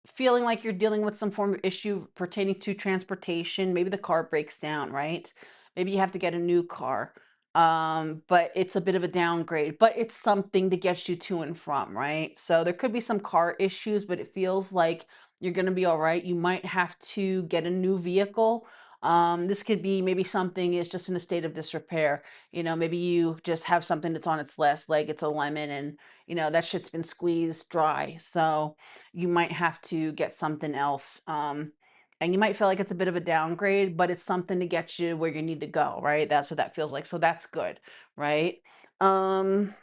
[SPEAKER 2] feeling like you're dealing with some form of issue pertaining to transportation. Maybe the car breaks down, right? Maybe you have to get a new car. But it's a bit of a downgrade, but it's something to get you to and from, right? So there could be some car issues, but it feels like you're going to be all right. You might have to get a new vehicle. This could be maybe something is just in a state of disrepair. Maybe you just have something that's on its last leg. It's a lemon, and that shit's been squeezed dry. So you might have to get something else. And you might feel like it's a bit of a downgrade, but it's something to get you where you need to go, right? That's what that feels like. So that's good, right? Um,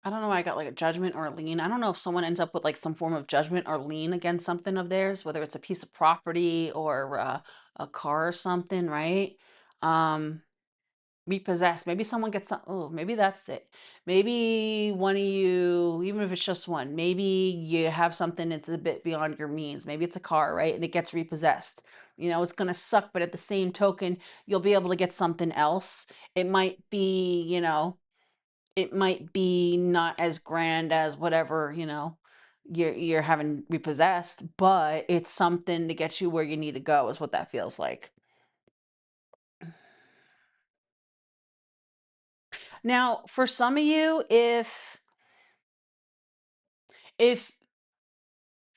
[SPEAKER 2] I don't know why I got like a judgment or a lien. I don't know if someone ends up with like some form of judgment or lien against something of theirs, whether it's a piece of property or a car or something, right? Um, Repossessed. Maybe someone gets some. Oh, maybe that's it. Maybe one of you, even if it's just one, maybe you have something that's a bit beyond your means. Maybe it's a car, right? And it gets repossessed. It's going to suck, but at the same token, you'll be able to get something else. It might be, it might be not as grand as whatever, you're having repossessed, but it's something to get you where you need to go, is what that feels like. Now, for some of you, if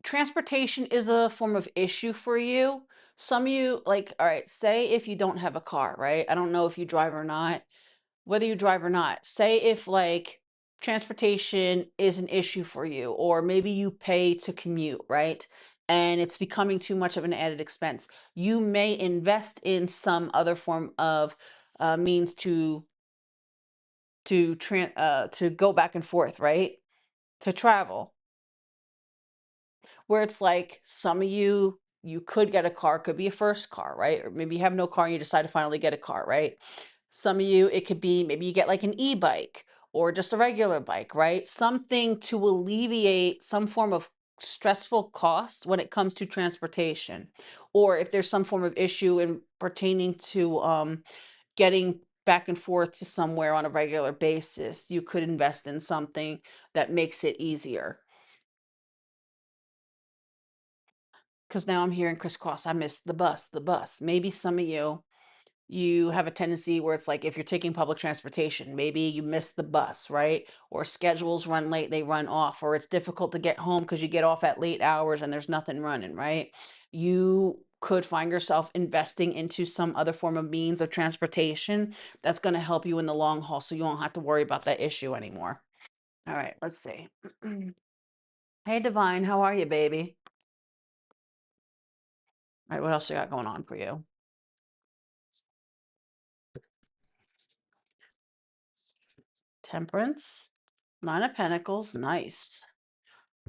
[SPEAKER 2] transportation is a form of issue for you, some of you, like, all right, say if you don't have a car, right? I don't know if you drive or not. Whether you drive or not, say if like transportation is an issue for you, or maybe you pay to commute, right? And it's becoming too much of an added expense. You may invest in some other form of means to go back and forth, right? To travel. Where it's like some of you could get a car, could be a first car, right? Or maybe you have no car and you decide to finally get a car, right? Some of you, it could be maybe you get like an e-bike or just a regular bike, right? Something to alleviate some form of stressful cost when it comes to transportation. Or if there's some form of issue in pertaining to getting back and forth to somewhere on a regular basis, you could invest in something that makes it easier. Because now I'm hearing crisscross. I missed the bus, the bus. Maybe some of you have a tendency where it's like if you're taking public transportation, maybe you miss the bus, right? Or schedules run late, they run off, or it's difficult to get home because you get off at late hours and there's nothing running, right? You could find yourself investing into some other form of means of transportation that's going to help you in the long haul so you won't have to worry about that issue anymore. All right, let's see. Hey, Divine, how are you, baby? All right, what else you got going on for you? Temperance, Nine of Pentacles, nice.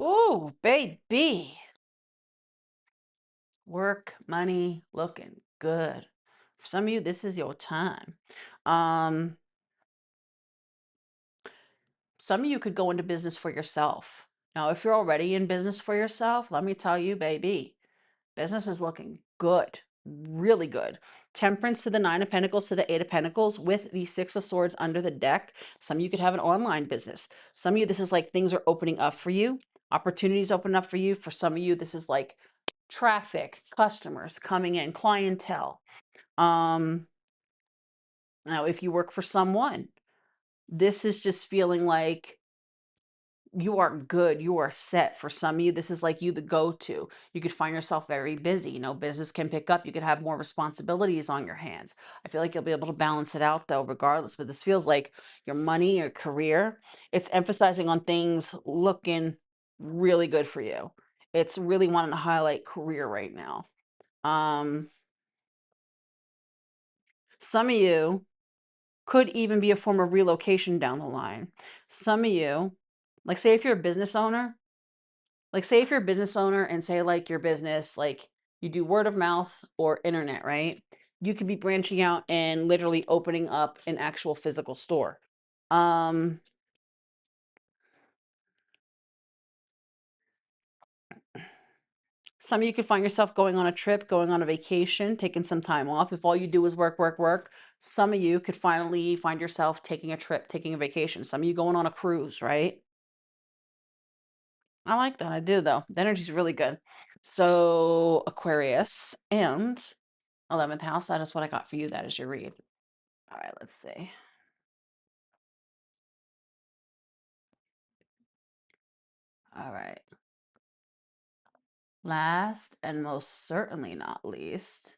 [SPEAKER 2] Ooh, baby. Work, money, looking good. For some of you, this is your time. Um, some of you could go into business for yourself. Now, if you're already in business for yourself, let me tell you, baby, business is looking good, really good. Temperance to the Nine of Pentacles to the Eight of Pentacles with the Six of Swords under the deck. Some of you could have an online business. Some of you, this is like things are opening up for you. Opportunities open up for you. For some of you, this is like traffic, customers coming in, clientele. Um, Now, if you work for someone, this is just feeling like you are good, you are set. For some of you, this is like you the go-to. You could find yourself very busy. Business can pick up. You could have more responsibilities on your hands. I feel like you'll be able to balance it out though, regardless. But this feels like your money, your career, it's emphasizing on things looking really good for you. It's really wanting to highlight career right now. Um, some of you could even be a form of relocation down the line. Some of you, like say if you're a business owner, like say if you're a business owner and say like your business, like you do word of mouth or internet, right? You could be branching out and literally opening up an actual physical store. Um, some of you could find yourself going on a trip, going on a vacation, taking some time off. If all you do is work, work, work, some of you could finally find yourself taking a trip, taking a vacation. Some of you going on a cruise, right? I like that. I do though. The energy's really good. So Aquarius, and 11th house. That is what I got for you. That is your read. All right, let's see. All right. Last and most certainly not least,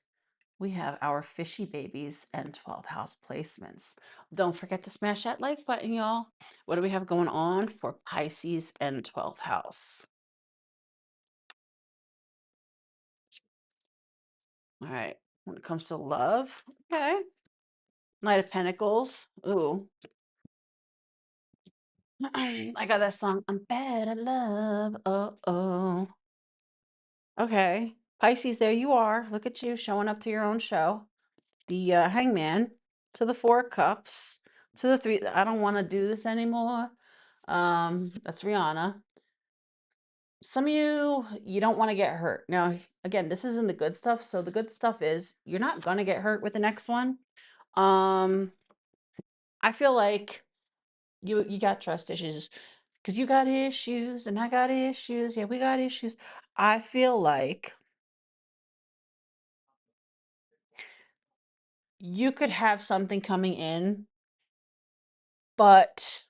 [SPEAKER 2] we have our fishy babies and 12th house placements. Don't forget to smash that like button, y'all. What do we have going on for Pisces and 12th house? All right. When it comes to love, okay. Knight of Pentacles. Ooh. I got that song. I'm bad at love. Oh, oh. Okay. Pisces, there you are. Look at you showing up to your own show. The hangman to the 4 of cups to the 3. I don't want to do this anymore. That's Rihanna. Some of you don't want to get hurt. Now, again, this isn't the good stuff. So the good stuff is you're not going to get hurt with the next one. Um, I feel like you got trust issues because you got issues and I got issues. Yeah, we got issues. I feel like you could have something coming in, but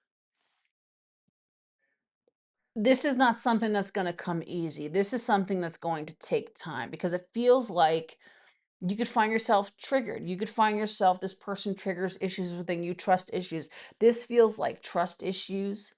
[SPEAKER 2] this is not something that's going to come easy. This is something that's going to take time because it feels like you could find yourself triggered. You could find yourself, this person triggers issues within you, trust issues. This feels like trust issues,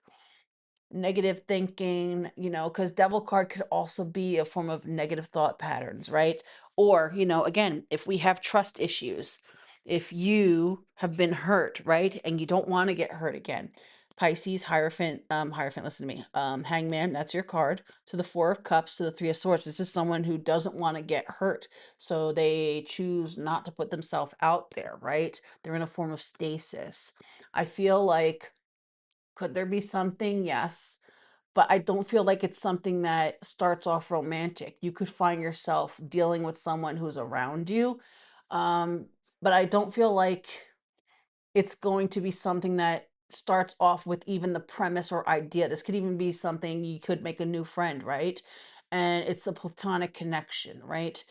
[SPEAKER 2] negative thinking, because devil card could also be a form of negative thought patterns, right? Or, again, if we have trust issues, if you have been hurt, right, and you don't want to get hurt again. Pisces, Hierophant, listen to me. Hangman, that's your card. To the 4 of Cups, to the 3 of Swords. This is someone who doesn't want to get hurt. So they choose not to put themselves out there, right? They're in a form of stasis. I feel like, could there be something? Yes, but I don't feel like it's something that starts off romantic. You could find yourself dealing with someone who's around you, um, but I don't feel like it's going to be something that starts off with even the premise or idea. This could even be something you could make a new friend, right? And it's a platonic connection, right?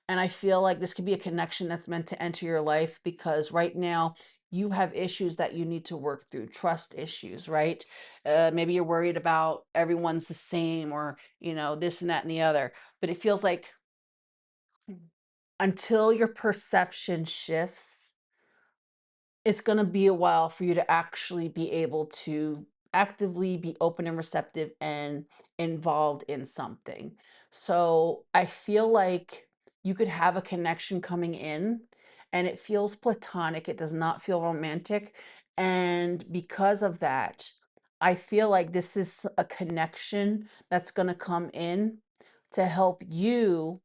[SPEAKER 2] And I feel like this could be a connection that's meant to enter your life because right now you have issues that you need to work through, trust issues, right? Maybe you're worried about everyone's the same or, this and that and the other. But it feels like until your perception shifts, it's gonna be a while for you to actually be able to actively be open and receptive and involved in something. So I feel like you could have a connection coming in and it feels platonic. It does not feel romantic. And because of that, I feel like this is a connection that's going to come in to help you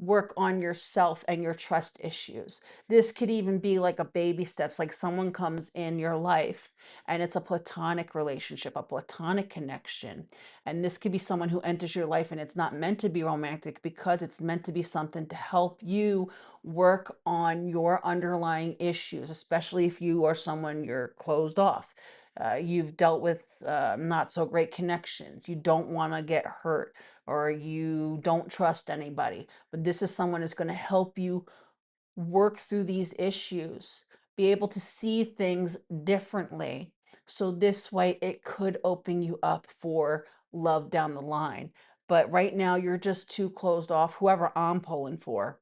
[SPEAKER 2] work on yourself and your trust issues. This could even be like a baby steps, like someone comes in your life and it's a platonic relationship, a platonic connection. And this could be someone who enters your life and it's not meant to be romantic because it's meant to be something to help you work on your underlying issues, especially if you are someone you're closed off. You've dealt with not so great connections. You don't want to get hurt or you don't trust anybody, but this is someone who's going to help you work through these issues, be able to see things differently. So this way it could open you up for love down the line. But right now you're just too closed off, whoever I'm pulling for.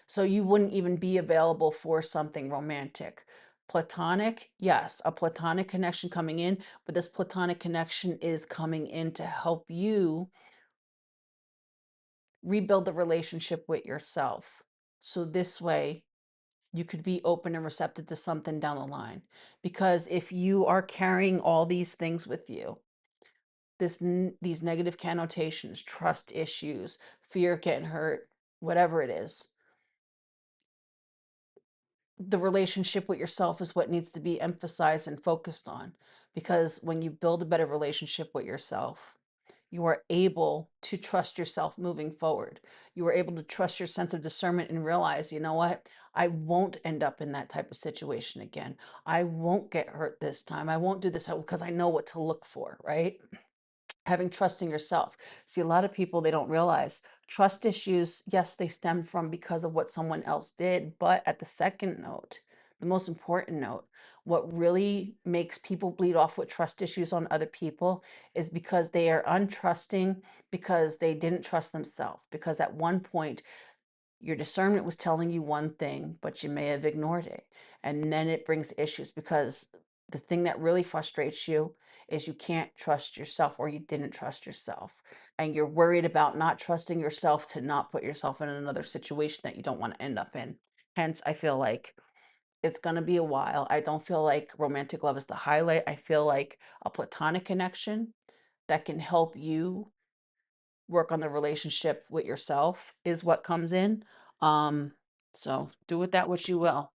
[SPEAKER 2] So you wouldn't even be available for something romantic. Platonic, yes, a platonic connection coming in, but this platonic connection is coming in to help you rebuild the relationship with yourself. So this way you could be open and receptive to something down the line. Because if you are carrying all these things with you, these negative connotations, trust issues, fear of getting hurt, whatever it is, the relationship with yourself is what needs to be emphasized and focused on. Because when you build a better relationship with yourself, you are able to trust yourself moving forward. You are able to trust your sense of discernment and realize, you know what? I won't end up in that type of situation again. I won't get hurt this time. I won't do this because I know what to look for, right? having trust in yourself. See, a lot of people, they don't realize trust issues, yes, they stem from because of what someone else did. But at the second note, the most important note, what really makes people bleed off with trust issues on other people is because they are untrusting because they didn't trust themselves. Because at one point, your discernment was telling you one thing, but you may have ignored it. And then it brings issues because the thing that really frustrates you is you can't trust yourself or you didn't trust yourself. And you're worried about not trusting yourself to not put yourself in another situation that you don't want to end up in. Hence, I feel like it's going to be a while. I don't feel like romantic love is the highlight. I feel like a platonic connection that can help you work on the relationship with yourself is what comes in. Um, so do with that what you will.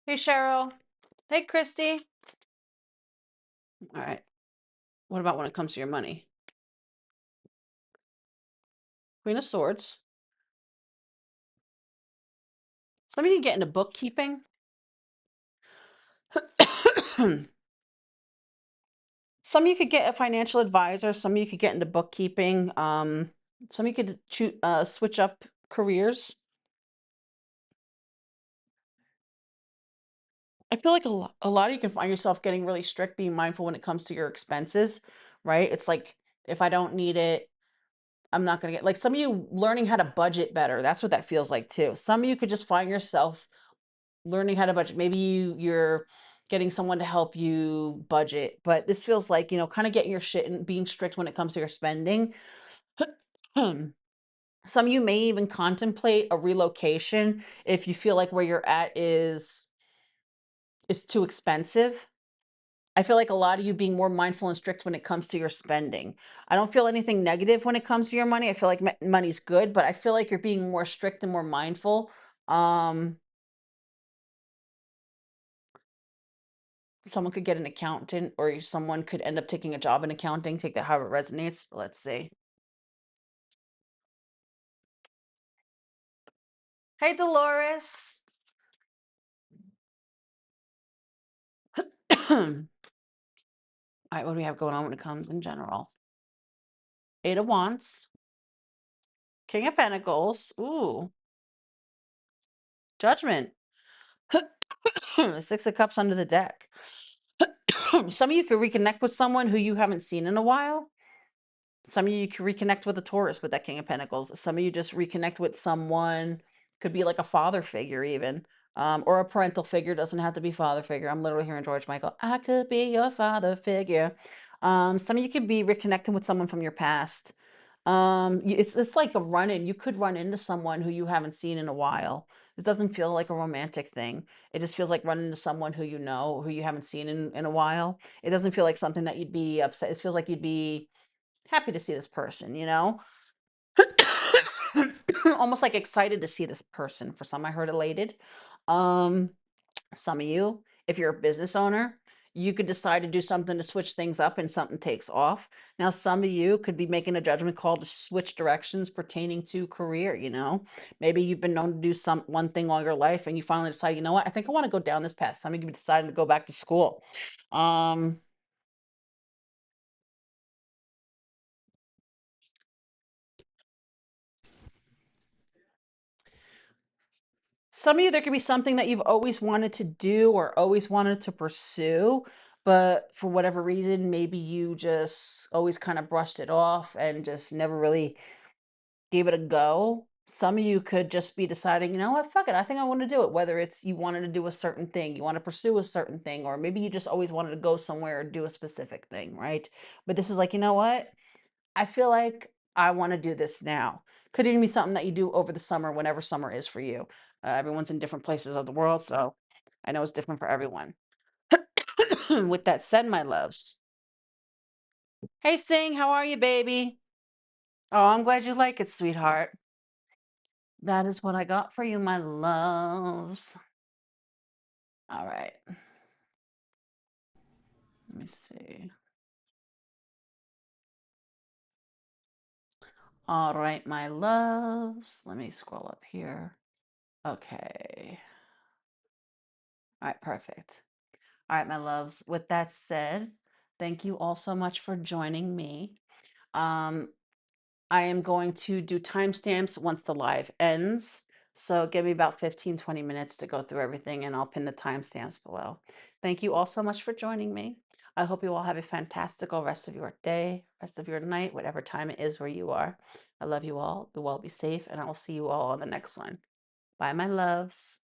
[SPEAKER 2] Hey, Cheryl. Hey, Christy. All right. What about when it comes to your money? Queen of Swords. Some of you get into bookkeeping. Some of you could get a financial advisor. Some of you could get into bookkeeping. Some of you could switch up careers. I feel like a lot of you can find yourself getting really strict, being mindful when it comes to your expenses, right? It's like, if I don't need it, I'm not gonna get like some of you learning how to budget better. That's what that feels like too. Some of you could just find yourself learning how to budget. Maybe you're getting someone to help you budget, but this feels like, kind of getting your shit and being strict when it comes to your spending. Some of you may even contemplate a relocation if you feel like where you're at is too expensive. I feel like a lot of you being more mindful and strict when it comes to your spending. I don't feel anything negative when it comes to your money. I feel like money's good, but I feel like you're being more strict and more mindful. Um, Someone could get an accountant, or someone could end up taking a job in accounting. Take that how it resonates. Let's see. Hey, Dolores. All right, what do we have going on when it comes in general? Eight of Wands, King of Pentacles. Ooh, Judgment. Six of Cups under the deck. Some of you could reconnect with someone who you haven't seen in a while. Some of you can reconnect with a Taurus with that King of Pentacles. Some of you just reconnect with someone, could be like a father figure even, or a parental figure. Doesn't have to be father figure. I'm literally hearing George Michael. I could be your father figure. Some of you could be reconnecting with someone from your past. It's like a run-in. You could run into someone who you haven't seen in a while. It doesn't feel like a romantic thing. It just feels like running into someone who you know, who you haven't seen in a while. It doesn't feel like something that you'd be upset. It feels like you'd be happy to see this person. Almost like excited to see this person. For some, I heard elated. Um, some of you, if you're a business owner, you could decide to do something to switch things up and something takes off. Now, some of you could be making a judgment call to switch directions pertaining to career. Maybe you've been known to do one thing all your life and you finally decide, you know what, I think I want to go down this path. Some of you decided to go back to school. Um, Some of you, there could be something that you've always wanted to do or always wanted to pursue, but for whatever reason, maybe you just always kind of brushed it off and just never really gave it a go. Some of you could just be deciding, you know what, fuck it, I think I want to do it. Whether it's you wanted to do a certain thing, you want to pursue a certain thing, or maybe you just always wanted to go somewhere or do a specific thing, right? But this is like, you know what? I feel like I want to do this now. Could even be something that you do over the summer, whenever summer is for you. Everyone's in different places of the world, so I know it's different for everyone. With that said, my loves. Hey, Sing, how are you, baby? Oh, I'm glad you like it, sweetheart. That is what I got for you, my loves. All right. Let me see. All right, my loves. Let me scroll up here. Okay. All right, perfect. All right, my loves. With that said, thank you all so much for joining me. Um, I am going to do timestamps once the live ends. So give me about 15, 20 minutes to go through everything and I'll pin the timestamps below. Thank you all so much for joining me. I hope you all have a fantastical rest of your day, rest of your night, whatever time it is where you are. I love you all. Be well, be safe, and I will see you all on the next one. Bye, my loves.